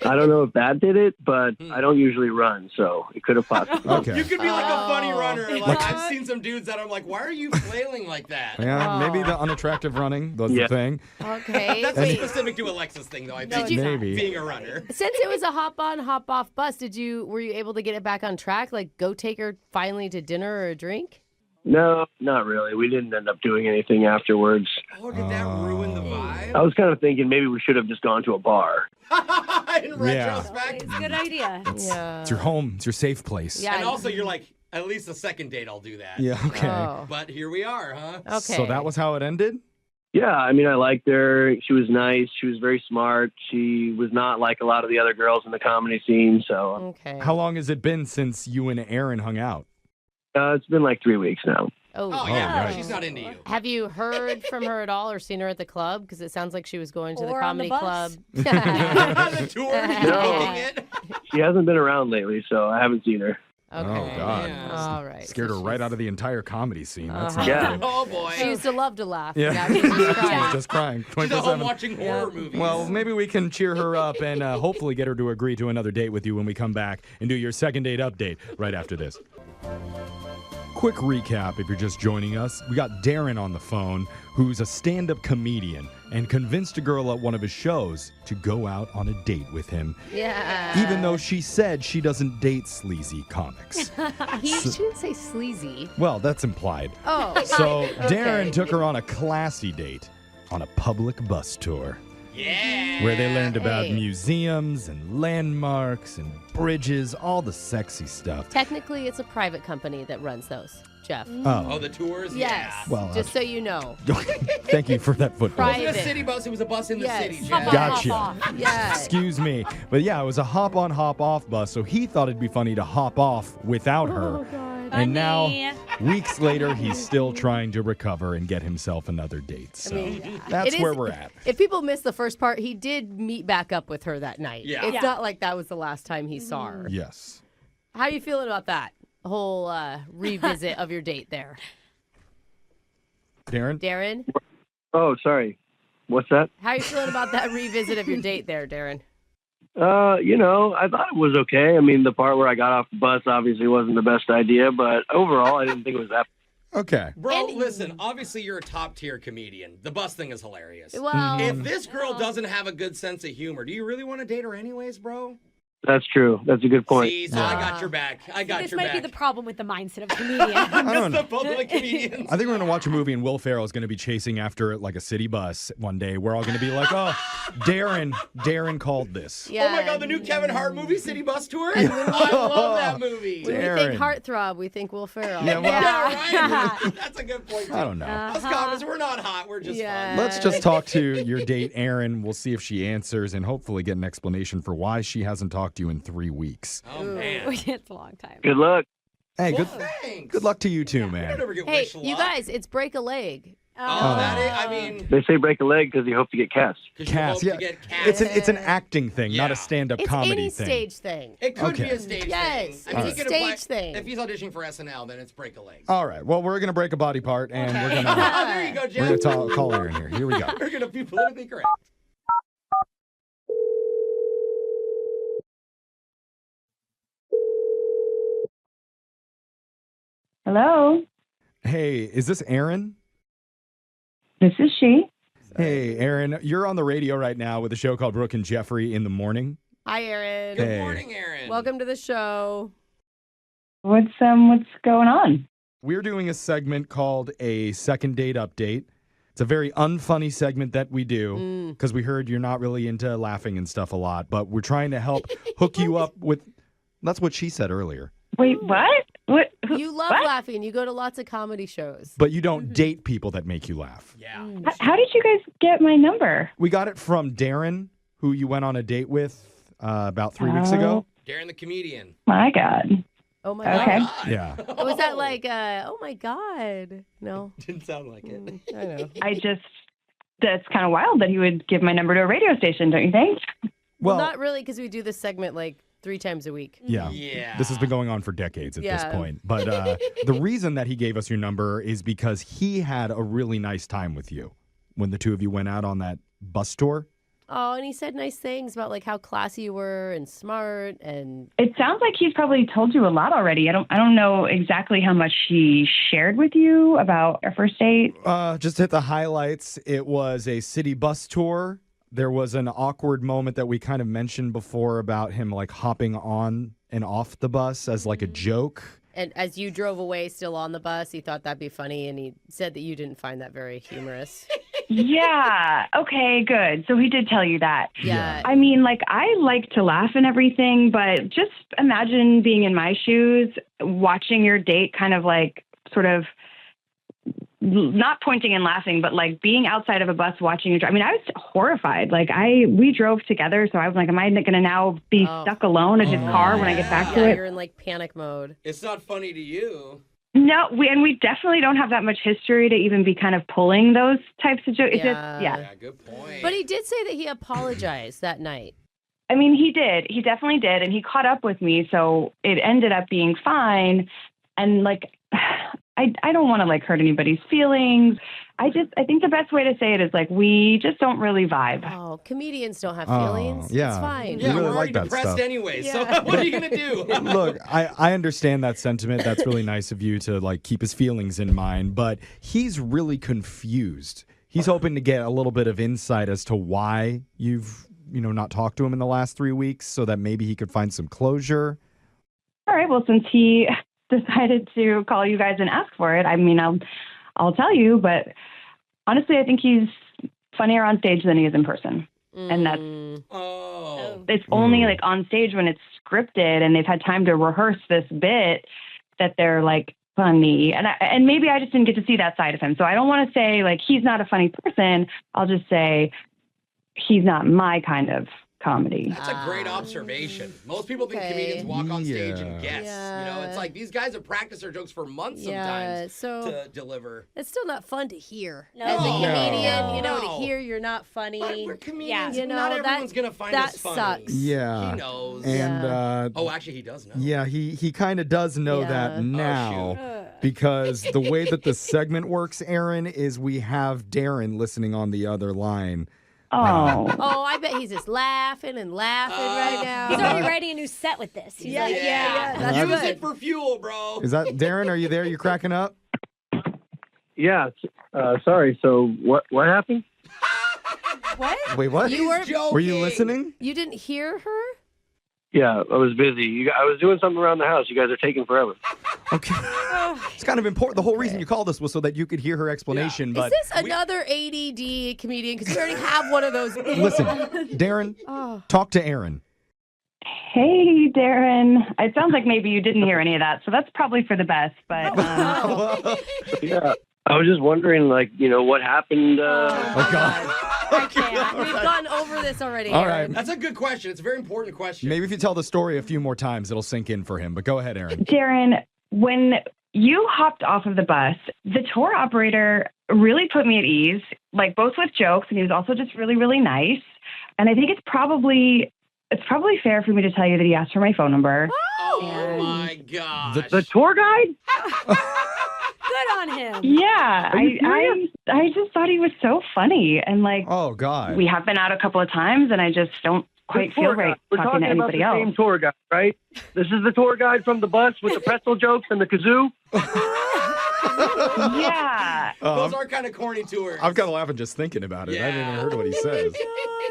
I don't know if that did it, but I don't usually run, so it could have possibly. Okay. You could be like a funny runner. Like, Like- I've seen some dudes that I'm like, why are you flailing like that? Yeah, maybe the unattractive running was Yeah. the thing. Okay. That's wait. a specific to Alexis thing, though. I No, think it's not. Maybe. being a runner. Since it was a hop on, hop off bus, were you able to get it back on track? Like, go take her finally to dinner or a drink? No, not really. We didn't end up doing anything afterwards. Oh, did that ruin the vibe? I was kind of thinking maybe we should have just gone to a bar. In retrospect. It's a good idea. Yeah. It's your home. It's your safe place. Yeah. And also, you're like, at least the second date, I'll do that. Yeah, okay. Oh. But here we are, huh? Okay. So that was how it ended? Yeah, I mean, I liked her. She was nice. She was very smart. She was not like a lot of the other girls in the comedy scene. So Okay. How long has it been since you and Aaron hung out? it's been like 3 weeks now. Oh, Oh, yeah. right. She's not into you. Have you heard from her at all or seen her at the club? Because it sounds like she was going to the Or on the comedy bus. club. The tour, he's No. booking it. She hasn't been around lately, so I haven't seen her. Okay. Oh, God. Yeah. All right. Scared her right out of the entire comedy scene. That's Uh-huh. not Yeah. good. Oh, boy. She used to love to laugh. Yeah. Now she's just crying. Just crying. She's at home 24/7. watching horror movies. Well, maybe we can cheer her up and hopefully get her to agree to another date with you when we come back and do your second date update right after this. Quick recap if you're just joining us. We got Darren on the phone, who's a stand-up comedian and convinced a girl at one of his shows to go out on a date with him, Yeah. even though she said she doesn't date sleazy comics. He shouldn't say sleazy. Well, that's implied. Oh. So Darren Okay. took her on a classy date on a public bus tour. Yeah. Where they learned about Hey. museums and landmarks and bridges, all the sexy stuff. Technically, it's a private company that runs those, Jeff. Oh, the tours? Yes. Well, just so you know. Thank you for that football. It wasn't a Private. city bus, it was a bus in the Yes. city, Hop Jeff. on, Gotcha. hop off. Yes. Excuse me. But yeah, it was a hop on, hop off bus, so he thought it'd be funny to hop off without her. Oh, God. And now, Funny. weeks later, he's still trying to recover and get himself another date. So that's It is- where we're at. If people missed the first part, he did meet back up with her that night. Yeah. It's Yeah. not like that was the last time he saw her. Yes. How are you feeling about that whole revisit of your date there? Darren? Darren? Oh, sorry. What's that? How are you feeling about that revisit of your date there, Darren? I thought it was okay. I mean, the part where I got off the bus obviously wasn't the best idea, but overall, I didn't think it was that. Okay. Bro, listen, obviously you're a top tier comedian. The bus thing is hilarious. Well, If this girl doesn't have a good sense of humor, do you really want to date her anyways, bro? That's true. That's a good point. See, so I got your back. I got This your might back. be the problem with the mindset of comedian. I don't the know. public comedians. I think we're going to watch a movie and Will Ferrell is going to be chasing after like a city bus one day. We're all going to be like, oh, Darren called this. yeah. Oh my God, the new Kevin Hart movie, City Bus Tour? I love that movie. When we think heartthrob, we think Will Ferrell. Yeah, well- Yeah, right? That's a good point. Too. I don't know. Us comments, we're not hot. We're just fun. Let's just talk to your date, Erin. We'll see if she answers and hopefully get an explanation for why she hasn't talked to you in 3 weeks. Oh, man. It's a long time. Good luck. Hey, Well, good thanks. luck to you too, I man. never get Hey, wish you luck. guys, it's break a leg. Oh, that is, I mean, They say break a leg because you hope to get cast. 'cause you Cast, hope yeah. to get cast. It's an acting thing, not a stand-up It's comedy any thing. stage thing. It could Okay. be a stage Yes, thing. I mean, it's he a could apply- stage thing. If he's auditioning for SNL, then it's break a leg. All right. Well, we're gonna break a body part, and we're Oh, gonna there you go, Jeff. call Erin here. Here we go. We're gonna be politically correct. Hello, Hey, is this Erin? this is she. Hey, Erin, you're on the radio right now with a show called Brooke and Jeffrey in the morning. Hi, Erin. Good Hey. morning, Erin. Welcome to the show. What's going on? We're doing a segment called a second date update. It's a very unfunny segment that we do because we heard you're not really into laughing and stuff a lot, but we're trying to help hook you up with. That's what she said earlier. Wait, what? What? You love What? laughing. You go to lots of comedy shows. But you don't date people that make you laugh. Yeah. How did you guys get my number? We got it from Darren, who you went on a date with about 3 weeks ago. Darren the comedian. My God. Oh my Okay. God. Yeah. Was that like, oh my God? No. Didn't sound like it. I know. That's kind of wild that he would give my number to a radio station, don't you think? Well, not really, because we do this segment like 3 times a week. Yeah. Yeah. This has been going on for decades at this Yeah. point. But the reason that he gave us your number is because he had a really nice time with you when the two of you went out on that bus tour. Oh, and he said nice things about like how classy you were and smart and It sounds like he's probably told you a lot already. I don't know exactly how much he shared with you about our first date. Just hit the highlights. It was a city bus tour. There was an awkward moment that we kind of mentioned before about him like hopping on and off the bus as like a joke. and as you drove away still on the bus, he thought that'd be funny and he said that you didn't find that very humorous. Yeah. Okay, good. So he did tell you that. Yeah. I mean, like, I like to laugh and everything, but just imagine being in my shoes, watching your date kind of like sort of not pointing and laughing, but like being outside of a bus watching you drive. I mean, I was horrified. Like we drove together. So I was like, am I going to now be stuck alone in his car when I get back to Yeah, it? you're in like panic mode. It's not funny to you. No, we definitely don't have that much history to even be kind of pulling those types of jokes. It's Yeah. just, yeah. Yeah, good point. But he did say that he apologized that night. I mean, he did. He definitely did. And he caught up with me. So it ended up being fine. And like, I don't want to like hurt anybody's feelings. I think the best way to say it is like, we just don't really vibe. Oh, comedians don't have Oh, feelings. yeah. It's fine. yeah, really we're like already that depressed stuff. anyway. Yeah. So what are you gonna do? Look, I understand that sentiment. That's really nice of you to like keep his feelings in mind, but he's really confused. He's hoping to get a little bit of insight as to why you've, not talked to him in the last 3 weeks so that maybe he could find some closure. All right. Well, since he decided to call you guys and ask for it, I mean, I'll tell you, but honestly, I think he's funnier on stage than he is in person. And that's, it's only like on stage when it's scripted and they've had time to rehearse this bit that they're like funny. And maybe I just didn't get to see that side of him. So I don't want to say like, he's not a funny person. I'll just say he's not my kind of comedy. That's a great observation. Most people think comedians walk on stage and guess. Yeah. It's like these guys have practiced their jokes for months Yeah, sometimes so to deliver. it's still not fun to hear. No. As a comedian, No. to hear you're not funny. But we're comedians. Yeah. Not everyone's gonna find that us funny. sucks. Yeah. He knows. And oh, actually, he does know. yeah, he kind of does know Yeah. that now because the way that the segment works, Aaron, is we have Darren listening on the other line. Oh. Oh, I bet he's just laughing and laughing right now. He's already writing a new set with this. He's like, That's Use good. it for fuel, bro. Is that Darren? Are you there? You cracking up? Yeah. Sorry. So what happened? What? Wait, what? You were Were you listening? You didn't hear her? Yeah, I was busy. I was doing something around the house. You guys are taking forever. Okay. It's kind of important. The whole reason you called us was so that you could hear her explanation. Is But this another ADD comedian? Because we already have one of those. listen, Darren, Oh. talk to Aaron. Hey, Darren. It sounds like maybe you didn't hear any of that, so that's probably for the best. But Yeah. I was just wondering, what happened? Oh, God. I can't. We've gone over this already. All Aaron. right. That's a good question. It's a very important question. Maybe if you tell the story a few more times, it'll sink in for him. But go ahead, Aaron. Darren, when you hopped off of the bus, the tour operator really put me at ease, both with jokes, and he was also just really, really nice. And I think it's probably fair for me to tell you that he asked for my phone number. Oh my gosh. The tour guide? Good on him. Yeah, I just thought he was so funny, and Oh, God. we have been out a couple of times, and I just don't quite feel right We're talking to about anybody the else. same tour guide, right? This is the tour guide from the bus with the pretzel jokes and the kazoo. Yeah. Those are kind of corny tours. I'm kind of laughing just thinking about it. I haven't even heard what he says.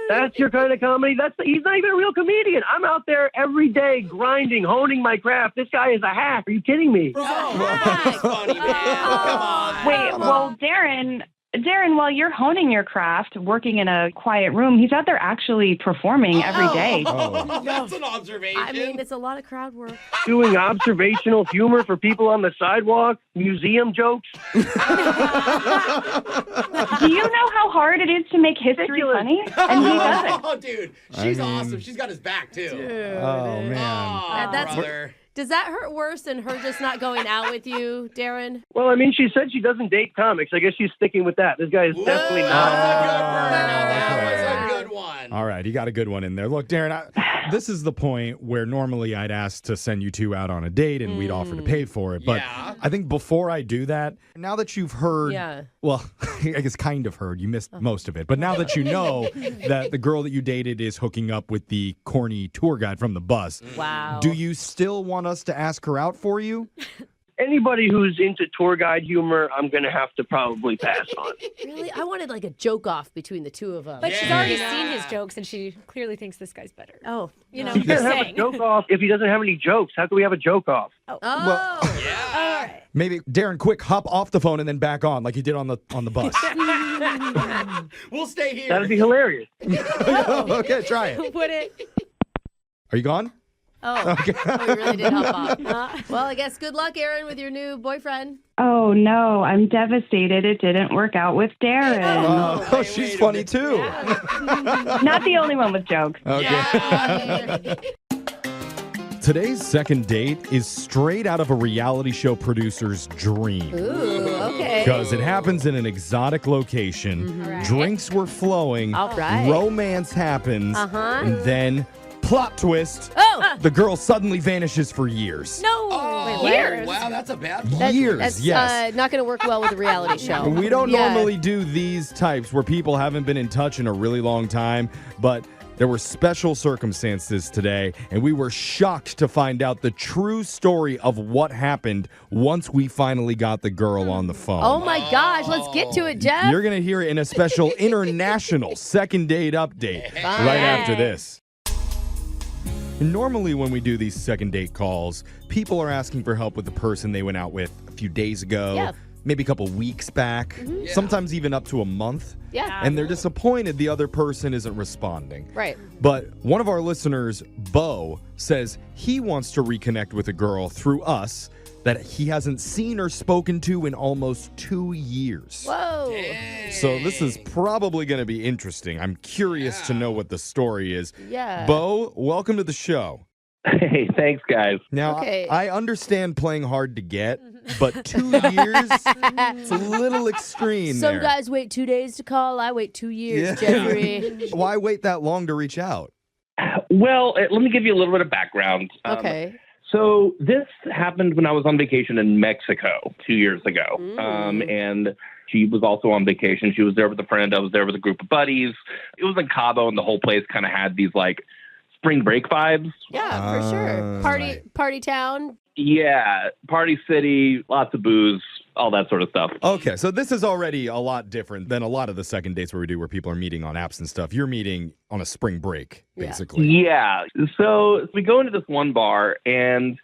That's your kind of comedy. He's not even a real comedian. I'm out there every day grinding, honing my craft. This guy is a hack. Are you kidding me? That's funny, man. Come on. Wait, well, Darren, while you're honing your craft, working in a quiet room, he's out there actually performing every day. Oh. That's an observation. I mean, it's a lot of crowd work. Doing observational humor for people on the sidewalk, museum jokes. Do you know how hard it is to make history funny? And he does it. Oh, dude. She's awesome. She's got his back, too. Oh, man. Oh, That's- brother. Does that hurt worse than her just not going out with you, Darren? Well, I mean, she said she doesn't date comics. I guess she's sticking with that. This guy is definitely not. That was a good one. All right, you got a good one in there. Look, Darren, this is the point where normally I'd ask to send you two out on a date and we'd offer to pay for it. But Yeah. I think before I do that, now that you've heard, well, I guess kind of heard, you missed most of it. But now that you know that the girl that you dated is hooking up with the corny tour guide from the bus, wow. do you still want us to ask her out for you? Anybody who's into tour guide humor, I'm going to have to probably pass on. Really? I wanted a joke off between the two of them. But she's already seen his jokes, and she clearly thinks this guy's better. Oh. You know, You just can't have a saying. joke off if he doesn't have any jokes. How can we have a joke off? Oh. Yeah. All right. Maybe, Darren, quick, hop off the phone and then back on like you did on the bus. We'll stay here. That'd be hilarious. Okay, try it. Would it? Are you gone? Oh. Okay. Oh, you really did hop off. Well, I guess good luck, Aaron, with your new boyfriend. Oh, no, I'm devastated. It didn't work out with Darren. Oh, she's funny too. Not the only one with jokes. Okay. Today's second date is straight out of a reality show producer's dream. Ooh, okay. Because it happens in an exotic location. Right. Drinks were flowing. All right. Romance happens. Uh-huh. And then, plot twist, Oh! the girl suddenly vanishes for years. No! Oh, Years. wow, that's a bad Years, That's yes. not going to work well with a reality show. We don't Yeah. normally do these types where people haven't been in touch in a really long time, but there were special circumstances today, and we were shocked to find out the true story of what happened once we finally got the girl on the phone. Oh my gosh, let's get to it, Jeff. You're going to hear it in a special international second date update right after this. Normally, when we do these second date calls, people are asking for help with the person they went out with a few days ago, Yeah. maybe a couple weeks back, sometimes even up to a month. Yeah. And they're disappointed the other person isn't responding. Right. But one of our listeners, Bo, says he wants to reconnect with a girl through us that he hasn't seen or spoken to in almost 2 years. Whoa. So this is probably going to be interesting. I'm curious to know what the story is. Yeah. Bo, welcome to the show. Hey, thanks, guys. Now, Okay. I understand playing hard to get, but 2 years, it's a little extreme Some there. guys wait 2 days to call. I wait 2 years, Yeah. Jeffrey. Why wait that long to reach out? Well, let me give you a little bit of background. Okay. So this happened when I was on vacation in Mexico 2 years ago. And she was also on vacation. She was there with a friend. I was there with a group of buddies. It was in Cabo, and the whole place kind of had these spring break vibes. Yeah, for sure. Party town. Yeah, party city, lots of booze, all that sort of stuff. Okay, so this is already a lot different than a lot of the second dates where people are meeting on apps and stuff. You're meeting on a spring break, basically. Yeah. So we go into this one bar, and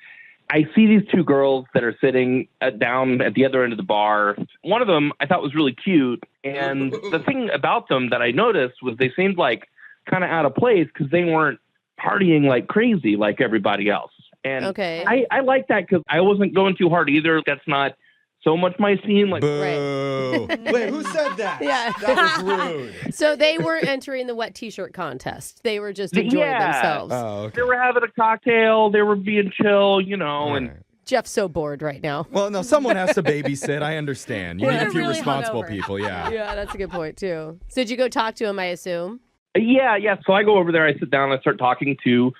I see these two girls that are sitting down at the other end of the bar. One of them I thought was really cute, and the thing about them that I noticed was they seemed kind of out of place because they weren't partying like crazy like everybody else. And I like that because I wasn't going too hard either. That's not so much my scene. Like, boo. Wait, who said that? Yeah. That was rude. So they weren't entering the wet T-shirt contest. They were just enjoying themselves. Oh, okay. They were having a cocktail. They were being chill, you know, and Jeff's so bored right now. Well, no, someone has to babysit. I understand. You need a few really responsible hungover. people, yeah. Yeah, that's a good point, too. So did you go talk to him, I assume? Yeah. So I go over there. I sit down. I start talking to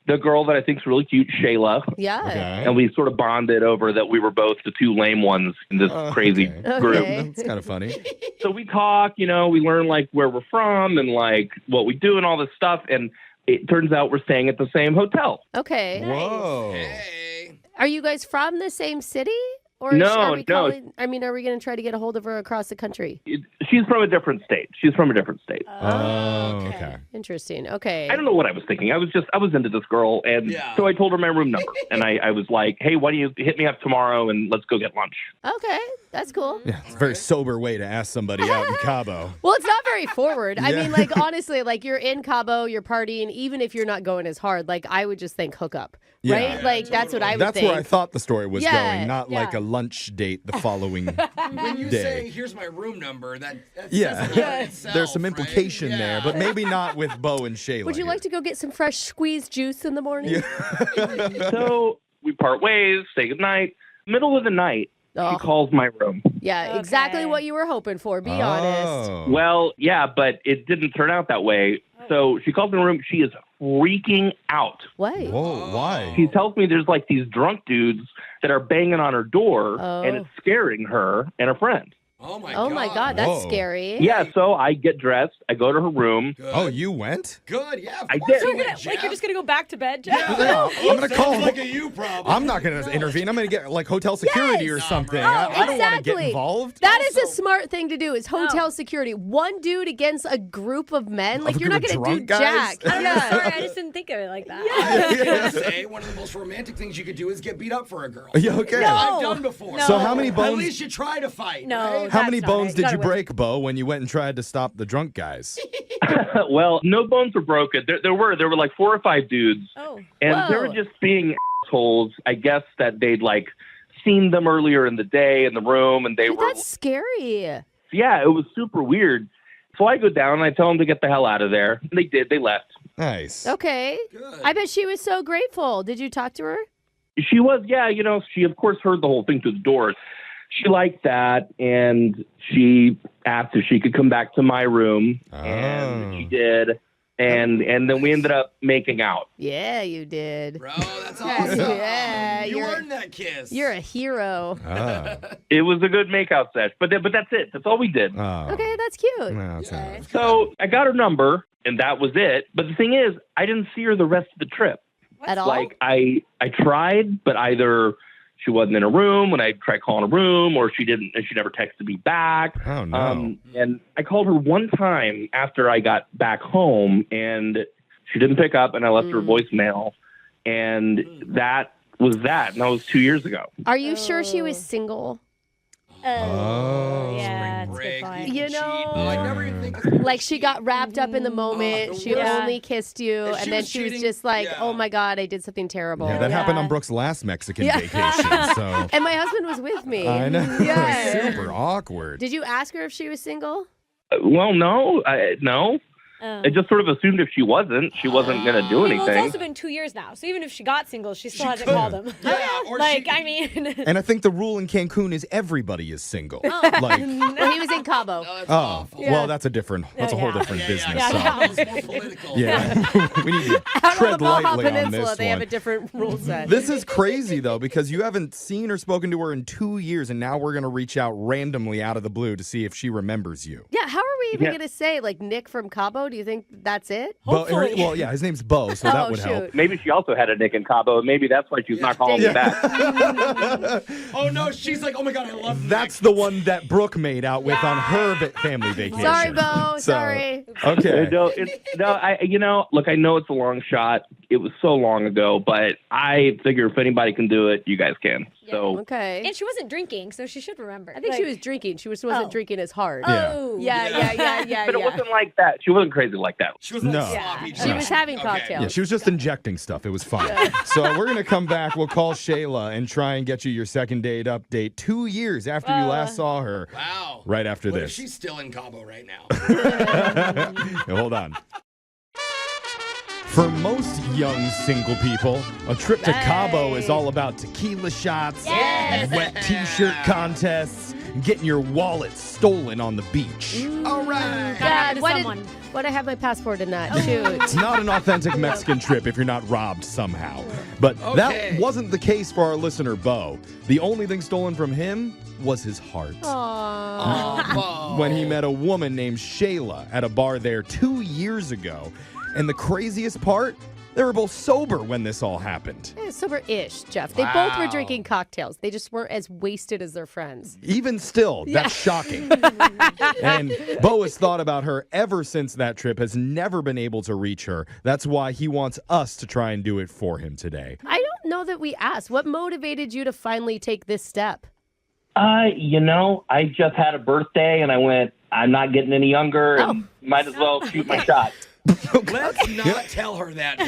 the girl that I think is really cute, Shayla. Yeah. Okay. And we sort of bonded over that we were both the two lame ones in this crazy group. That's kind of funny. So we talk, you know, we learn like where we're from and like what we do and all this stuff. And it turns out we're staying at the same hotel. Okay. Whoa. Are you guys from the same city? Or No, are we no. are we going to try to get a hold of her across the country? She's from a different state. Oh, okay. Interesting. Okay. I don't know what I was thinking. I was into this girl. And so I told her my room number. And I was like, hey, why don't you hit me up tomorrow and let's go get lunch. Okay. That's cool. Yeah, it's a very sober way to ask somebody out in Cabo. Well, it's not very forward. I Yeah. mean, like, honestly, like, you're in Cabo, you're partying, even if you're not going as hard, like, I would just think hookup, right? Yeah. Like, that's what I would That's think. where I thought the story was Yeah, going, not like a lunch date the following When you day. say, here's my room number, that Yeah, says a lot in itself, there's some right? implication there, but maybe not with Bo and Shayla. Would you like to go get some fresh squeezed juice in the morning? So we part ways, say goodnight. Middle of the night, she calls my room. Yeah, exactly what you were hoping for. Be honest. Well, yeah, but it didn't turn out that way. So she calls in the room. She is freaking out. Why? Whoa, why? She tells me there's like these drunk dudes that are banging on her door, Oh. and it's scaring her and her friend. Oh my Oh my God, that's Whoa. scary. Yeah, so I get dressed. I go to her room. Oh, you went? Good, yeah. I Of did. course you went, Like, you're Jeff. just going to go back to bed, Jeff? Yeah, I'm going to call. Sounds like a you problem. I'm not going to intervene. I'm going to get like hotel security or something. I don't want to get involved. That is a smart thing to do. Is hotel security. One dude against a group of men. Like, A you're not group of going to do drunk guys? jack. I'm Yeah. sorry, I just didn't think of it like that. I was gonna say one of the most romantic things you could do is get beat up for a girl. Yeah, okay. I've done before. So how many At bones? least you try to fight. No. right? How many That's not bones it. did Gotta you win. break, Bo, when you went and tried to stop the drunk guys? Well, no bones were broken. There were like 4 or 5 dudes, Oh. and they Whoa. were just being assholes. I guess that they'd like seen them earlier in the day in the room, and they Dude, were that's scary. yeah, it was super weird. So I go down and I tell them to get the hell out of there. And they did. They left. Nice. Okay. Good. I bet she was so grateful. Did you talk to her? She was, yeah, you know, she of course heard the whole thing through the door. She liked that, and she asked if she could come back to my room, and she did. And then we ended up making out. Yeah, you did. Bro, that's awesome. Yeah, you you're- earned that kiss. You're a hero. Ah. It was a good makeout sesh, but that's it. That's all we did. Oh. Okay, that's cute. No, it's not. So I got her number, and that was it. But the thing is, I didn't see her the rest of the trip. At all? Like I tried, but either she wasn't in a room when I tried calling a room, or she didn't, and she never texted me back. Oh, no. And I called her one time after I got back home, and she didn't pick up, and I left her a voicemail, and that was that, and that was 2 years ago. Are you sure she was single? Oh. Yeah, that's a break. good point. You know, I never even think of like she got wrapped up in the moment. the She worst. only kissed you, If she and then was she was cheating, just like, yeah. "Oh my God, I did something terrible." Yeah, that happened on Yeah. Brooke's last Mexican Yeah. vacation. So And my husband was with me. I know. Yeah. Super awkward. Did you ask her if she was single? Well, no. I just sort of assumed if she wasn't going to do Well, it's anything. also been 2 years now, so even if she got single, she still hasn't could. called him. Yeah, or Like, she- I mean, And I think the rule in Cancun is everybody is single. Oh. Like, Well, he was in Cabo. That's oh, awful. well, that's a whole yeah. different business. yeah. So. Yeah. It's more political. Yeah, we need to Out on the tread Baja lightly on Peninsula, this they have one. a different rule set. This is crazy though, because you haven't seen or spoken to her in 2 years, and now we're gonna reach out randomly out of the blue to see if she remembers you. Yeah, how are we even Yeah. going to say, like, Nick from Cabo? Do you think that's it? Hopefully. Well, yeah, his name's Bo, so that Oh, would help. shoot. Maybe she also had a Nick in Cabo, and maybe that's why she's not calling me back. Oh no, she's like, oh my God, I love That's the one that Brooke made out with on her family vacation. Sorry, Bo. So, Sorry. Okay. Look, I know it's a long shot, it was so long ago, but I figure if anybody can do it, you guys can. So Okay. And she wasn't drinking, so she should remember. I think she was drinking. She wasn't drinking as hard. Yeah. Oh. Yeah. But it wasn't like that. She wasn't crazy like that. She wasn't No. sloppy. She was having cocktails. Yeah, she was just injecting stuff. It was fine. So we're going to come back. We'll call Shayla and try and get you your second date update 2 years after you last saw her. Wow. Right after What if this. she's still in Cabo right now? Hey, hold on. For most young single people, a trip to Cabo is all about tequila shots, wet t-shirt contests, and getting your wallet stolen on the beach. All right. God, why did I have my passport in that? Shoot. It's not an authentic Mexican trip if you're not robbed somehow. But that wasn't the case for our listener, Bo. The only thing stolen from him was his heart. When he met a woman named Shayla at a bar there 2 years ago. And the craziest part, they were both sober when this all happened. Sober-ish, Jeff. They both were drinking cocktails. They just weren't as wasted as their friends. Even still, that's shocking. And Bo has thought about her ever since that trip, has never been able to reach her. That's why he wants us to try and do it for him today. I don't know that we asked. What motivated you to finally take this step? I just had a birthday and I went, I'm not getting any younger and might as well shoot my shot. Let's not tell her that.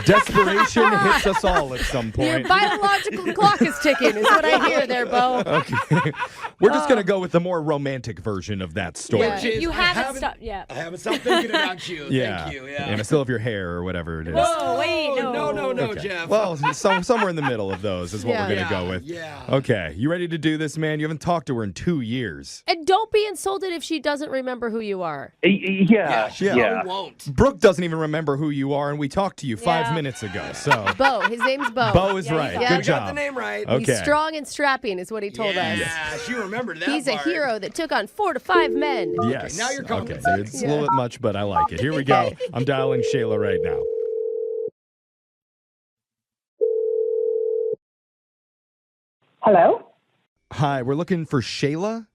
Desperation hits us all at some Your point. biological clock is ticking, is what I hear there, Bo. Okay. We're just going to go with the more romantic version of that story. Which is, You I haven't stopped. Yeah. I haven't stopped thinking about you. Yeah. Thank you. Yeah. And I still have your hair or whatever it is. Whoa, wait, no. No, Okay. Jeff. Well, somewhere in the middle of those is what we're going to go with. Yeah. Okay. You ready to do this, man? You haven't talked to her in 2 years. And don't be insulted if she doesn't remember who you are. Yeah. She probably won't. Brooke doesn't even remember who you are, and we talked to you 5 minutes ago. So Bo. His name's Bo. Bo is right. Yeah. Good We job. got the name right. Okay. He's strong and strapping, is what he told us. Yeah, she remembered that He's part. a hero that took on 4 to 5 men. Yes. now you're Okay. compensating. It's a little bit much, but I like it. Here we go. I'm dialing Shayla right now. Hello? Hi, we're looking for Shayla.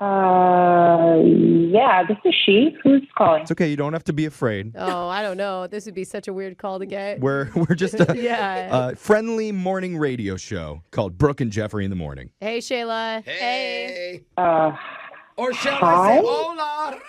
Yeah, this is she. Who's calling? It's okay. You don't have to be afraid. Oh, I don't know. This would be such a weird call to get. We're just a Yeah. friendly morning radio show called Brooke and Jeffrey in the morning. Hey, Shayla. Hey. Or shall hi? I say hola?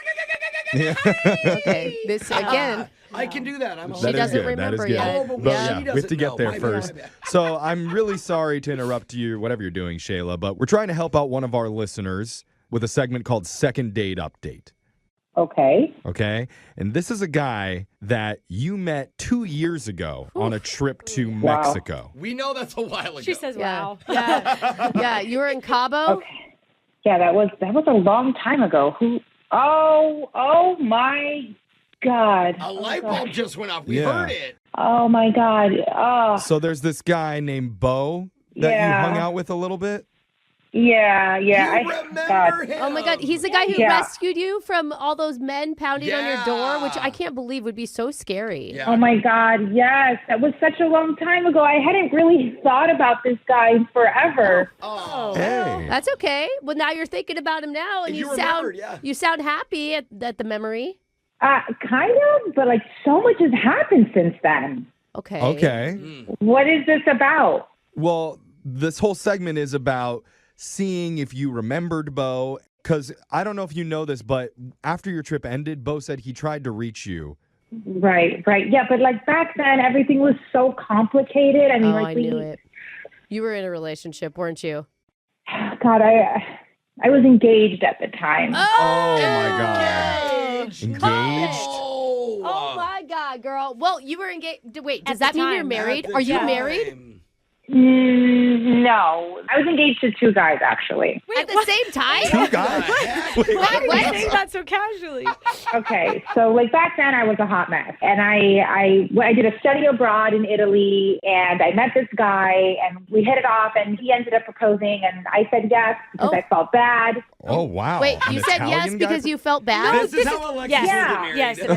Okay, this again. I can do that. I'm She That is doesn't good. That is remember good. yet. Oh, but But she yeah, we have doesn't to get know. there My first. bad. So I'm really sorry to interrupt you, whatever you're doing, Shayla, but we're trying to help out one of our listeners with a segment called Second Date Update. Okay. Okay? And this is a guy that you met 2 years ago on a trip to Wow. Mexico. We know that's a while ago. She says, Yeah. wow. Yeah, you were in Cabo? Okay. Yeah, that was a long time ago. Who? Oh my God. A light bulb just went off. We Yeah. heard it. Oh my God. Oh. So there's this guy named Bo that Yeah. you hung out with a little bit? Yeah. You God. remember him. Oh my God, he's the guy who Yeah. rescued you from all those men pounding on your door, which I can't believe would be so scary. Yeah. Oh my God. Yes. That was such a long time ago. I hadn't really thought about this guy forever. Oh. Hey. That's okay. Well, now you're thinking about him now, and And you you sound remembered, yeah. you sound happy at the memory. Kind of, but like so much has happened since then. Okay. Okay. What is this about? Well, this whole segment is about seeing if you remembered Bo. Because I don't know if you know this, but after your trip ended, Bo said he tried to reach you. Right. Yeah, but like back then, everything was so complicated. I mean, Oh, like I knew it. You were in a relationship, weren't you? God, I was engaged at the time. Oh my God. Engaged? Oh my God, girl. Well, you were engaged. Wait, does At that the mean you're time. married? At the Are you time. married? No, I was engaged to two guys actually. At the same time? Two guys? Why are you What? saying that so casually? Okay, so like back then I was a hot mess, and I did a study abroad in Italy, and I met this guy, and we hit it off, and he ended up proposing, and I said yes because Oh. I felt bad. Oh, wow. Wait, An you said yes Italian guy? because you felt bad? This is how Alexis Yes. will get married. Yes, it is.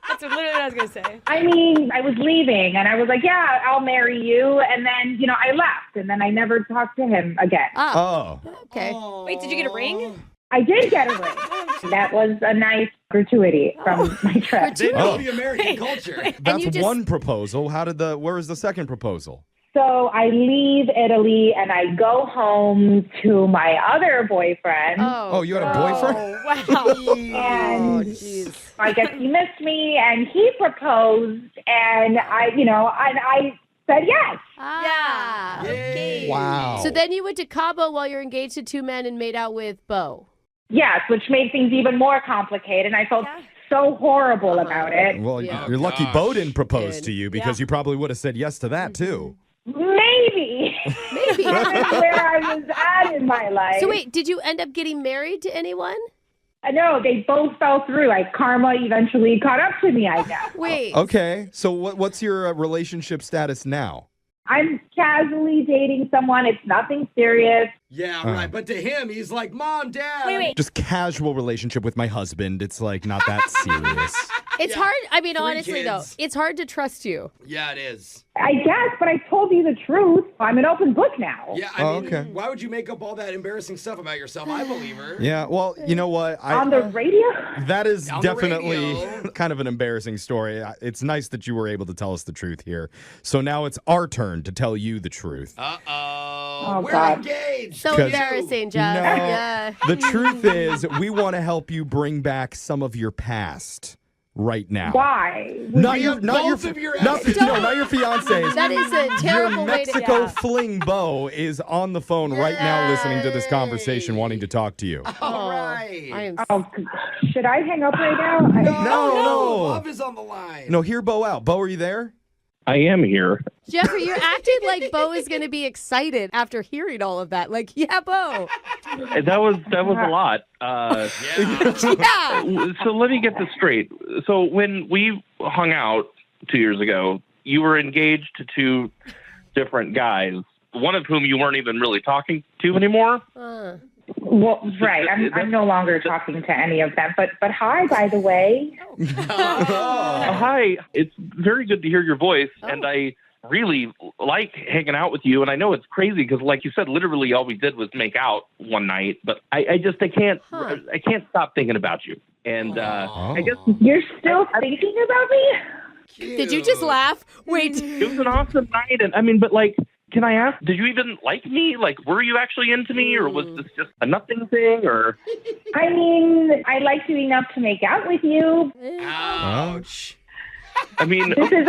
That's literally what I was going to say. I mean, I was leaving, and I was like, yeah, I'll marry you, and then I left, and then I never talked to him again. Oh, Oh. okay. Wait, did you get a ring? I did get a ring. That was a nice gratuity from my trip. They know the American culture. That's one proposal. Where was the second proposal? So I leave Italy and I go home to my other boyfriend. Oh, you had a boyfriend? And I guess he missed me and he proposed and I said yes. Yeah. Okay. Wow. So then you went to Cabo while you're engaged to two men and made out with Bo. Yes, which made things even more complicated. And I felt so horrible about it. Well, you're lucky Bo didn't propose to you because you probably would have said yes to that too. Maybe. That's where I was at in my life. So wait, did you end up getting married to anyone? No, they both fell through. Karma eventually caught up to me, I guess. Wait. Okay. So what's your relationship status now? I'm casually dating someone. It's nothing serious. Yeah, right. But to him, he's like, Mom, Dad. Wait. Just casual relationship with my husband. It's like not that serious. It's hard. I mean, 3 honestly, though, kids. it's hard to trust you. Yeah, it is. I guess, but I told you the truth. I'm an open book now. Yeah, I mean, why would you make up all that embarrassing stuff about yourself? I believe her. Yeah, well, you know what? On the radio? That is On the definitely radio. kind of an embarrassing story. It's nice that you were able to tell us the truth here. So now it's our turn to tell you the truth. Uh-oh. We're God. engaged. So embarrassing, Jeff. No. Yeah. The truth is, we want to help you bring back some of your past right now. Why? Not your fiance's. That is a terrible Your way to Mexico fling Bo is on the phone right now listening to this conversation, wanting to talk to you. All right. Should I hang up right now? No. Love is on the line. No, hear Bo out. Bo, are you there? I am here. Jeffrey, you're acting like Bo is going to be excited after hearing all of that. Like, yeah, Bo. That was a lot. Yeah. So let me get this straight. So when we hung out 2 years ago, you were engaged to 2 different guys, one of whom you weren't even really talking to anymore. Well, right. I'm no longer talking to any of them. But hi, by the way. Hi. It's very good to hear your voice, and I really like hanging out with you. And I know it's crazy because, like you said, literally all we did was make out one night. But I can't stop thinking about you. And I guess You're still thinking about me? Did you just laugh? Wait. It was an awesome night, and I mean, but like. Can I ask, did you even like me? Like, were you actually into me, or was this just a nothing thing, or? I mean, I liked you enough to make out with you. Ouch. I mean, This is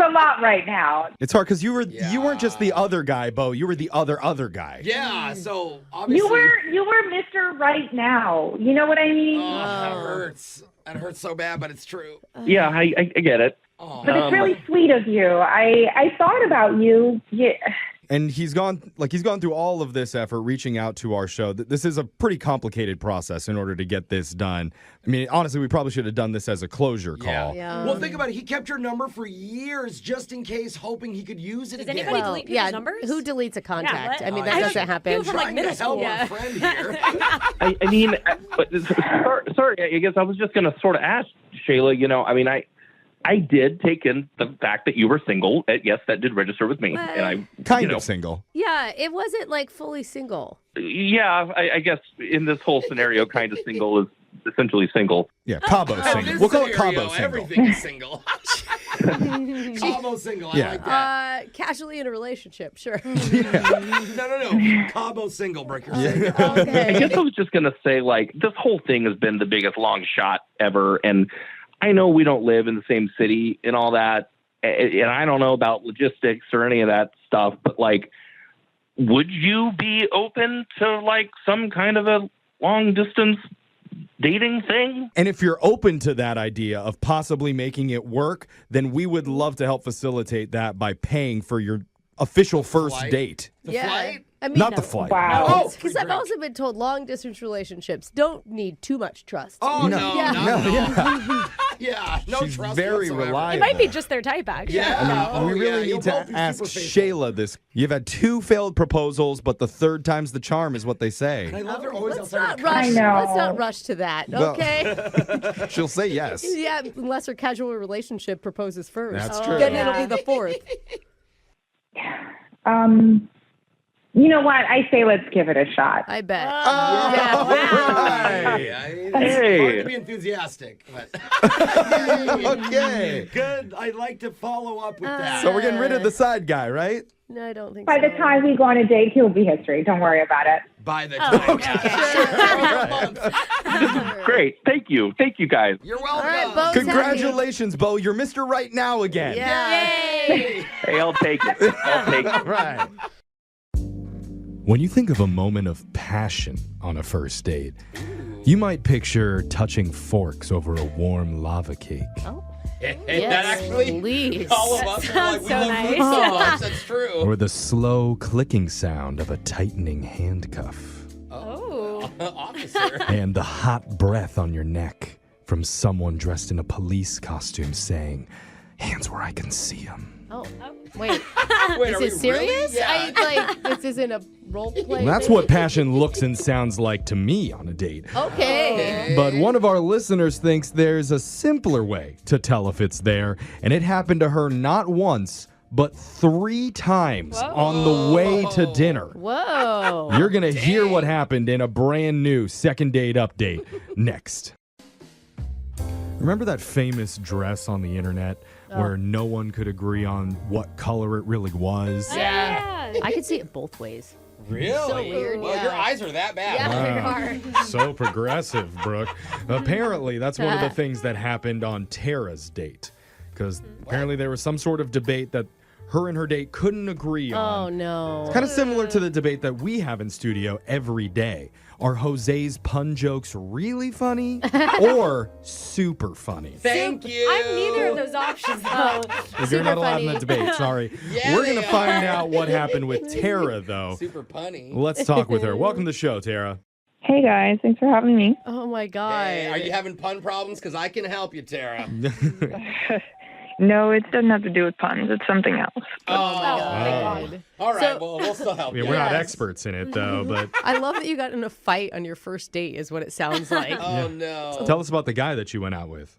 a lot right now. It's hard because you weren't just the other guy, Bo. You were the other guy. Yeah, so obviously. You were Mr. Right Now. You know what I mean? Oh, that hurts. That hurts so bad, but it's true. Yeah, I get it. But it's really sweet of you. I thought about you. Yeah. And he's gone through all of this effort reaching out to our show. This is a pretty complicated process in order to get this done. I mean, honestly, we probably should have done this as a closure call. Yeah. Well, think about it. He kept your number for years just in case, hoping he could use it again. Anybody delete people's numbers? Who deletes a contact? what? I mean, that doesn't happen. People from like middle school. Our friend here. I mean, sorry, I guess I was just going to sort of ask, Shayla, I mean, I did take in the fact that you were single. Yes, that did register with me. And I kind of single. Yeah, it wasn't like fully single. Yeah, I guess in this whole scenario, kind of single is essentially single. Yeah, Cabo single. We'll call it Cabo single. Everything is single. Cabo single. I like that. Casually in a relationship, sure. No. Cabo single, breaker single. I guess I was just going to say, like, this whole thing has been the biggest long shot ever. And I know we don't live in the same city and all that. And I don't know about logistics or any of that stuff. But, like, would you be open to, like, some kind of a long distance dating thing? And if you're open to that idea of possibly making it work, then we would love to help facilitate that by paying for your official first date. The flight? I mean, Not the flight. Wow. Because I've also been told long distance relationships don't need too much trust. Oh, no. Yeah. Yeah, no She's trust very whatsoever. reliable. It might be just their type, actually. Yeah. I mean, we really need to ask Shayla this. You've had 2 failed proposals, but the third time's the charm is what they say. I love her always Let's outside not her rush. I know. Let's not rush to that, Well- okay? She'll say yes. Yeah, unless her casual relationship proposes first. That's true. Then it'll be the fourth. You know what? I say let's give it a shot. I bet. Hey, I mean, it's hard to be enthusiastic, but Okay. good. I'd like to follow up with that. So we're getting rid of the side guy, right? No, I don't think By so. the time we go on a date, he'll be history. Don't worry about it. By the time, Great. Thank you. Thank you, guys. You're welcome. All right, Bo's Congratulations, Bo. You're Mr. Right Now again. Yeah. Yay! Hey, I'll take it. I'll take it. All right. When you think of a moment of passion on a first date, you might picture touching forks over a warm lava cake. Oh. Hey, Yes, that actually, please. all of us are like, we so love nice. food so much. That's true. Or the slow clicking sound of a tightening handcuff. Oh, officer. And the hot breath on your neck from someone dressed in a police costume saying, "Hands where I can see them." Oh, wait. Wait, Is are we it serious? Really? Yeah. This isn't a role play. That's thing? what passion looks and sounds like to me on a date. Okay. But one of our listeners thinks there's a simpler way to tell if it's there, and it happened to her not once, but 3 times on the way to dinner. Whoa. You're going to hear what happened in a brand new second date update next. Remember that famous dress on the internet where no one could agree on what color it really was? Yeah. I could see it both ways. Really? So weird, Well, yeah. your eyes are that bad. Yeah, they are. So progressive, Brooke. Apparently, that's one of the things that happened on Tara's date. Because apparently there was some sort of debate that her and her date couldn't agree on. Oh, no. It's kind of similar to the debate that we have in studio every day. Are Jose's pun jokes really funny or super funny? Thank you. I'm neither of those options, though. You're not allowed in the debate, sorry. Yeah, We're going to they find are. out what happened with Tara, though. Super punny. Let's talk with her. Welcome to the show, Tara. Hey guys, thanks for having me. Oh, my God. Hey, are you having pun problems? Because I can help you, Tara. No, it doesn't have to do with puns. It's something else. Oh, God. all right. So- Well, we'll still help Yeah, you. we're not Yes. experts in it, though, but I love that you got in a fight on your first date, is what it sounds like. Oh, no. tell us about the guy that you went out with.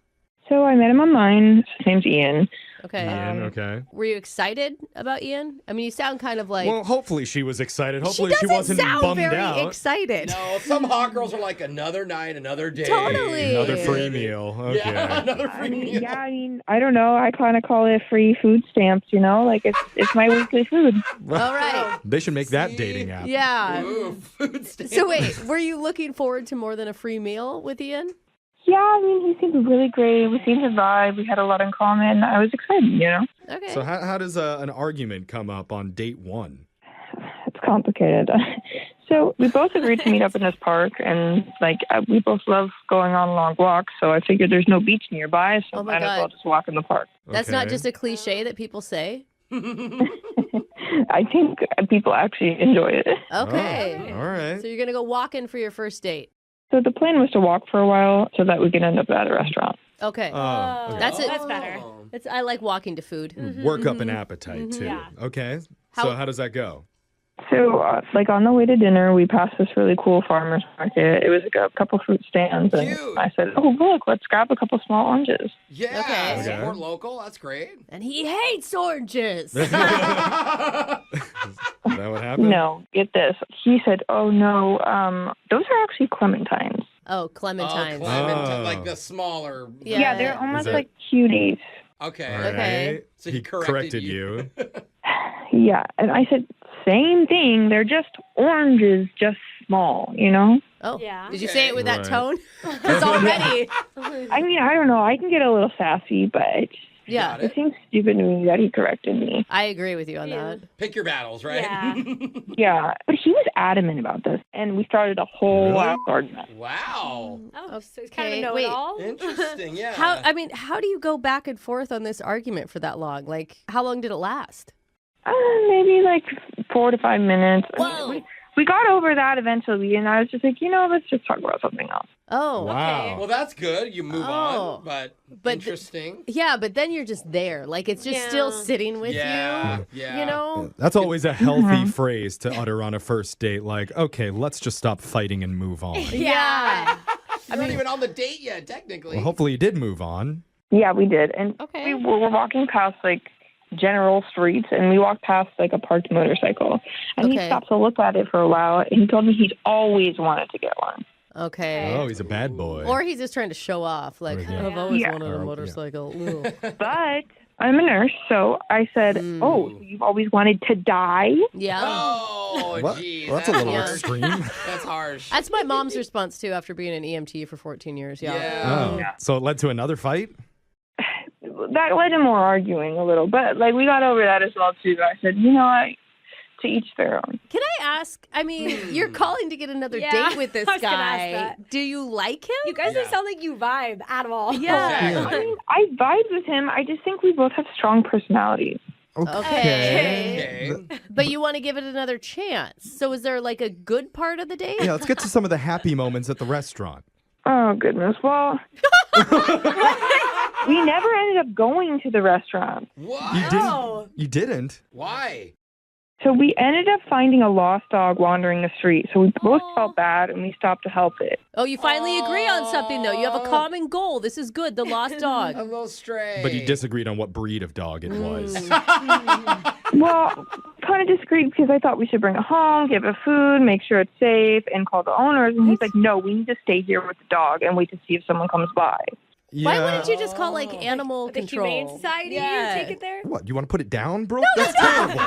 So I met him online. His name's Ian. Okay. Ian, okay. Were you excited about Ian? I mean, you sound kind of like. Well, hopefully she was excited. Hopefully she she doesn't wasn't sound bummed very out. excited. No, some hot girls are like, another night, another day. Totally. Another free meal. Okay. Yeah, another free meal. I don't know. I kind of call it free food stamps, you know? Like, it's my weekly food. All right. They should make that dating app. Yeah. Ooh, food stamps. So wait, were you looking forward to more than a free meal with Ian? Yeah, I mean, he seemed really great. We seemed to vibe. We had a lot in common. I was excited, you know? Okay. So how does an argument come up on date 1? It's complicated. So we both agreed to meet up in this park, and, we both love going on long walks, so I figured there's no beach nearby, so Oh my might as well God. just walk in the park. That's not Okay. just a cliche that people say. I think people actually enjoy it. Okay. Oh, all right. So you're gonna go walking for your first date. So the plan was to walk for a while so that we could end up at a restaurant. Okay. Oh, okay. That's it. That's better. I like walking to food. Work up an appetite, too. Yeah. Okay. How- So how does that go? So, on the way to dinner, we passed this really cool farmer's market. It was a couple fruit stands, and Cute. I said, "Oh, look, let's grab a couple small oranges." Yeah, Okay. support local. That's great. And he hates oranges. Is that what happened? No, get this. He said, "Oh no, those are actually clementines." Oh, clementines. Oh, Clementine, Oh. like the smaller. Yeah. they're almost it- like cuties. Okay. All right. Okay. So he corrected you. Yeah, and I said, "Same thing. They're just oranges, just small." You know. Oh. Yeah. Did you say it with that Right. tone? Because already. I mean, I don't know. I can get a little sassy, but Yeah. Got it seems stupid to me that he corrected me. I agree with you on Yeah. that. Pick your battles, right? Yeah. Yeah, but he was adamant about this, and we started a whole Really? wild argument. Wow. Oh, so it's kind of Okay, a wait. know-it-all. Interesting. Yeah. How do you go back and forth on this argument for that long? Like, how long did it last? Maybe like 4 to 5 minutes. Whoa. We got over that eventually, and I was just like, let's just talk about something else. Oh. Wow. Well, that's good. You move Oh. on, but But interesting. Yeah, but then you're just there. Like, it's just still Yeah. sitting with Yeah. you. Yeah. You know? That's always a healthy phrase to utter on a first date. Like, okay, let's just stop fighting and move on. Yeah. You're not even on the date yet, technically. Well, hopefully you did move on. Yeah, we did, and Okay. we were walking past general streets, and we walked past like a parked motorcycle, and he Okay. stopped to look at it for a while, and he told me he's always wanted to get one. Okay. Oh, he's a bad boy. Or he's just trying to show off. Like, Yeah. I've always Yeah. wanted a Yeah. motorcycle. Ooh. But I'm a nurse, so I said, "Oh, so you've always wanted to die?" Yeah. Oh, What? geez. Well, that's a little Yeah. extreme. That's harsh. That's my mom's response, too, after being an EMT for 14 years. Yeah. Oh. So it led to another fight? That led to more arguing a little, but like we got over that as well too. I said, to each their own. Can I ask? I mean, you're calling to get another Yeah, date with this I was gonna ask guy. that. Do you like him? You guys don't sound like you vibe at all. Yeah. I mean, I vibe with him. I just think we both have strong personalities. Okay. But you want to give it another chance. So is there like a good part of the date? Yeah, let's get to some of the happy moments at the restaurant. Oh goodness. Well, we never ended up going to the restaurant. What? You didn't? You didn't? Why? So we ended up finding a lost dog wandering the street. So we both felt bad, and we stopped to help it. Oh, you finally agree on something, though. You have a common goal. This is good. The lost dog. A little stray. But you disagreed on what breed of dog it was. Well, kind of disagreed because I thought we should bring it home, give it food, make sure it's safe, and call the owners. And he's like, "No, we need to stay here with the dog and wait to see if someone comes by." Why wouldn't you just call like animal The control? Humane Society, Yeah. take it there? What, you want to put it down, Brooke? That's terrible.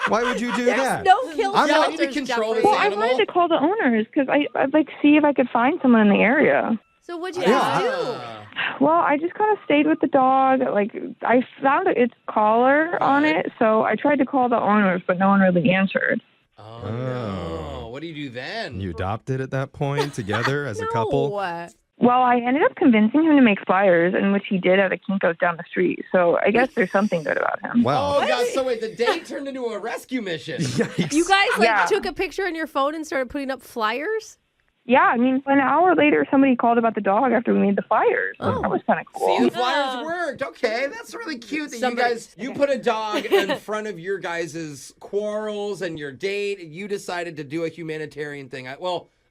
Why would you do that? No kill I'm not- shelters, control Jeffrey. this Well, I wanted to call the owners because I'd like see if I could find someone in the area. So what'd you Yeah. guys do? Well, I just kind of stayed with the dog. Like, I found its collar on it, so I tried to call the owners, but no one really answered. Oh, no. What do you do then? You adopted at that point together as a couple? No. Well, I ended up convincing him to make flyers, in which he did at a Kinko's down the street. So I guess there's something good about him. Wow. Oh, God. So wait, the date turned into a rescue mission. Yikes. You guys like Yeah. took a picture on your phone and started putting up flyers? Yeah, I mean, an hour later, somebody called about the dog after we made the flyers. So that was kind of cool. See, the flyers worked. Okay, that's really cute that Somebody- you put a dog in front of your guys' quarrels and your date. You decided to do a humanitarian thing.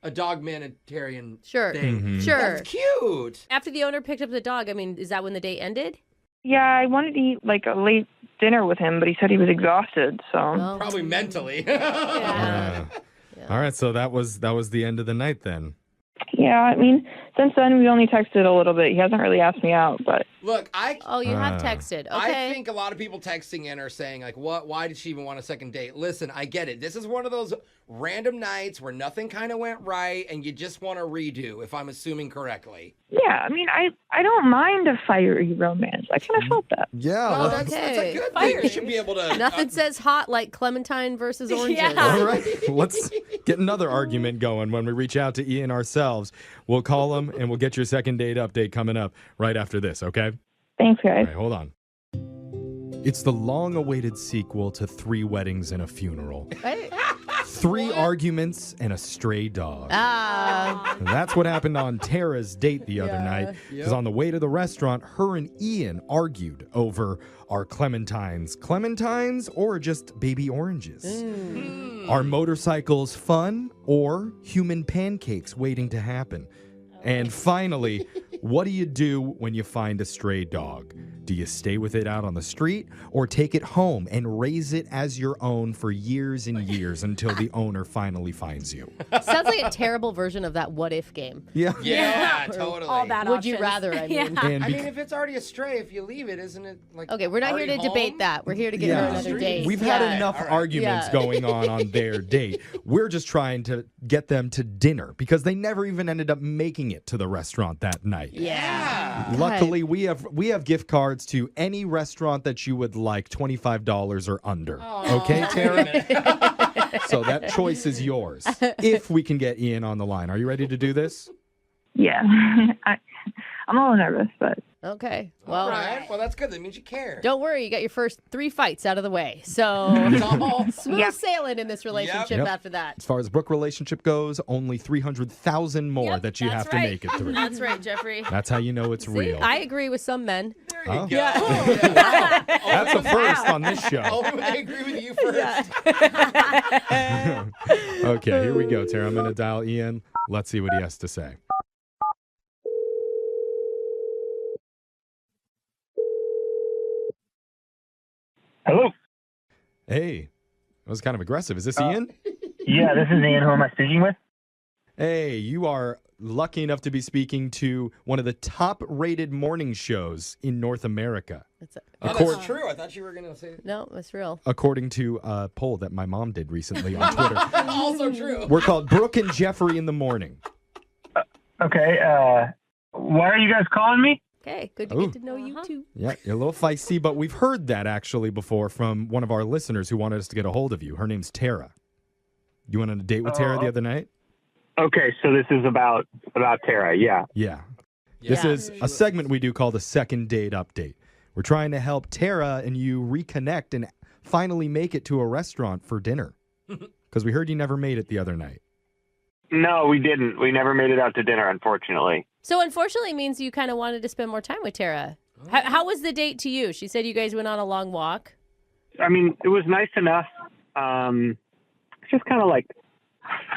A dog-manitarian Sure. thing. Sure. That's cute. After the owner picked up the dog, I mean, is that when the date ended? Yeah, I wanted to eat like a late dinner with him, but he said he was exhausted. So Probably mentally. Yeah. All right, so that was the end of the night then. yeah, I mean, since then we only texted a little bit. He hasn't really asked me out, but Look, Oh, you have texted. Okay. I think a lot of people texting in are saying, like, why did she even want a second date? Listen, I get it. This is one of those random nights where nothing kind of went right and you just want to redo, if I'm assuming correctly. yeah, I mean, I don't mind a fiery romance. I kind of felt that. Yeah. Well, let's- that's a good thing. You should be able to. Nothing says hot like Clementine versus oranges. All right, let's get another argument going when we reach out to Ian ourselves. We'll call him and we'll get your second date update coming up right after this, okay? Thanks, guys. All right, hold on. It's the long-awaited sequel to 3 Weddings and a Funeral. 3 arguments and a stray dog. And that's what happened on Tara's date the other night. Because on the way to the restaurant, her and Ian argued over are clementines or just baby oranges? Are motorcycles fun or human pancakes waiting to happen? And finally, what do you do when you find a stray dog? Do you stay with it out on the street or take it home and raise it as your own for years and years until the owner finally finds you? Sounds like a terrible version of that what if game. Yeah. Yeah, totally. All bad Would you options. rather, I mean. Yeah. And I mean, if it's already a stray, if you leave it, isn't it like Okay, we're not here already to debate home? that. We're here to get her another date. We've Yeah. had enough arguments going on their date. We're just trying to get them to dinner because they never even ended up making it to the restaurant that night. Yeah. Luckily, we have gift cards to any restaurant that you would like, $25 or under. Okay, Tara? So that choice is yours. If we can get Ian on the line. Are you ready to do this? Yeah, I'm a little nervous, but Okay. All Well, right. Well, that's good. That means you care. don't worry. You got your first 3 fights out of the way. So smooth sailing in this relationship Yep. after that. As far as Brooke relationship goes, only 300,000 more that you have to make it through. That's right, Jeffrey. That's how you know it's See, real. I agree with some men. Oh. Yeah. That's a first on this show. Only when they agree with you first. Okay, here we go, Tara. I'm going to dial Ian. Let's see what he has to say. Hello. Hey, that was kind of aggressive. Is this Ian? Yeah, this is Ian. Who am I speaking with? Hey, you are lucky enough to be speaking to one of the top-rated morning shows in North America. That's true. I thought you were going to say No, it's real. According to a poll that my mom did recently on Twitter. Also true. We're called Brooke and Jeffrey in the morning. Okay. Why are you guys calling me? Okay, good to Ooh. get to know you too. Yeah, you're a little feisty, but we've heard that actually before from one of our listeners who wanted us to get a hold of you. Her name's Tara. You went on a date with Tara the other night? Okay, so this is about Tara. Yeah. Yeah. This is a segment we do called a second date update. We're trying to help Tara and you reconnect and finally make it to a restaurant for dinner. Because we heard you never made it the other night. No, we didn't. We never made it out to dinner, unfortunately. So unfortunately means you kind of wanted to spend more time with Tara. How was the date to you? She said you guys went on a long walk. I mean, it was nice enough. It's just kind of like,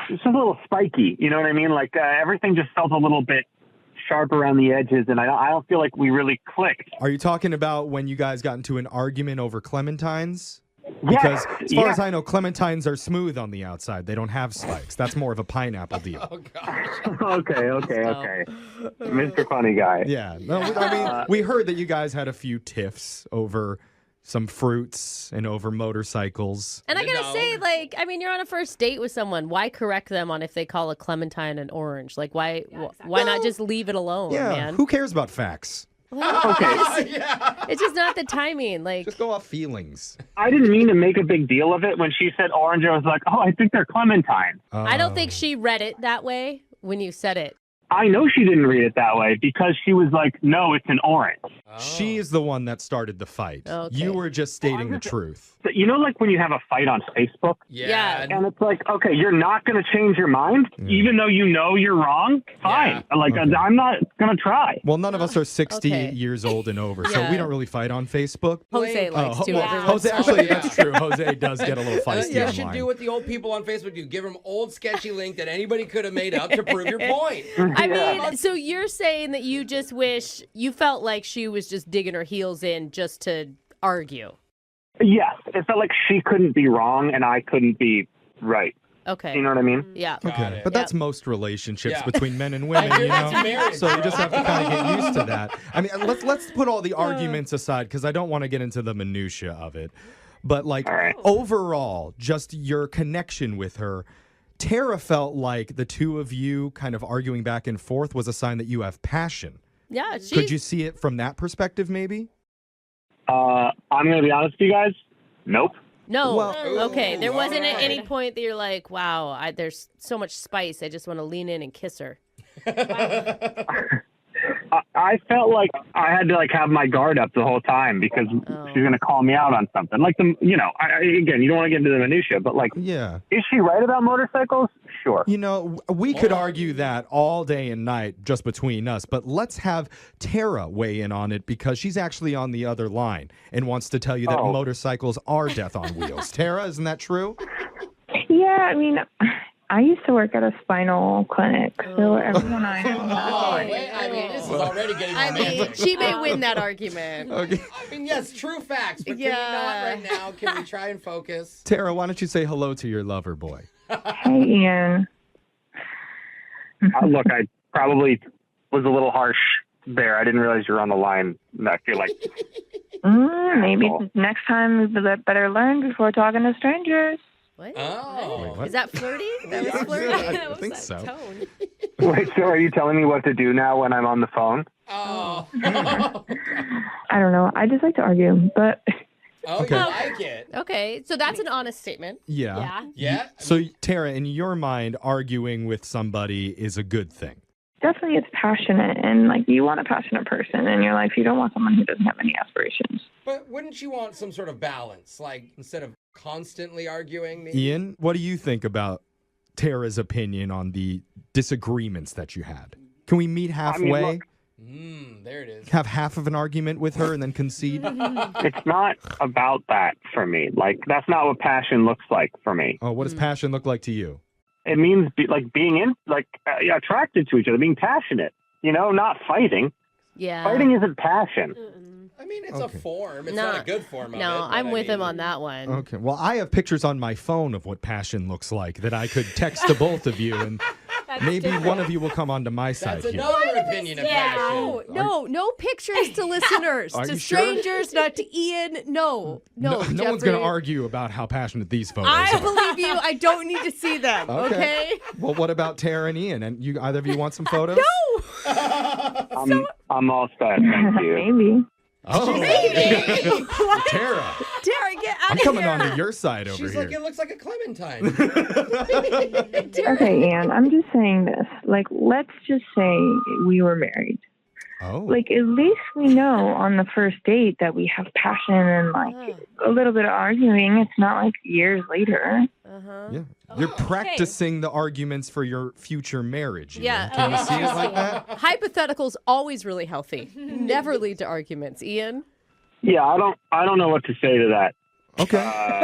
it's just a little spiky. You know what I mean? Like everything just felt a little bit sharp around the edges, and I don't feel like we really clicked. Are you talking about when you guys got into an argument over clementines? Because as far as I know, clementines are smooth on the outside. They don't have spikes. That's more of a pineapple deal. Oh, gosh. Okay. Mr. Funny Guy. Yeah. No, I mean, we heard that you guys had a few tiffs over some fruits and over motorcycles. And I gotta say, like, I mean, you're on a first date with someone. Why correct them on if they call a clementine an orange? Like, why not just leave it alone, Yeah. man? Who cares about facts? It's just not the timing. Like, just go off feelings. I didn't mean to make a big deal of it. When she said orange, I was like, oh, I think they're clementine. I don't think she read it that way when you said it. I know she didn't read it that way because she was like, no, it's an orange. She is the one that started the fight. Okay. You were just stating the truth. You know, like when you have a fight on Facebook? Yeah. And it's like, okay, you're not going to change your mind, even though you know you're wrong? Fine. Like, I'm not going to try. Well, none of us are 60 years old and over, so we don't really fight on Facebook. Jose likes to. Jose, actually, that's true. Jose does get a little feisty You online. should do what the old people on Facebook do. Give them old sketchy link that anybody could have made up to prove your point. I mean, so you're saying that you just wish you felt like she was just digging her heels in just to argue. Yes. It felt like she couldn't be wrong and I couldn't be right. Okay. You know what I mean? Yeah. Okay, but that's most relationships Yeah. between men and women, you That's know. marriage, So you bro. just have to kind of get used to that. I mean, let's put all the arguments aside because I don't want to get into the minutia of it. But like overall, just your connection with her, Tara felt like the two of you kind of arguing back and forth was a sign that you have passion. Yeah. Could you see it from that perspective, maybe? I'm going to be honest with you guys. Nope. No. Well- Okay. There wasn't at any point that you're like, wow, there's so much spice. I just want to lean in and kiss her. I felt like I had to like have my guard up the whole time because she's going to call me out on something. Like again, you don't want to get into the minutia, but like, Yeah. is she right about motorcycles? Sure. You know, we could argue that all day and night just between us, but let's have Tara weigh in on it because she's actually on the other line and wants to tell you that motorcycles are death on wheels. Tara, isn't that true? Yeah, I mean, I used to work at a spinal clinic, so everyone I know. I mean, this is already getting romantic. She may win that argument. Okay. I mean, yes, true facts, but can we not right now? Can we try and focus? Tara, why don't you say hello to your lover boy? Hey, Ian. Look, I probably was a little harsh there. I didn't realize you were on the line. I feel like Maybe next time we better learn before talking to strangers. What? Oh. What? Is that flirty? That was flirty. I think so. Tone. Wait, so are you telling me what to do now when I'm on the phone? Oh. I don't know. I just like to argue, but Oh, Okay. you like it. Okay, so that's an honest statement. Yeah. Yeah. So, Tara, in your mind, arguing with somebody is a good thing. definitely it's passionate. And like you want a passionate person in your life. You don't want someone who doesn't have any aspirations. But wouldn't you want some sort of balance? Like instead of constantly arguing? Maybe? Ian, what do you think about Tara's opinion on the disagreements that you had? Can we meet halfway? There it is. Have half of an argument with her and then concede? It's not about that for me. Like, that's not what passion looks like for me. Oh, what does passion look like to you? It means being attracted to each other, being passionate, not fighting. Yeah. Fighting isn't passion. I mean, mean, it's Okay. a form. It's No. not a good form of it. No, but I'm I with him mean- on that one. Okay. Well, I have pictures on my phone of what passion looks like that I could text to both of you, and maybe one of you will come onto my side That's here. another opinion of passion. No pictures to listeners, Are to you sure? strangers, not to Ian. No, No one's Jeffrey. going to argue about how passionate these photos I are. believe you. I don't need to see them. Okay. Well, what about Tara and Ian? And you, either of you want some photos? I'm all set. Thank you. Maybe. Oh, Tara, Tara, get out I'm of coming here. onto your side over She's here. like, it looks like a clementine. Okay, Ian, I'm just saying this. Like, let's just say we were married. Oh. Like, at least we know on the first date that we have passion and, like, a little bit of arguing. It's not like years later. Yeah. You're practicing the arguments for your future marriage. Ian. Yeah. Can you see it like that? Hypotheticals always really healthy. Never lead to arguments. Ian. Yeah, I don't know what to say to that. Okay.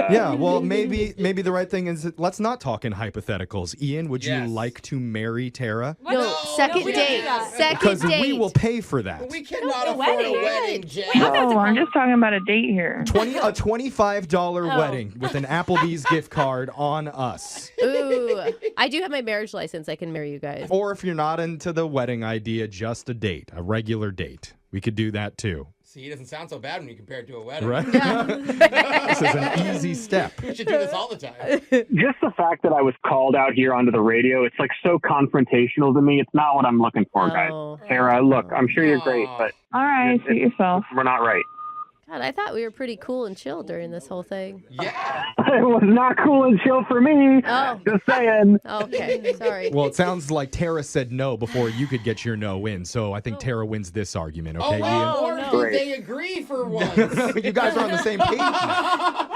Yeah, well, maybe the right thing is that let's not talk in hypotheticals. Ian, would you like to marry Tara? No, second we don't do date. that. Second Because date. we will pay for that. We cannot afford a wedding, Jen. Oh, I'm just talking about a date here. A $25 wedding with an Applebee's gift card on us. Ooh, I do have my marriage license. I can marry you guys. Or if you're not into the wedding idea, just a date, a regular date. We could do that too. See, it doesn't sound so bad when you compare it to a wedding. Right? This is an easy step. We should do this all the time. Just the fact that I was called out here onto the radio, it's like so confrontational to me. It's not what I'm looking for, guys. Sarah, look, I'm sure you're great, but All right, suit yourself. we're not right. God, I thought we were pretty cool and chill during this whole thing. Yeah. It was not cool and chill for me. Oh. Just saying. Okay, sorry. Well, it sounds like Tara said no before you could get your no in. So I think Tara wins this argument, okay, Or did they agree for once? Ian? You guys are on the same page now.